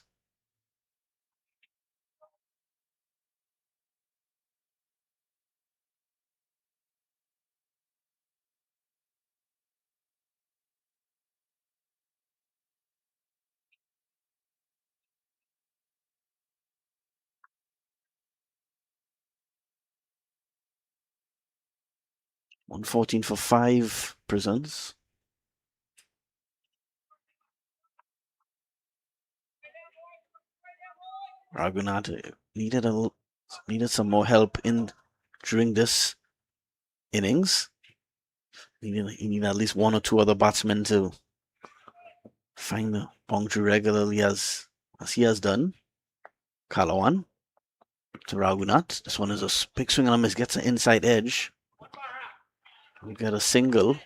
[SPEAKER 2] $114 for 5 Prisons. Ragunat needed some more help during this innings. He needed at least 1 or 2 other batsmen to find the boundary regularly as he has done. Kalawan to Ragunat. This one is a big swing and a miss. Gets an inside edge. We get a single.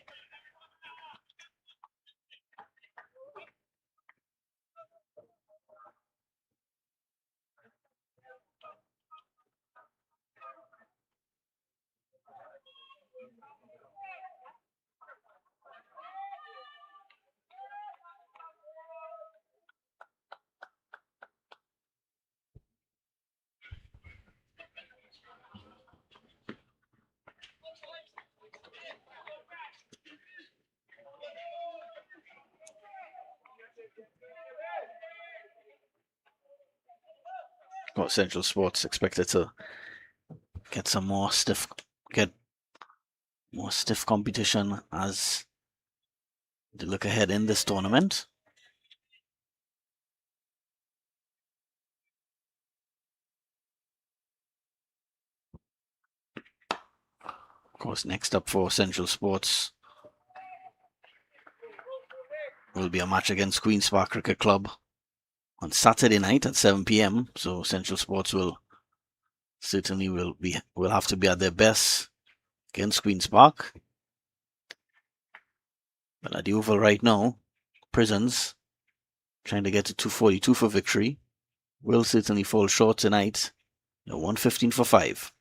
[SPEAKER 2] Well, Central Sports expected to get more stiff competition as they look ahead in this tournament. Of course, next up for Central Sports will be a match against Queen's Park Cricket Club on Saturday night at 7 p.m. So Central Sports will have to be at their best against Queen's Park. But at the Oval right now, Prisons trying to get to 242 for victory will certainly fall short tonight. They're 115 for 5.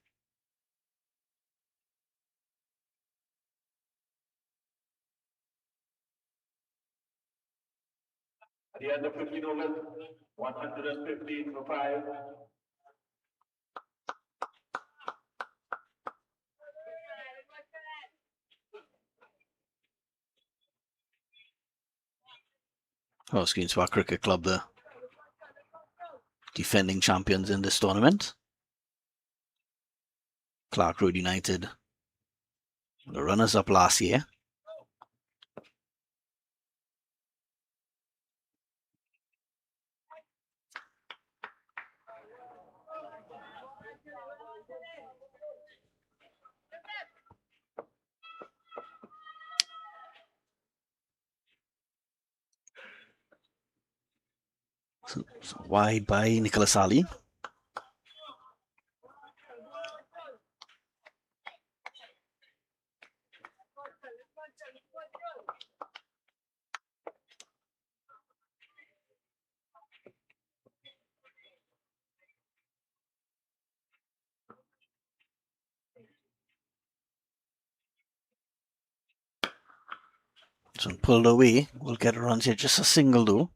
[SPEAKER 3] At the end of 15 overs, 115 for 5.
[SPEAKER 2] Queen's Park Cricket Club, the defending champions in this tournament. Clark Road United, the runners-up last year. So wide by Nicholas Ali. So pulled away. We'll get runs here. Just a single though.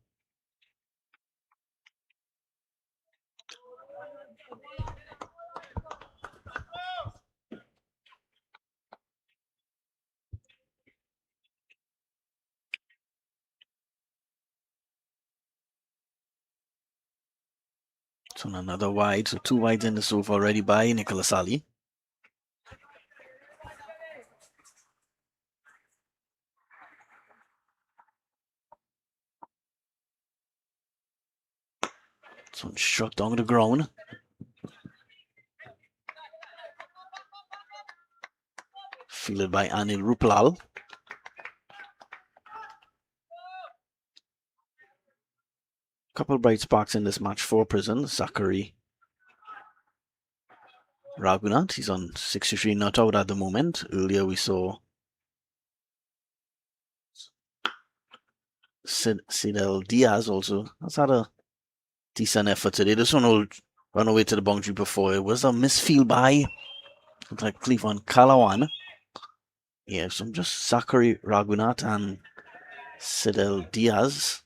[SPEAKER 2] So another wide. So 2 wides in this over already by Nicholas Ali. So struck down the ground. Fielded by Anil Ruplal. Couple bright sparks in this match for Prison. Zachary Ragunat, he's on 63 not out at the moment. Earlier we saw Sidel Diaz also has had a decent effort today. This one will run away to the boundary before. It was a misfield by like Cleveland Kalawan. Yeah, so just Zachary Ragunat and Sidel Diaz.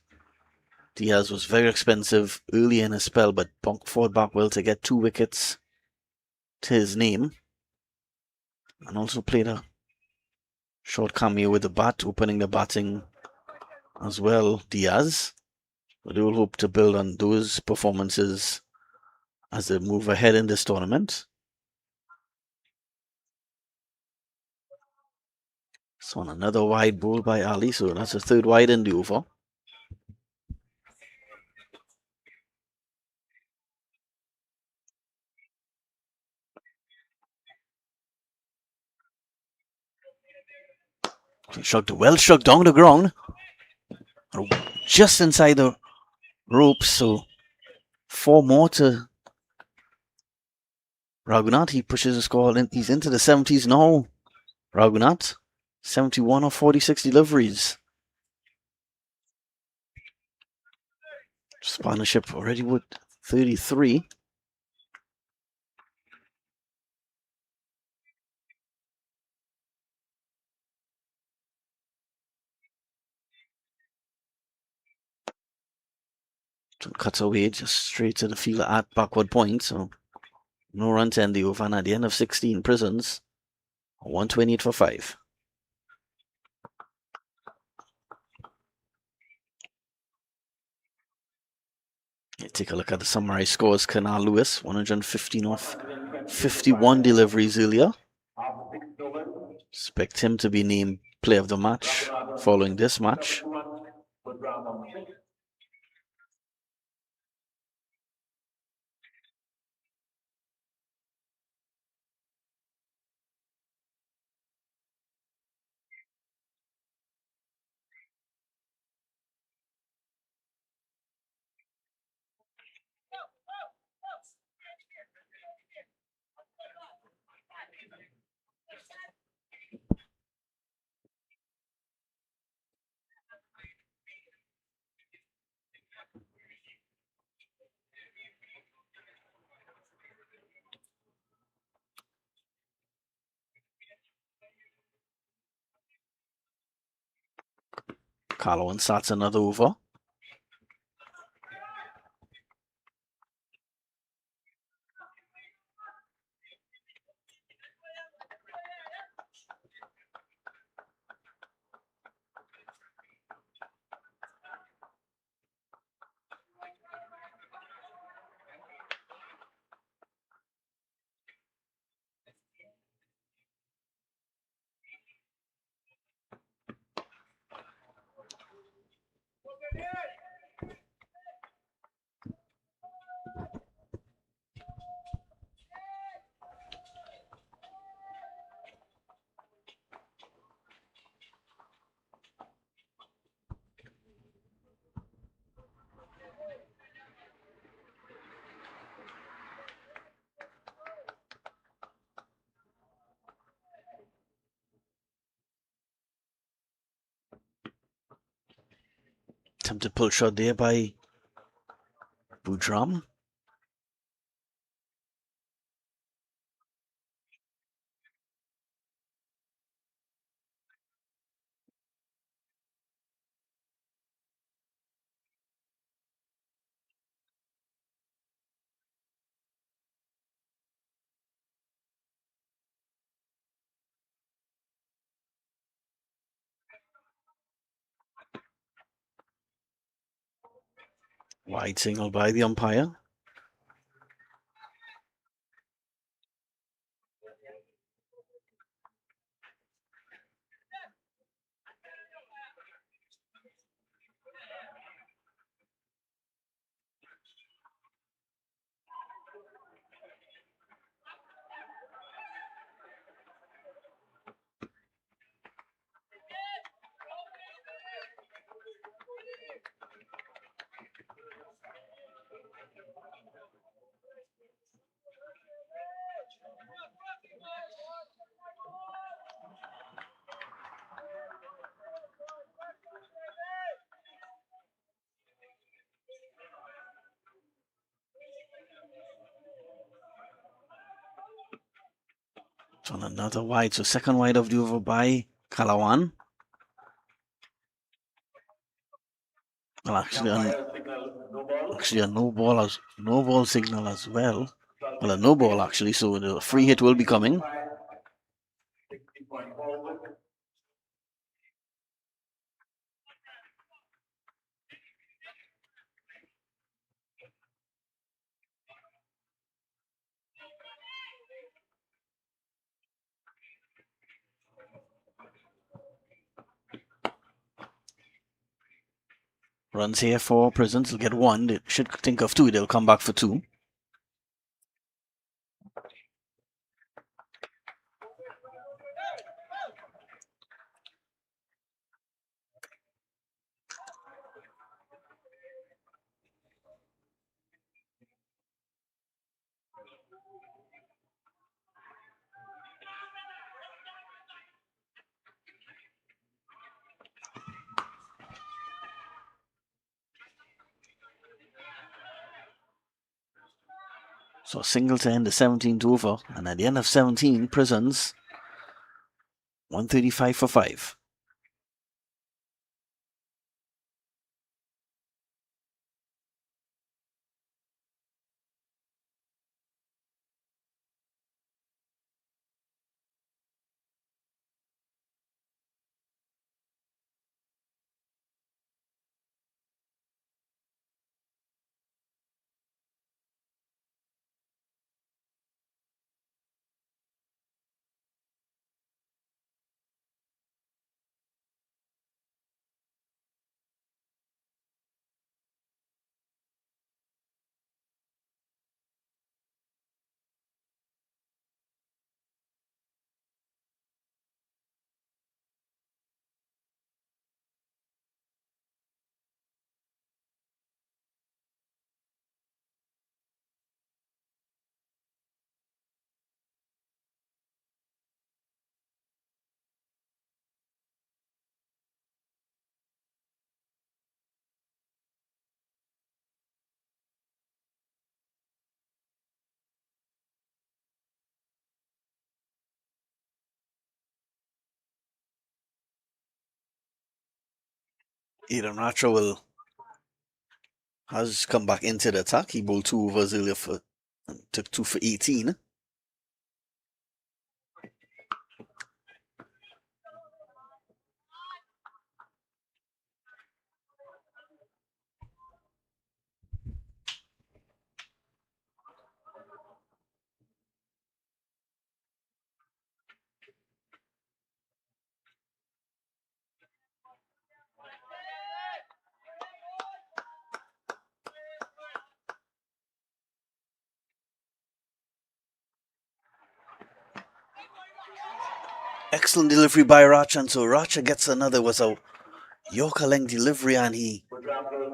[SPEAKER 2] Diaz was very expensive early in his spell, but fought back well to get 2 wickets to his name. And also played a short cameo with the bat, opening the batting as well, Diaz. But they will hope to build on those performances as they move ahead in this tournament. So on another wide ball by Ali, so that's a 3rd wide in the over. Well struck down the ground. Just inside the ropes, so 4 more to Ragunat. He pushes the score in. He's into the 70s now. Ragunat, 71 of 46 deliveries. Partnership already with 33. So cuts away just straight to the fielder at backward point. So no run to end the over. And at the end of 16, Prisons 128 for 5. Take a look at the summary scores. Canal Lewis, 115 off 51 deliveries earlier. Expect him to be named player of the match following this match. Carlowan starts another over. Attempted pull shot there by Boudram. Wide signal by the umpire. So another wide, so second wide of the over by Kalawan. Well, actually a no ball signal as well. Well, a no ball actually, so the free hit will be coming. Runs here for Prisons. They'll get one. They should think of two. They'll come back for two. So single to end the 17th over. And at the end of 17, Prisons 135 for 5. Eden Racha has come back into the attack. He bowled 2 overs earlier took 2 for 18. Excellent delivery by Racha, and so Racha gets another. Was a Yorker length delivery, and he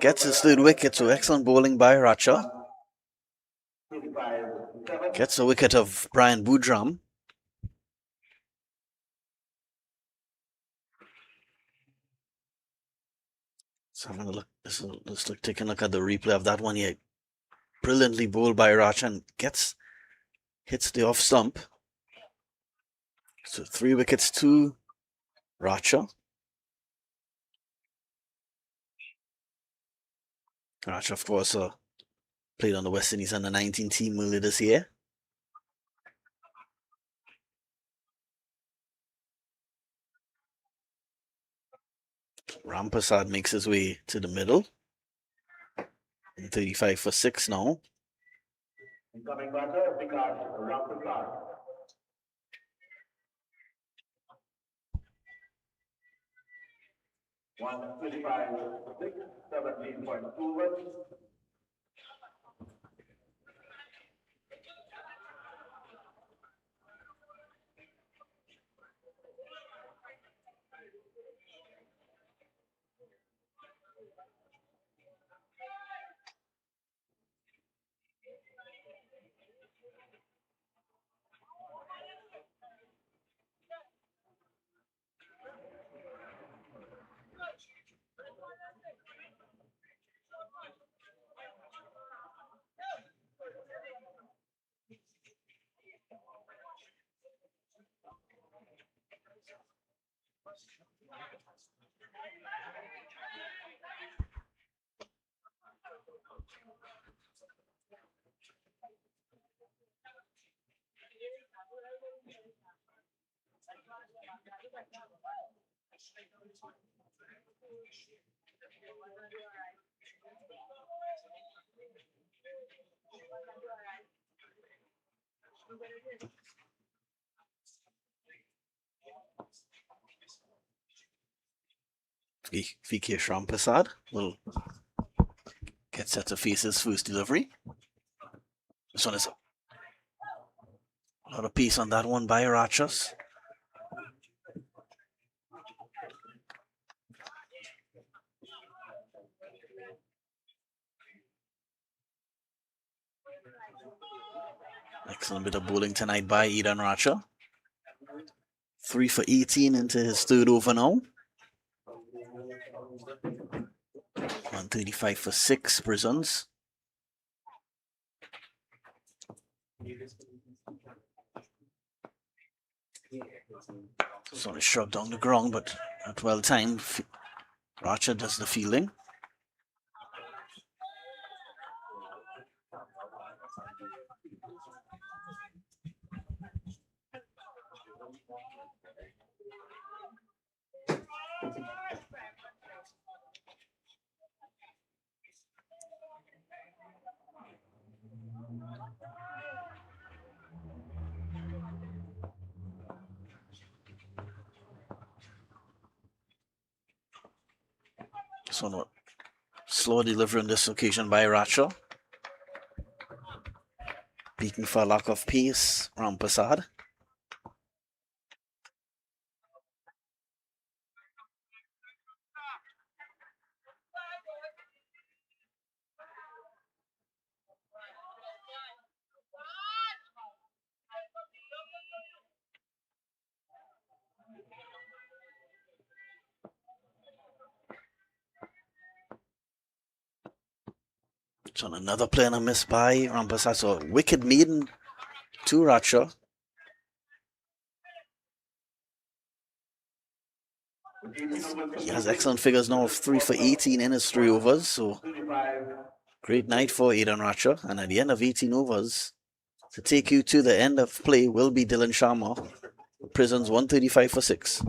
[SPEAKER 2] gets his 3rd wicket. So excellent bowling by Racha. Gets a wicket of Brian Boodram. Let's have a look. Let's take a look at the replay of that one here. Brilliantly bowled by Racha and hits the off stump. So 3 wickets to Racha. Racha, of course, played on the West Indies under-19 team earlier this year. Rampasad makes his way to the middle. 35 for 6 now.
[SPEAKER 3] Incoming batter, Ragunat. 135 for 6, 17.2.
[SPEAKER 2] VK Rampasad will get set to face his first delivery. This one is a lot of pace on that one by Rachas. Excellent bit of bowling tonight by Eden Racha. 3 for 18 into his 3rd over now. 135 for 6 prisons. Sort of shrugged on the ground, but at well timed. Racha does the fielding. Somewhat slow delivery on this occasion by Racha. Beaten for lack of pace, Rampasad. So another play and a miss by Rampasad. So wicket maiden to Racha. He has excellent figures now of 3 for 18 in his 3 overs, so great night for Aidan Ratcher. And at the end of 18 overs, to take you to the end of play will be Dylan Sharma. Prisons 135 for 6.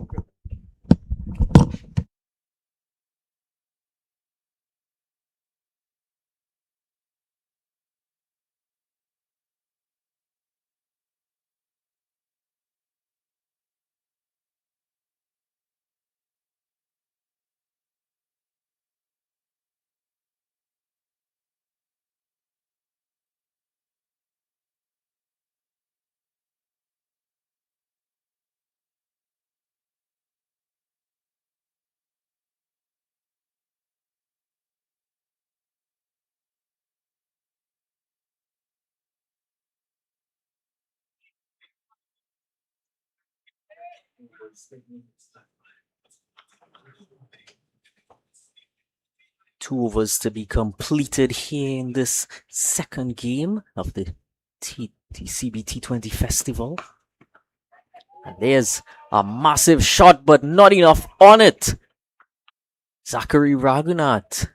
[SPEAKER 1] Two overs to be completed here in this second game of the TTCB T20 Festival. And there's a massive shot, but not enough on it. Zachary Ragunat.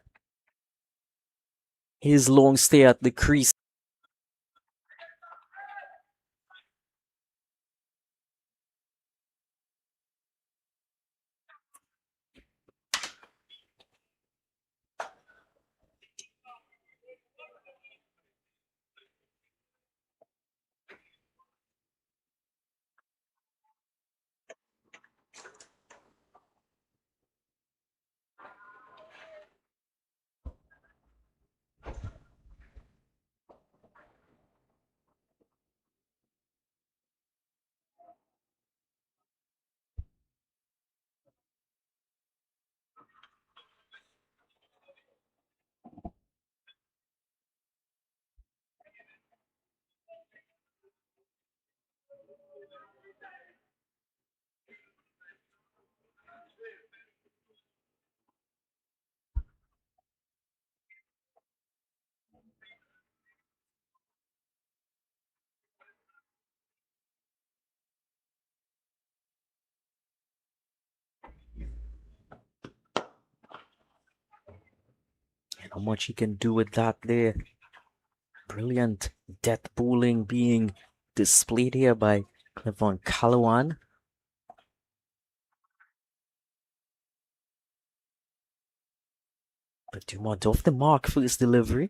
[SPEAKER 1] His long stay at the crease. And how much he can do with that there. Brilliant death bowling being displayed here by Clevon Calawan. But Dumont off the mark for his delivery.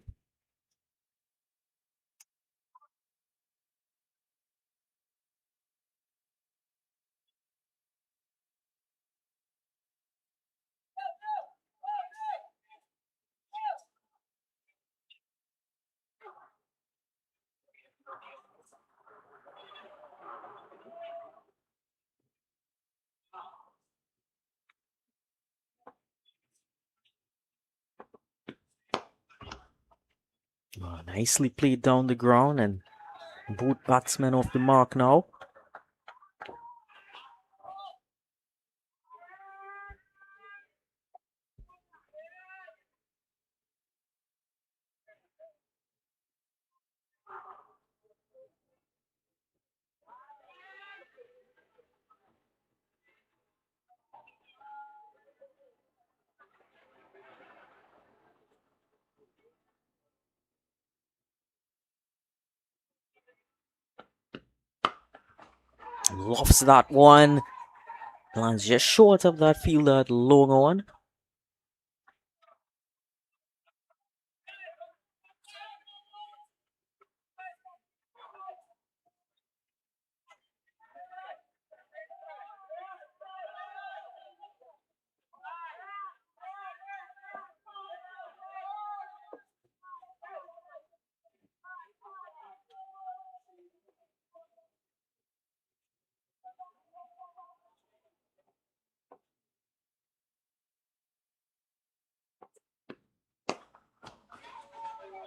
[SPEAKER 1] Nicely played down the ground, and both batsmen off the mark now. Lofts that one. Lands just short of that fielder at long on.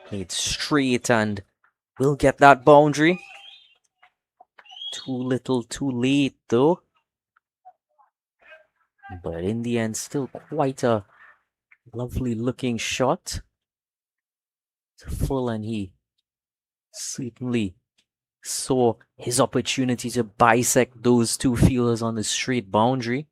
[SPEAKER 1] Played straight and will get that boundary. Too little, too late though. But in the end, still quite a lovely looking shot. Full, and he certainly saw his opportunity to bisect those two fielders on the straight boundary.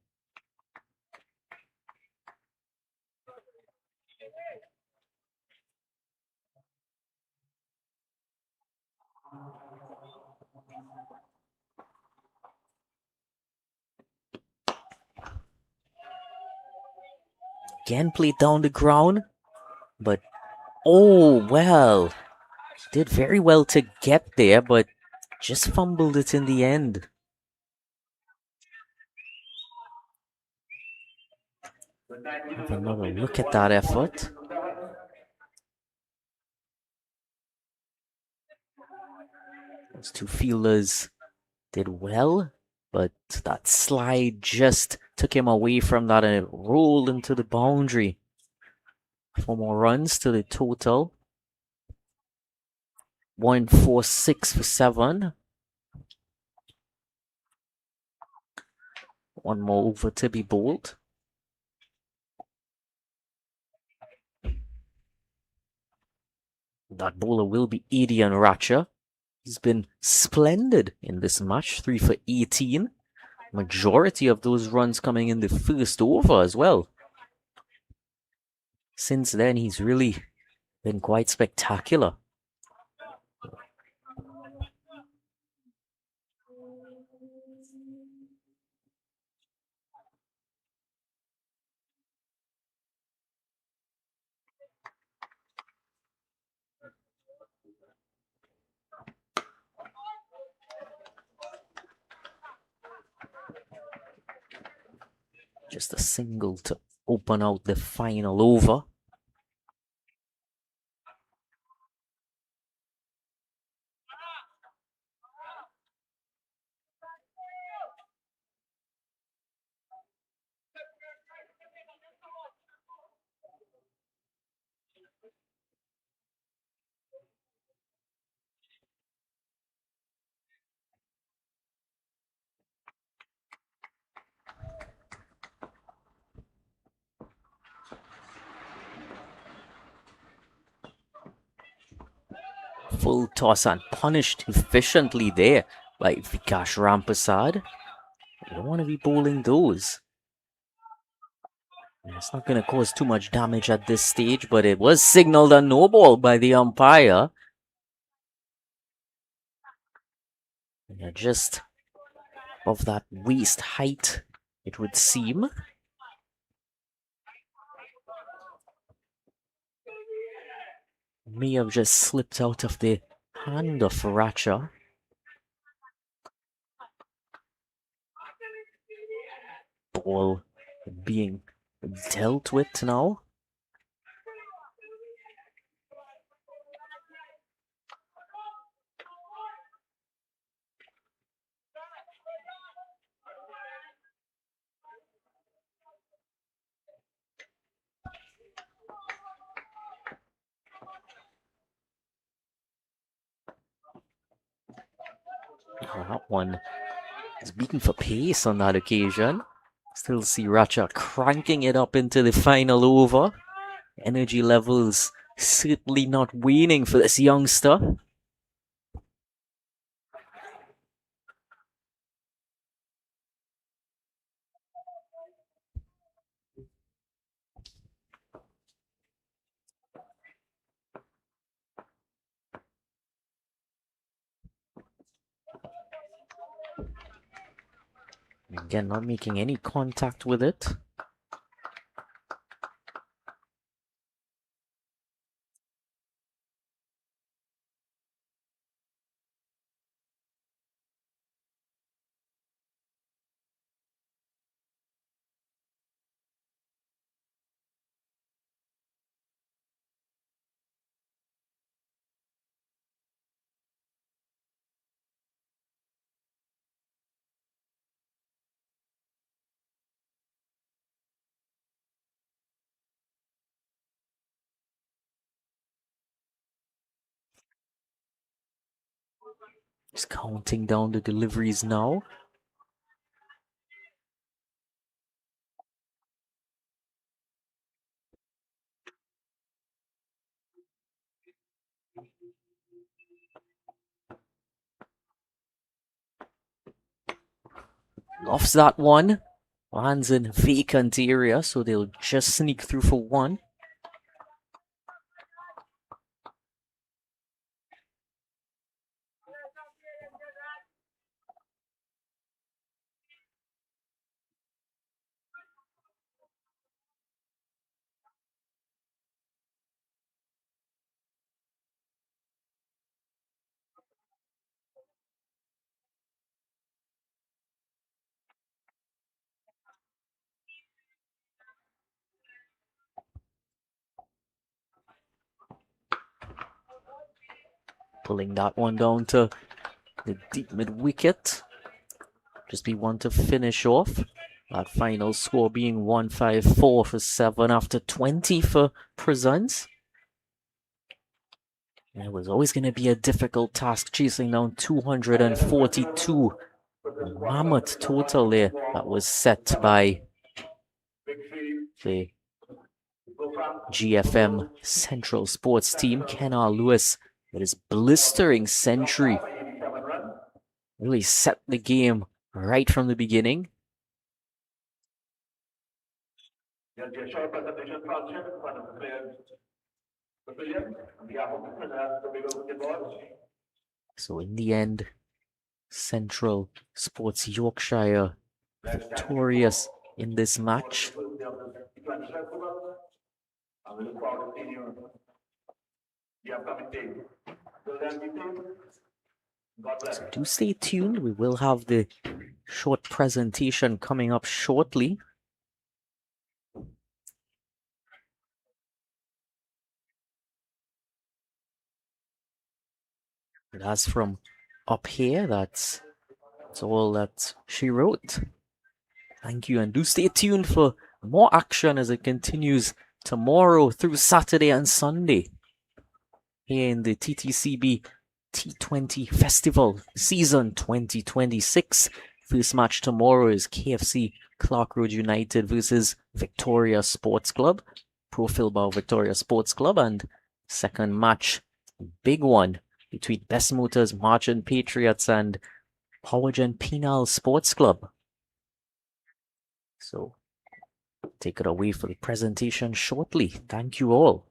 [SPEAKER 1] Again played down the ground. But, oh, well. Did very well to get there, but just fumbled it in the end. Have another look at that effort. Those two fielders did well, but that slide just took him away from that and it rolled into the boundary. 4 more runs to the total. 146 for 7. 1 more over to be bowled. That bowler will be Adian Racha. He's been splendid in this match. 3 for 18. Majority of those runs coming in the first over as well. Since then, he's really been quite spectacular. Just a single to open out the final over. Full toss and punished efficiently there by Vikash Rampasad. You don't want to be bowling those. It's not going to cause too much damage at this stage, but it was signaled a no ball by the umpire. And just of that waist height, it would seem. May have just slipped out of the hand of Racha. Ball being dealt with now. That one is beaten for pace on that occasion. Still see Racha cranking it up into the final over. Energy levels certainly not waning for this youngster. Again, not making any contact with it. Just counting down the deliveries now. Lofts that one. Lands in vacant area, so they'll just sneak through for 1. pulling that one down to the deep mid wicket. Just be one to finish off. That final score being 154 for 7 after 20 for Presence. It was always going to be a difficult task chasing down 242. Mammoth total there that was set by the GFM Central Sports team. Kennar Lewis with his blistering century really set the game right from the beginning. So in the end, Central Sports Yorkshire victorious in this match. So do stay tuned. We will have the short presentation coming up shortly. But as from up here, that's all that she wrote. Thank you, and do stay tuned for more action as it continues tomorrow through Saturday and Sunday here in the TTCB T20 Festival Season 2026. First match tomorrow is KFC Clark Road United versus Victoria Sports Club, Pro Filbao Victoria Sports Club, and second match, big one, between Best Motors Marchant Patriots and Powergen Penal Sports Club. So take it away for the presentation shortly. Thank you all.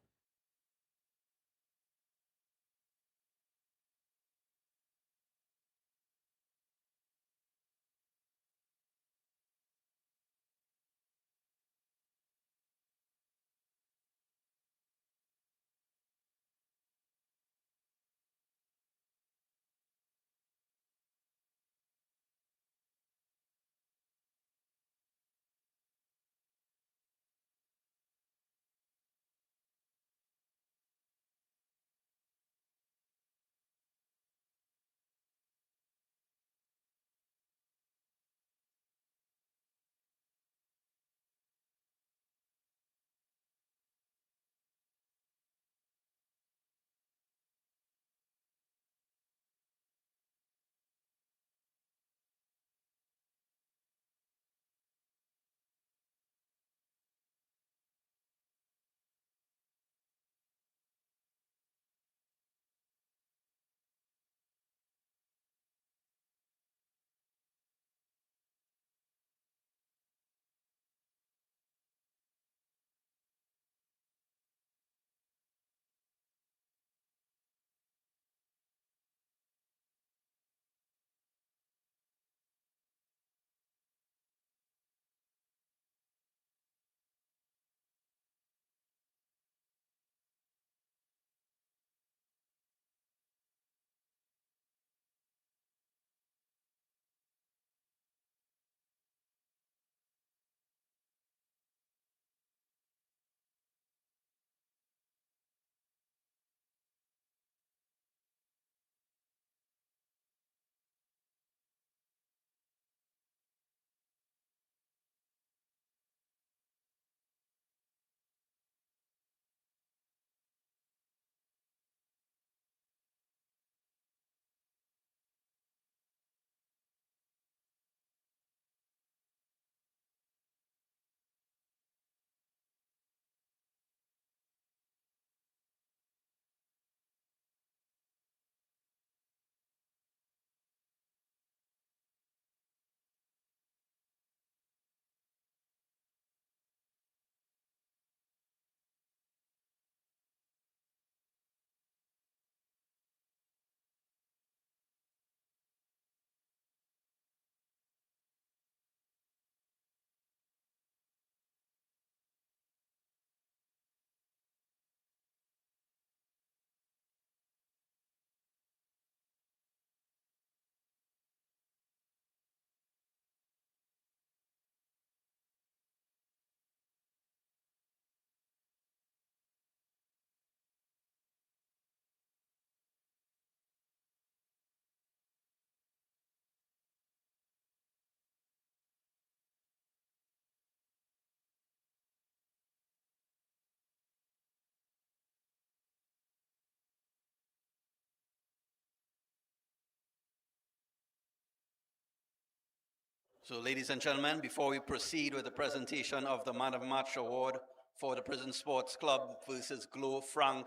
[SPEAKER 2] So, ladies and gentlemen, before we proceed with the presentation of the Man of Match Award for the Prison Sports Club versus Glow Frank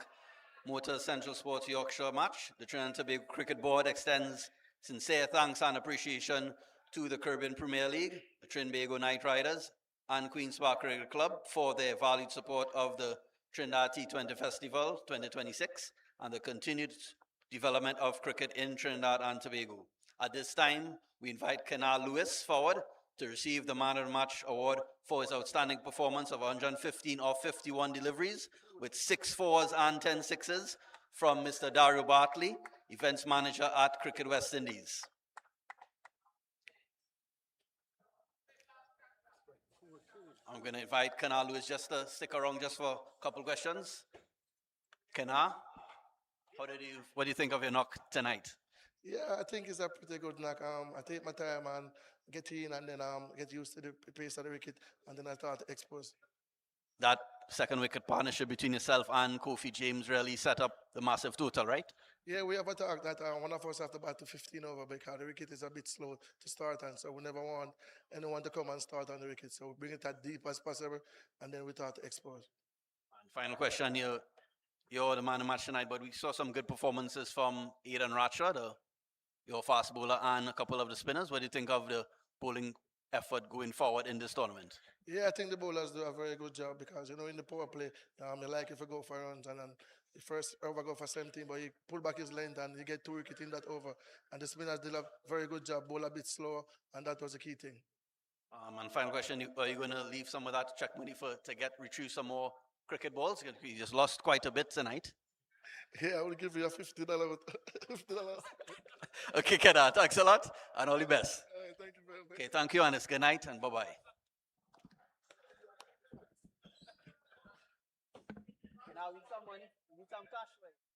[SPEAKER 2] Motor Central Sports Yorkshire match, the Trinidad and Tobago Cricket Board extends sincere thanks and appreciation to the Caribbean Premier League, the Trinidad and Tobago Knight Riders, and Queen's Park Cricket Club for their valued support of the Trinidad T20 Festival 2026 and the continued development of cricket in Trinidad and Tobago. At this time, we invite Kenal Lewis forward to receive the Man of the Match Award for his outstanding performance of 115 of 51 deliveries with 6 fours and 10 sixes from Mr. Dario Bartley, Events Manager at Cricket West Indies. I'm going to invite Kenal Lewis just to stick around just for a couple questions. Kenal, what do you think of your knock tonight?
[SPEAKER 4] Yeah, I think it's a pretty good knock. I take my time and get in and then get used to the pace of the wicket and then I start to expose.
[SPEAKER 2] That second wicket partnership between yourself and Kofi James really set up the massive total, right?
[SPEAKER 4] Yeah, we have a talk that one of us have to bat to 15 over because the wicket is a bit slow to start and so we never want anyone to come and start on the wicket. So we bring it as deep as possible and then we start to expose.
[SPEAKER 2] And final question, you're the man of the match tonight, but we saw some good performances from Aidan Ratcher, your fast bowler, and a couple of the spinners. What do you think of the bowling effort going forward in this tournament?
[SPEAKER 4] Yeah, I think the bowlers do a very good job because, in the power play, you like if you go for runs and then the first over go for 17, but he pull back his length and he get 2 wickets in that over. And the spinners did a very good job, bowl a bit slower, and that was the key thing.
[SPEAKER 2] And final question, are you going to leave some of that check money to retrieve some more cricket balls? You just lost quite a bit tonight.
[SPEAKER 4] Yeah, I will give you a $50. $50.
[SPEAKER 2] Okay, Kenal, thanks a lot and all the best.
[SPEAKER 4] All right, thank you very much.
[SPEAKER 2] Okay, thank you, and it's good night and bye-bye. Now, need some money, need some cash, right?